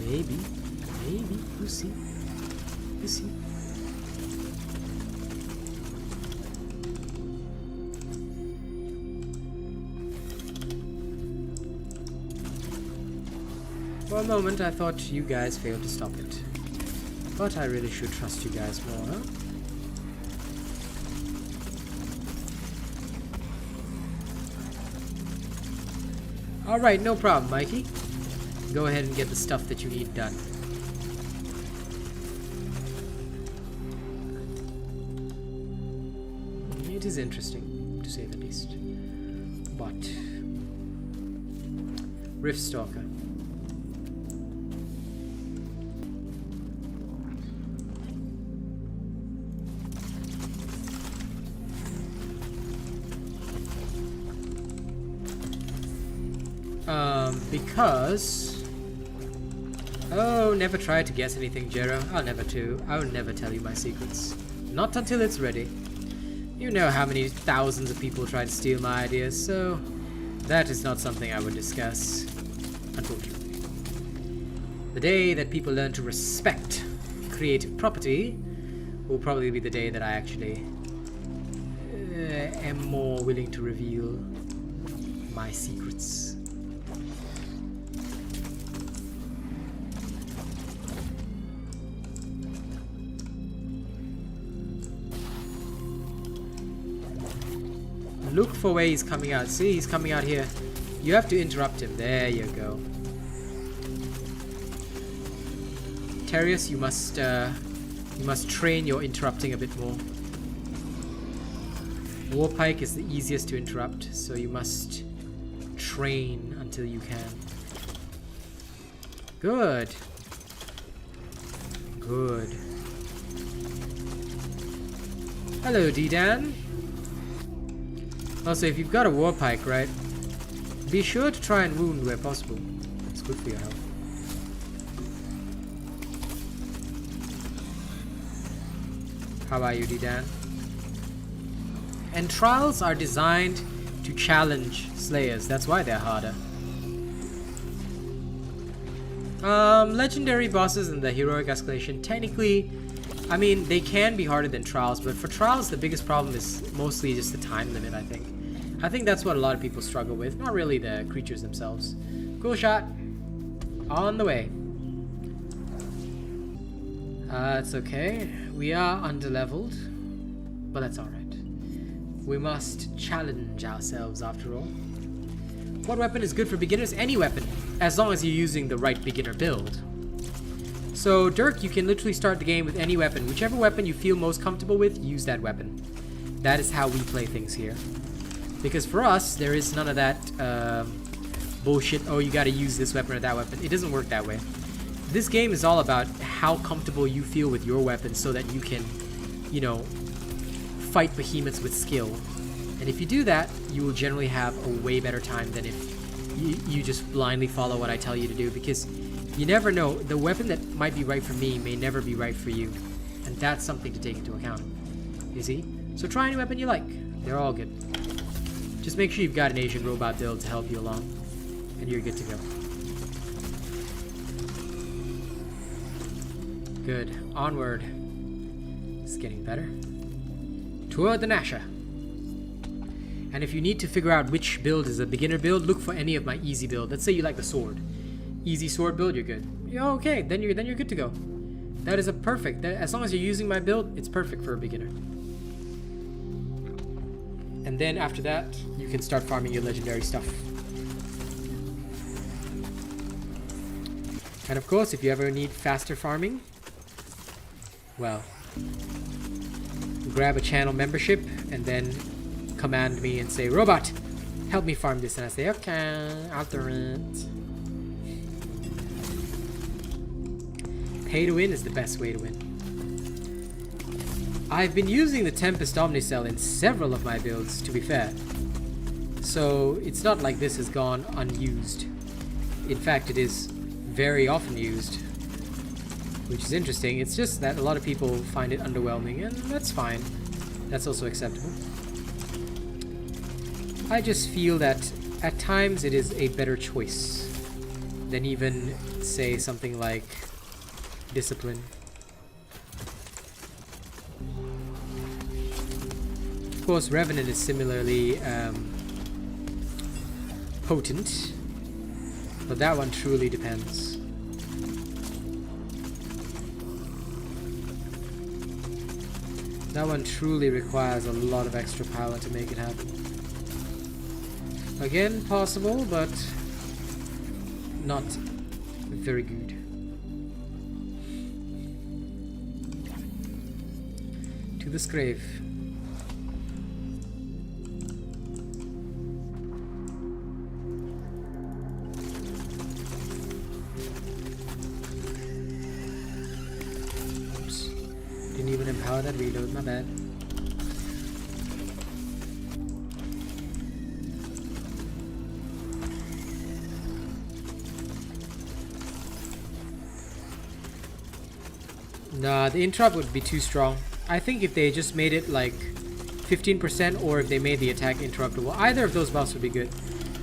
Maybe. Maybe. We'll see. We'll see. For a moment, I thought you guys failed to stop it. But I really should trust you guys more, huh? Alright, no problem, Mikey. Go ahead and get the stuff that you need done. It is interesting, to say the least. But Rift Stalker. Because... Oh, never try to guess anything, Jero. I'll never tell you my secrets. Not until it's ready. You know how many thousands of people try to steal my ideas, so that is not something I would discuss, unfortunately. The day that people learn to respect creative property will probably be the day that I actually am more willing to reveal my secrets. Look for where he's coming out. See, he's coming out here. You have to interrupt him. There you go. Terius, you must train your interrupting a bit more. Warpike is the easiest to interrupt, so you must train until you can. Good. Good. Hello, D-Dan. Also, if you've got a Warpike, right, be sure to try and wound where possible. It's good for your health. How about you, D-Dan? And trials are designed to challenge slayers. That's why they're harder. Legendary bosses and the heroic escalation, technically, I mean, they can be harder than trials, but for trials, the biggest problem is mostly just the time limit, I think. I think that's what a lot of people struggle with, not really the creatures themselves. Cool shot. On the way. It's okay. We are underleveled, but that's alright. We must challenge ourselves after all. What weapon is good for beginners? Any weapon, as long as you're using the right beginner build. So, Dirk, you can literally start the game with any weapon. Whichever weapon you feel most comfortable with, use that weapon. That is how we play things here. Because for us, there is none of that bullshit, oh, you gotta use this weapon or that weapon. It doesn't work that way. This game is all about how comfortable you feel with your weapon so that you can, you know, fight behemoths with skill. And if you do that, you will generally have a way better time than if you just blindly follow what I tell you to do, because you never know, the weapon that might be right for me may never be right for you, and that's something to take into account, you see? So try any weapon you like, they're all good. Just make sure you've got an Asian robot build to help you along, and you're good to go. Good, onward. It's getting better. Toward the Nasha. And if you need to figure out which build is a beginner build, look for any of my easy build. Let's say you like the sword. Easy sword build, you're good. Yeah, okay, then you're good to go. That is a perfect. As long as you're using my build, it's perfect for a beginner. And then after that, you can start farming your legendary stuff. And of course, if you ever need faster farming, well, grab a channel membership and then command me and say, Robot, help me farm this. And I say, okay, I'll do it. Pay to win is the best way to win. I've been using the Tempest Omnicell in several of my builds, to be fair. So it's not like this has gone unused. In fact, it is very often used, which is interesting. It's just that a lot of people find it underwhelming, and that's fine. That's also acceptable. I just feel that at times it is a better choice than even, say, something like Discipline. Of course, Revenant is similarly potent, but that one truly depends. That one truly requires a lot of extra power to make it happen. Again, possible, but not very good. To this grave. How that reload? My bad. Nah, the interrupt would be too strong. I think if they just made it like 15% or if they made the attack interruptible, either of those buffs would be good.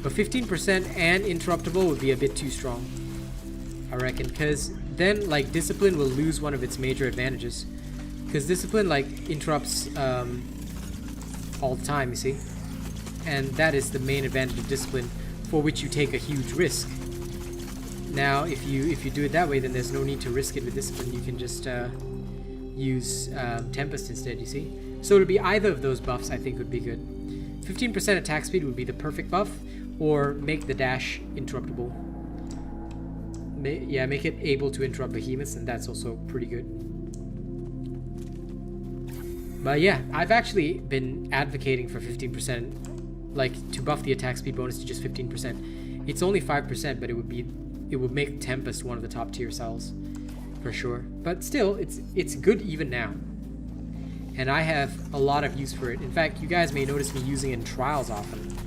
But 15% and interruptible would be a bit too strong, I reckon, because then like discipline will lose one of its major advantages. Because discipline like interrupts all the time, you see, and that is the main advantage of discipline, for which you take a huge risk. Now, if you do it that way, then there's no need to risk it with discipline. You can just use Tempest instead, you see. So it would be either of those buffs I think would be good. 15% attack speed would be the perfect buff, or make the dash interruptible. Yeah, make it able to interrupt behemoths, and that's also pretty good. But yeah, I've actually been advocating for 15%, like to buff the attack speed bonus to just 15%. It's only 5%, but it would make Tempest one of the top tier cells for sure. But still, it's good even now. And I have a lot of use for it. In fact, you guys may notice me using it in trials often,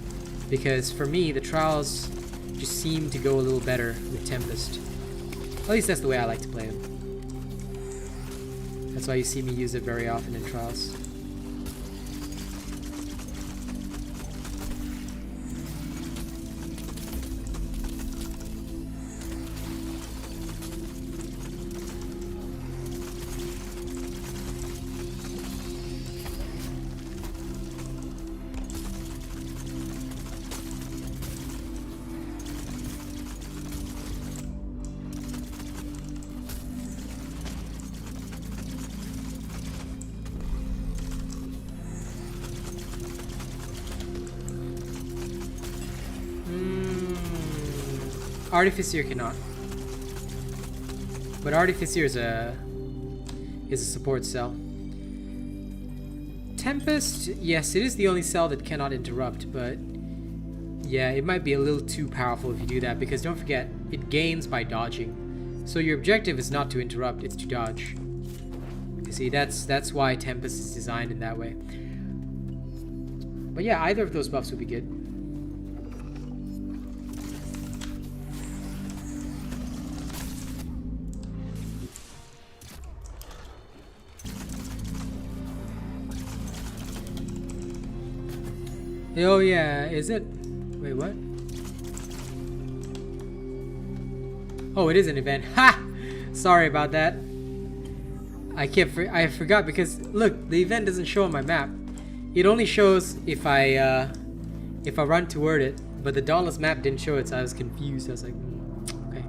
because for me, the trials just seem to go a little better with Tempest. At least that's the way I like to play them. That's why you see me use it very often in trials. Artificer cannot. But Artificer is a support cell. Tempest, yes, it is the only cell that cannot interrupt, but yeah, it might be a little too powerful if you do that, because don't forget, it gains by dodging. So your objective is not to interrupt, it's to dodge. You see, that's why Tempest is designed in that way. But yeah, either of those buffs would be good. Oh yeah, is it? Wait, what? Oh, it is an event. Ha! Sorry about that. I forgot because look, the event doesn't show on my map. It only shows if I run toward it, but the Dauntless map didn't show it, so I was confused. I was like, okay.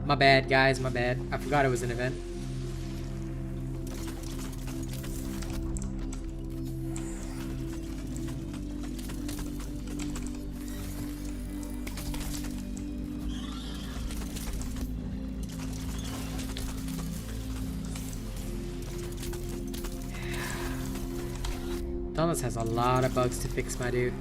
My bad, guys, my bad. I forgot it was an event. Dauntless has a lot of bugs to fix, my dude.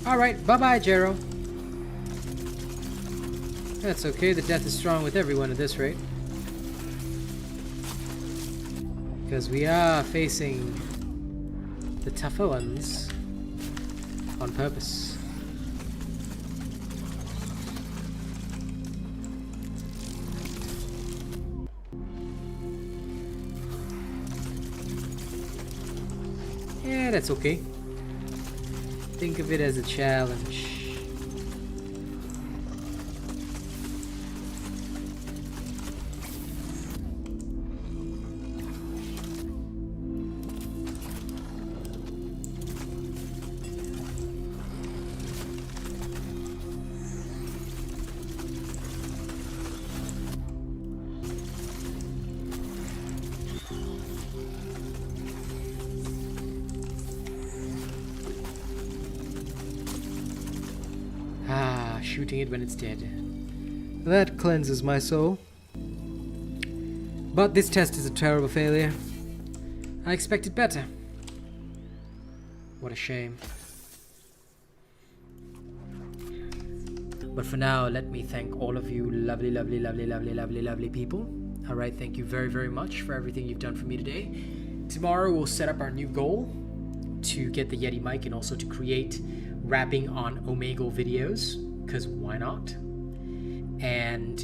Alright, bye-bye, Jero. That's okay, the death is strong with everyone at this rate. Because we are facing the tougher ones on purpose. Yeah, that's okay. Think of it as a challenge. Ah, shooting it when it's dead. That cleanses my soul. But this test is a terrible failure. I expected better. What a shame. But for now, let me thank all of you lovely, lovely, lovely, lovely, lovely, lovely people. Alright, thank you very, very much for everything you've done for me today. Tomorrow we'll set up our new goal to get the Yeti mic and also to create rapping on Omegle videos, because why not? And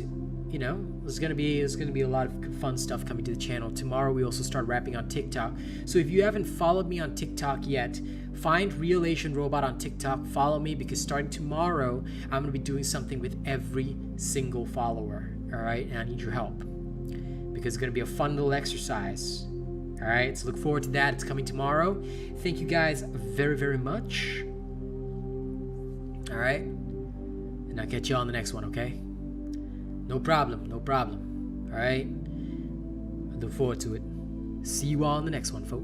you know, there's gonna be a lot of fun stuff coming to the channel. Tomorrow we also start rapping on TikTok. So if you haven't followed me on TikTok yet, find RealAsianRobot on TikTok, follow me, because starting tomorrow I'm gonna be doing something with every single follower. Alright, and I need your help, because it's gonna be a fun little exercise. Alright, so look forward to that. It's coming tomorrow. Thank you guys very, very much. Alright, and I'll catch you on the next one, okay? No problem, no problem. Alright, I look forward to it. See you all in the next one, folks.